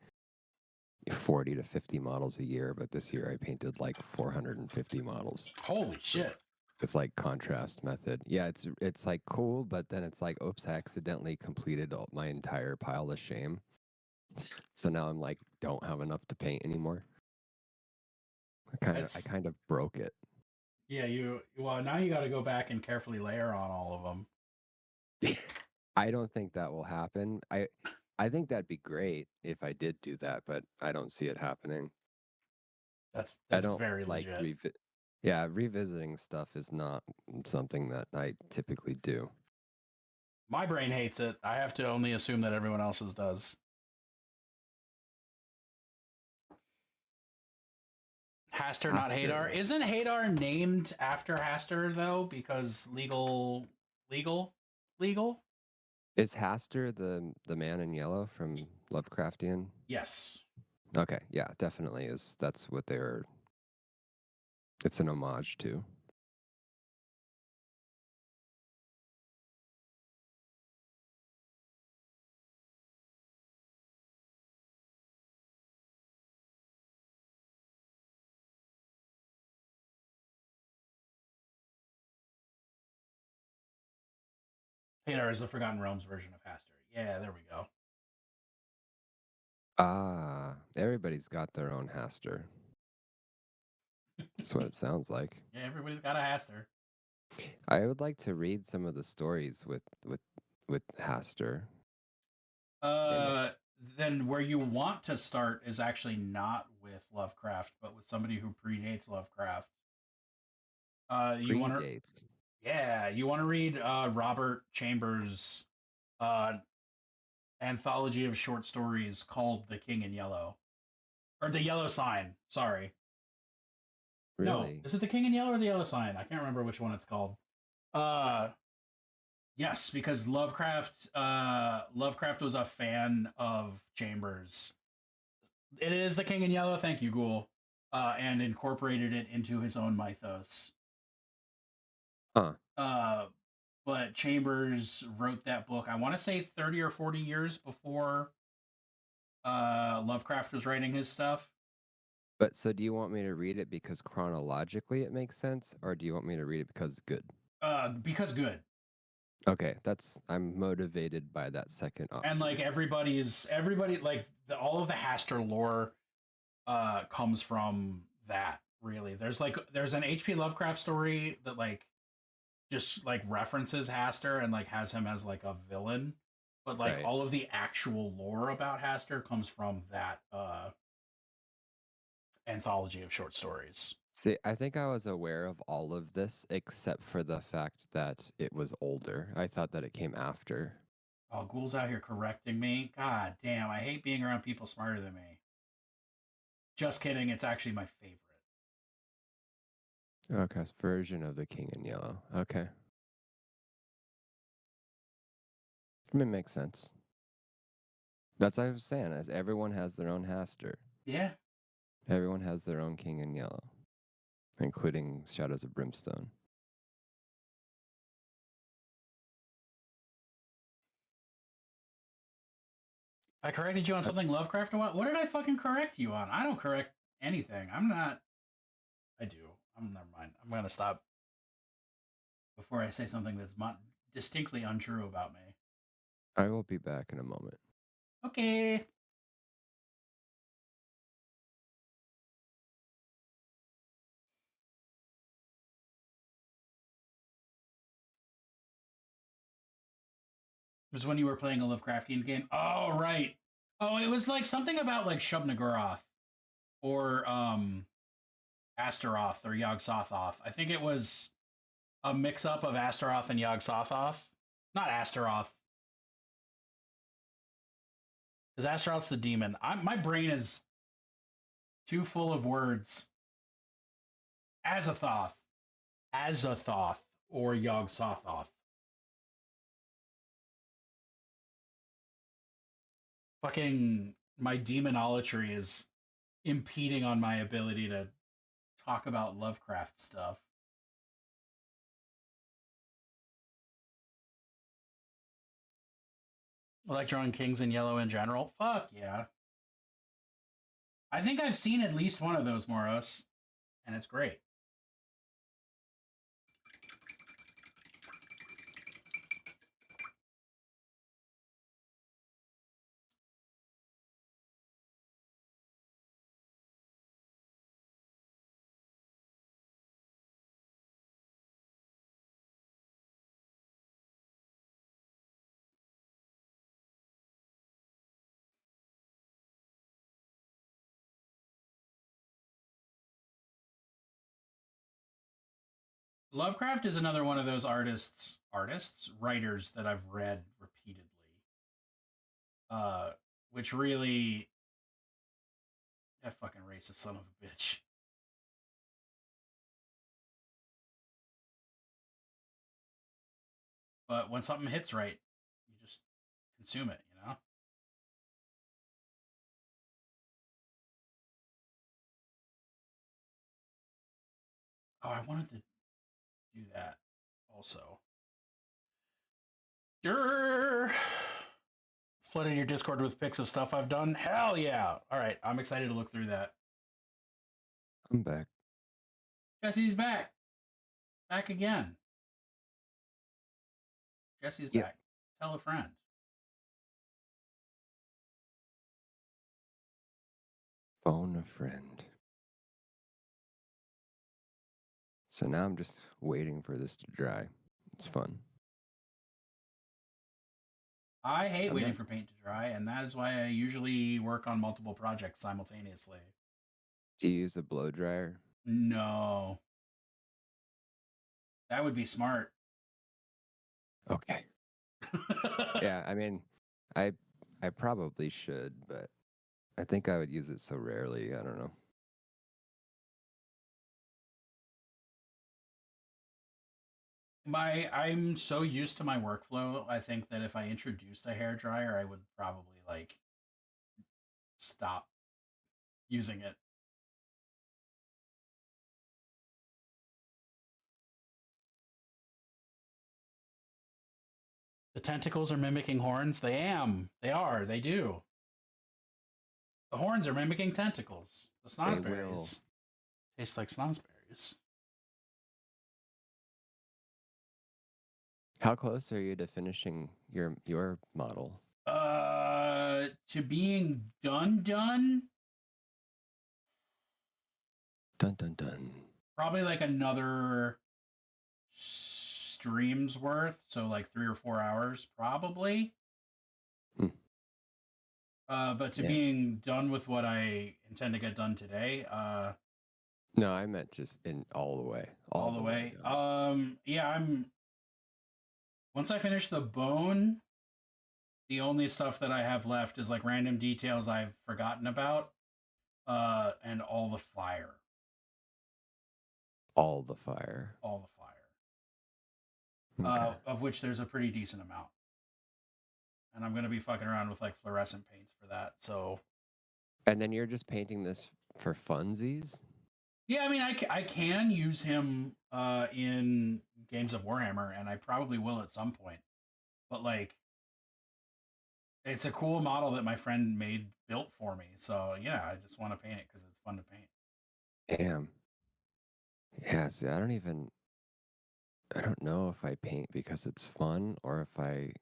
40 to 50 models a year, but this year I painted like 450 models. Holy shit. It's like contrast method. Yeah, it's like cool, but then it's like, oops, I accidentally completed my entire pile of shame. So now I'm like, don't have enough to paint anymore. I kind of broke it. Yeah, now you got to go back and carefully layer on all of them. I don't think that will happen. I think that'd be great if I did do that, but I don't see it happening. That's I don't very like legit. revisiting stuff is not something that I typically do. My brain hates it. I have to only assume that everyone else's does. Hastur, not Hadar. Isn't Hadar named after Hastur though? Because legal. Is Hastur the man in yellow from Lovecraftian? Yes. Okay, yeah, definitely is. That's what they're. It's an homage to. Hadar is the Forgotten Realms version of Hastur. Yeah, there we go. Ah, everybody's got their own Hastur. That's what it sounds like. Yeah, everybody's got a Hastur. I would like to read some of the stories with Hastur. Then where you want to start is actually not with Lovecraft, but with somebody who predates Lovecraft. You want to, yeah, you want to read Robert Chambers' anthology of short stories called "The King in Yellow," or "The Yellow Sign." Sorry, really? No, is it "The King in Yellow" or "The Yellow Sign"? I can't remember which one it's called. Yes, because Lovecraft was a fan of Chambers. It is The King in Yellow, thank you, Ghoul, and incorporated it into his own mythos. Huh. But Chambers wrote that book, I want to say 30 or 40 years before Lovecraft was writing his stuff. But so do you want me to read it because chronologically it makes sense, or do you want me to read it because it's good? Because good. Okay, I'm motivated by that second option. And like everybody like all of the Hastur lore comes from that, really. There's an HP Lovecraft story that like just like references Hastur and like has him as like a villain, but like all of the actual lore about Hastur comes from that anthology of short stories. See, I think I was aware of all of this except for the fact that it was older. I thought that it came after. Oh, Ghoul's out here correcting me. God damn, I hate being around people smarter than me. Just kidding, it's actually my favorite. Okay, version of The King in Yellow. Okay. I mean, it makes sense. That's what I was saying, as everyone has their own Hastur. Yeah. Everyone has their own King in Yellow, including Shadows of Brimstone. I corrected you on something Lovecraft. What did I fucking correct you on? I don't correct anything. I'm not. I do. Never mind. I'm gonna stop before I say something that's distinctly untrue about me. I will be back in a moment. Okay. It was when you were playing a Lovecraftian game. Oh, right. Oh, it was like something about like Shub-Niggurath or Astaroth or Yog-Sothoth. I think it was a mix-up of Astaroth and Yog-Sothoth. Not Astaroth. Because Astaroth's the demon. My brain is too full of words. Azathoth or Yog-Sothoth. Fucking my demonolatry is impeding on my ability to talk about Lovecraft stuff. I like drawing kings in yellow in general. Fuck yeah. I think I've seen at least one of those, Moros, and it's great. Lovecraft is another one of those writers that I've read repeatedly. Which really, that fucking racist son of a bitch. But when something hits right, you just consume it, you know? Oh, I wanted to do that also. Sure. Flooding your Discord with pics of stuff I've done? Hell yeah. All right, I'm excited to look through that. I'm back. Jesse's back. Back again. Jesse's back. Tell a friend. Phone a friend. So now I'm just waiting for this to dry. It's fun. I hate waiting for paint to dry, and that is why I usually work on multiple projects simultaneously. Do you use a blow dryer? No. That would be smart. Okay. Yeah, I mean, I probably should, but I think I would use it so rarely. I don't know. I'm so used to my workflow. I think that if I introduced a hair dryer, I would probably like stop using it. The tentacles are mimicking horns. They are. They do. The horns are mimicking tentacles. The snozzberries taste like snozzberries. How close are you to finishing your model? To being done. Dun dun dun. Probably like another stream's worth, so like 3 or 4 hours, probably. But to being done with what I intend to get done today. No, I meant just in all the way. All the way. Yeah, once I finish the bone, the only stuff that I have left is like random details I've forgotten about, and all the fire. All the fire. All the fire. Okay. Of which there's a pretty decent amount. And I'm going to be fucking around with like fluorescent paints for that. So. And then you're just painting this for funsies? Yeah, I mean, I can use him in games of Warhammer, and I probably will at some point. But like, it's a cool model that my friend built for me. So yeah, I just want to paint it because it's fun to paint. Damn. Yeah, see, I don't know if I paint because it's fun or if I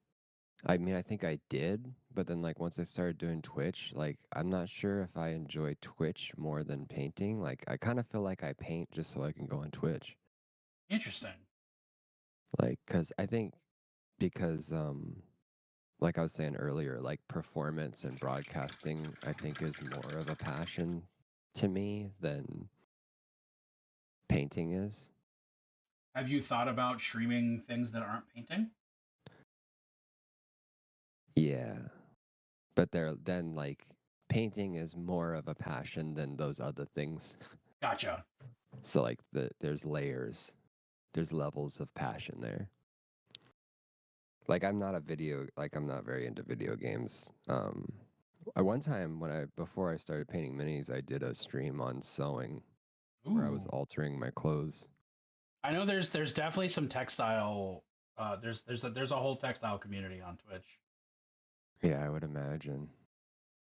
mean, I think I did, but then like once I started doing Twitch, like I'm not sure if I enjoy Twitch more than painting. Like I kind of feel like I paint just so I can go on Twitch. Interesting. Like, because like I was saying earlier, like performance and broadcasting, I think is more of a passion to me than painting is. Have you thought about streaming things that aren't painting? Yeah. But then like painting is more of a passion than those other things. Gotcha. So like there's layers. There's levels of passion there. Like I'm not very into video games. At one time before I started painting minis, I did a stream on sewing where I was altering my clothes. I know there's definitely some textile there's a whole textile community on Twitch. Yeah, I would imagine.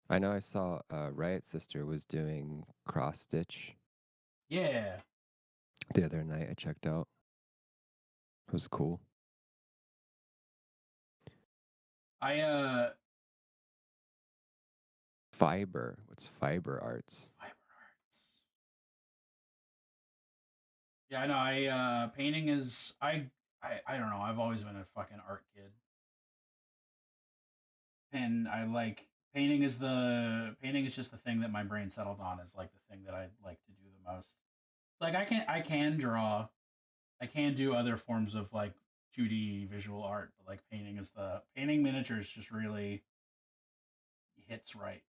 I know I saw Riot Sister was doing cross stitch Yeah. the other night. I checked out. It was cool. I Fiber. What's fiber arts? Fiber arts. Yeah, I know. Painting is I don't know. I've always been a fucking art kid. And I like painting is just the thing that my brain settled on as like the thing that I like to do the most. Like I can draw. I can do other forms of like 2D visual art, but like painting miniatures just really hits right.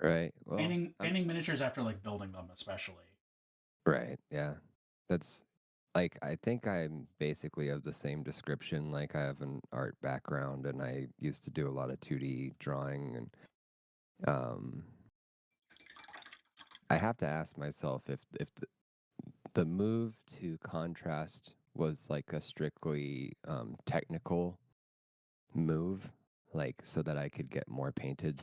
Right. Well, Painting miniatures after like building them especially. right. Yeah. That's like I think I'm basically of the same description. Like I have an art background and I used to do a lot of 2D drawing and um I have to ask myself if the move to contrast was like a strictly technical move, like so that I could get more painted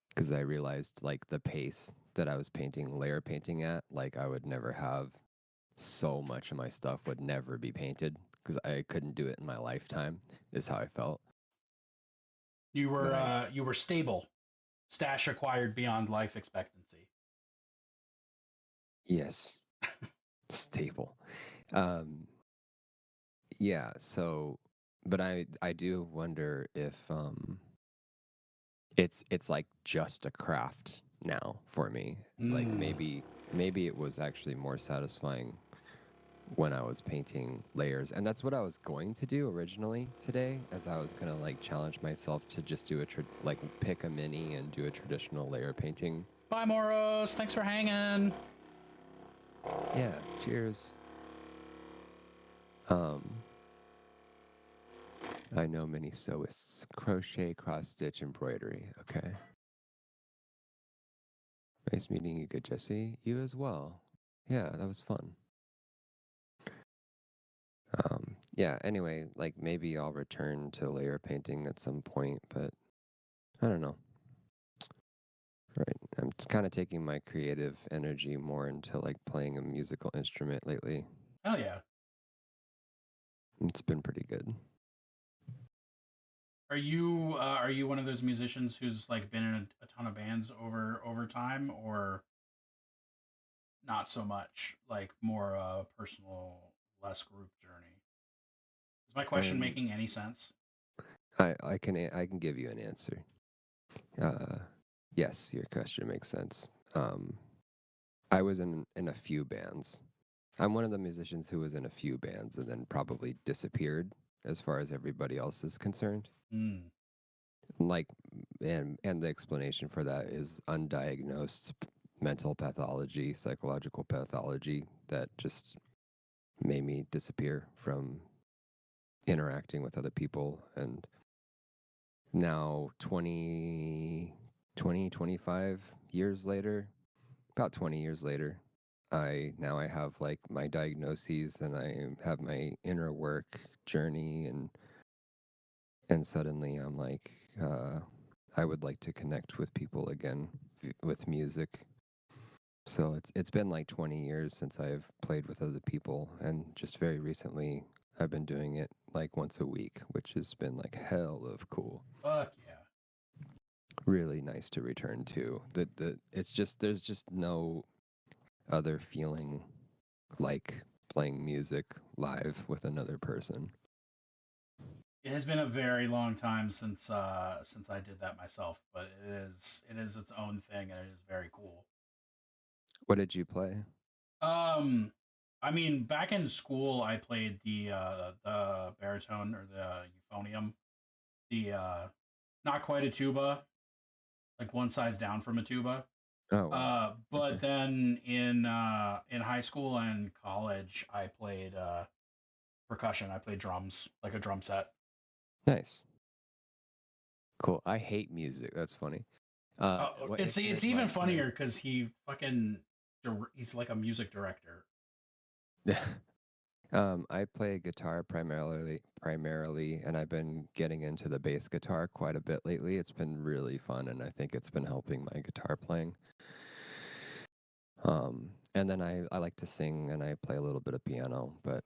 because I realized like the pace that I was painting layer painting at, like I would never have so much of my stuff would never be painted because I couldn't do it in my lifetime is how I felt. But I You were stable. Stash acquired beyond life expectancy. yes, stable. Um yeah, so but I do wonder if it's like just a craft now for me. Like maybe it was actually more satisfying when I was painting layers. And that's what I was going to do originally today, as I was gonna like challenge myself to just do like pick a mini and do a traditional layer painting. Bye, Moros. Thanks for hanging. Yeah, cheers. Um, I know many sewists. Crochet, cross stitch, embroidery. Okay. Nice meeting you, good Jesse. You as well. Yeah, that was fun. Yeah, anyway, like maybe I'll return to layer painting at some point, but I don't know. Right. I'm kind of taking my creative energy more into like playing a musical instrument lately. Hell yeah. It's been pretty good. Are you one of those musicians who's like been in a ton of bands over time, or not so much? Like more personal, less group journey. Is my question Um, making any sense? I can give you an answer. Uh, yes, your question makes sense. I was in a few bands. I'm one of the musicians who was in a few bands and then probably disappeared as far as everybody else is concerned. Mm. Like, and the explanation for that is undiagnosed mental pathology, psychological pathology that just made me disappear from interacting with other people. And now 25 years later, about 20 years later, I have like my diagnoses and I have my inner work journey and suddenly I'm like I would like to connect with people again with music. So it's been like 20 years since I've played with other people and just very recently I've been doing it like once a week, which has been like hell of cool. Fuck yeah. Really nice to return to. The it's just there's just no other feeling like playing music live with another person. It has been a very long time since I did that myself, but it is its own thing and it is very cool. What did you play? Um, I mean, back in school, I played the baritone or the euphonium, the not quite a tuba, like one size down from a tuba. Oh wow. But Okay. then in high school and college, I played percussion. I played drums, like a drum set. Nice. Cool. I hate music. That's funny. What It's instrument do I even play? funnier because he's like a music director. I play guitar primarily, and I've been getting into the bass guitar quite a bit lately. It's been really fun, and I think it's been helping my guitar playing. And then I like to sing, and I play a little bit of piano, but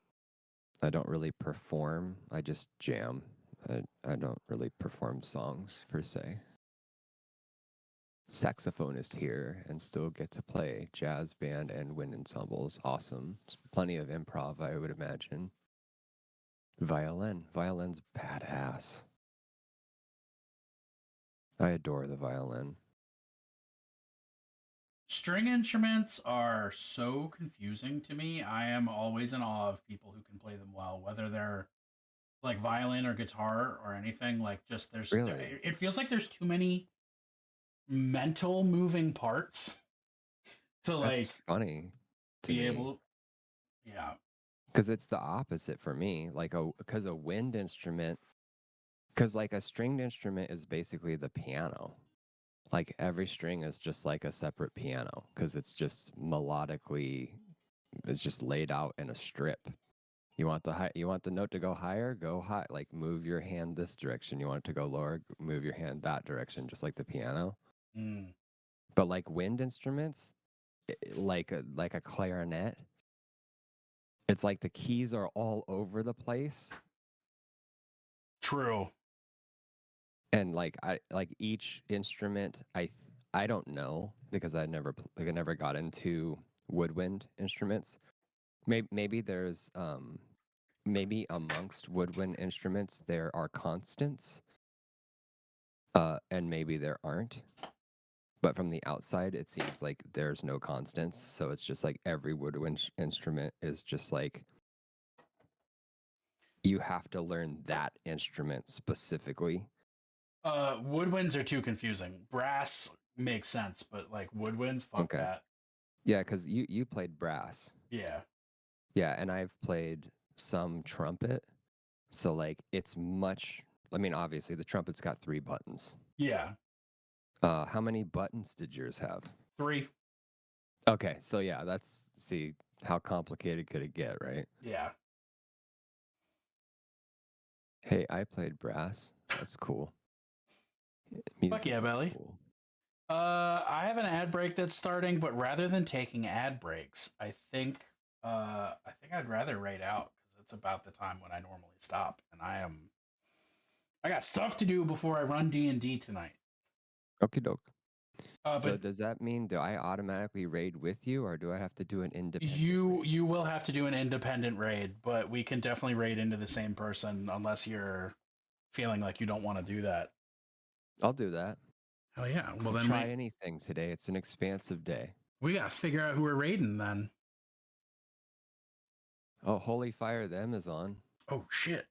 I don't really perform. I just jam. I don't really perform songs per se. Saxophonist here and still get to play jazz band and wind ensembles. Awesome. Plenty of improv, I would imagine. Violin. Violin's badass. I adore the violin. String instruments are so confusing to me. I am always in awe of people who can play them well, whether they're like violin or guitar or anything. Like, just Really? it feels like there's too many mental moving parts to That's like funny to be me able. Yeah. because it's the opposite for me. Because a wind instrument, because like a stringed instrument is basically the piano. Like every string is just like a separate piano because it's just melodically, it's just laid out in a strip. You want the note to go higher, go high. Like move your hand this direction. You want it to go lower, move your hand that direction, just like the piano. Mm. But like wind instruments, like a clarinet, it's like the keys are all over the place, True. and like each instrument, I don't know because I never got into woodwind instruments. Maybe there's maybe amongst woodwind instruments there are constants, and maybe there aren't. But from the outside, it seems like there's no constants. So it's just like every woodwind instrument is just like you have to learn that instrument specifically. Woodwinds are too confusing. Brass makes sense, but like woodwinds, fuck Okay. that. Yeah, because you played brass. Yeah. Yeah, and I've played some trumpet. So like it's much. I mean, obviously the trumpet's got 3 buttons. Yeah. How many buttons did yours have? 3. Okay, so yeah, see how complicated could it get, right? Yeah. Hey, I played brass. That's cool. Fuck Music yeah, is Belly. cool. I have an ad break that's starting, but rather than taking ad breaks, I think I'd rather raid out because it's about the time when I normally stop, and I got stuff to do before I run D&D tonight. Okie doke. So But does that mean do I automatically raid with you, or do I have to do an independent? you will have to do an independent raid, but we can definitely raid into the same person unless you're feeling like you don't want to do that. I'll do that. Oh yeah. Well, I'll then try anything today. It's an expansive day. we gotta figure out who we're raiding then. Oh, Holy Fire Them is on. Oh shit.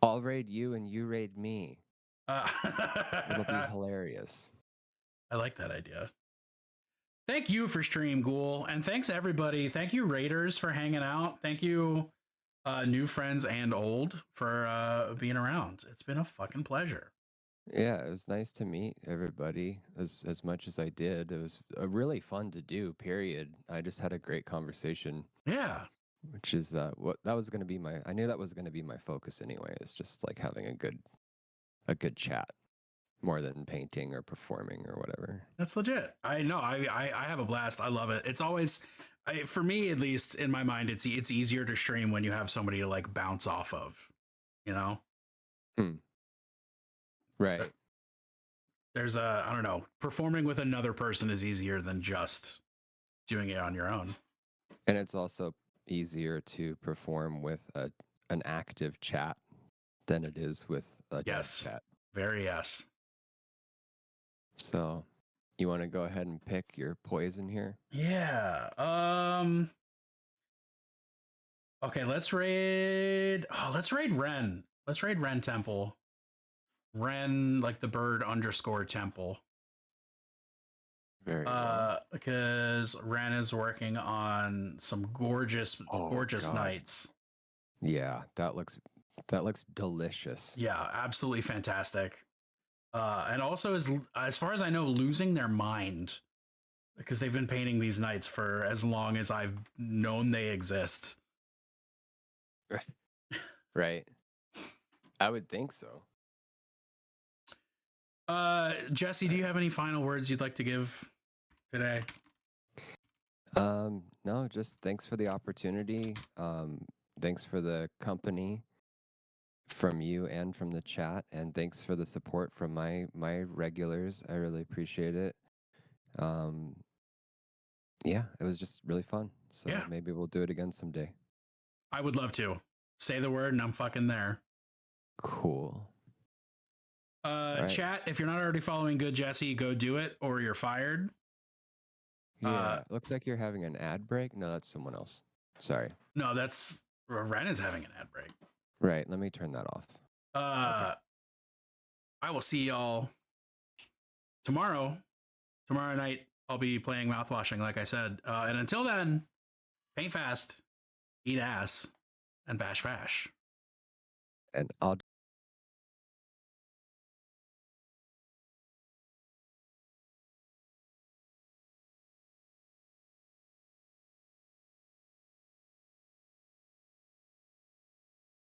I'll raid you and you raid me. It'll be hilarious. I like that idea. Thank you for stream, Ghoul, and thanks everybody. Thank you, Raiders, for hanging out. Thank you, new friends and old, for being around. It's been a fucking pleasure. Yeah, it was nice to meet everybody as much as I did. It was really fun to do, period. I just had a great conversation. Yeah. Which is what that was going to be I knew that was going to be my focus anyway. It's just like having a good chat more than painting or performing or whatever. That's legit. I know. I have a blast. I love it. It's always, for me at least, in my mind, it's easier to stream when you have somebody to like bounce off of, you know? Right. There's I don't know, performing with another person is easier than just doing it on your own. And it's also easier to perform with an active chat than it is with a dead chat. Very yes. So, you want to go ahead and pick your poison here? Yeah. Okay, let's raid Ren. Let's raid Ren Temple. Ren, like the bird _ temple. Very well. Because Ren is working on some gorgeous nights. Yeah, that looks delicious. Yeah, absolutely fantastic. And also, as far as I know, losing their mind, because they've been painting these nights for as long as I've known they exist. Right? I would think so. Jesse, do you have any final words you'd like to give today? No, just thanks for the opportunity. Thanks for the company from you and from the chat, and thanks for the support from my regulars. I really appreciate it. Yeah, it was just really fun. So Yeah. maybe we'll do it again someday. I would love to. Say the word and I'm fucking there. Cool. Right. Chat, if you're not already following Good Jesse, go do it or you're fired. Yeah, looks like you're having an ad break. No, that's someone else. Sorry. No, that's Ren is having an ad break. Right, let me turn that off. Okay. I will see y'all tomorrow. Tomorrow night, I'll be playing Mouthwashing, like I said. And until then, paint fast, eat ass, and bash fash. And I'll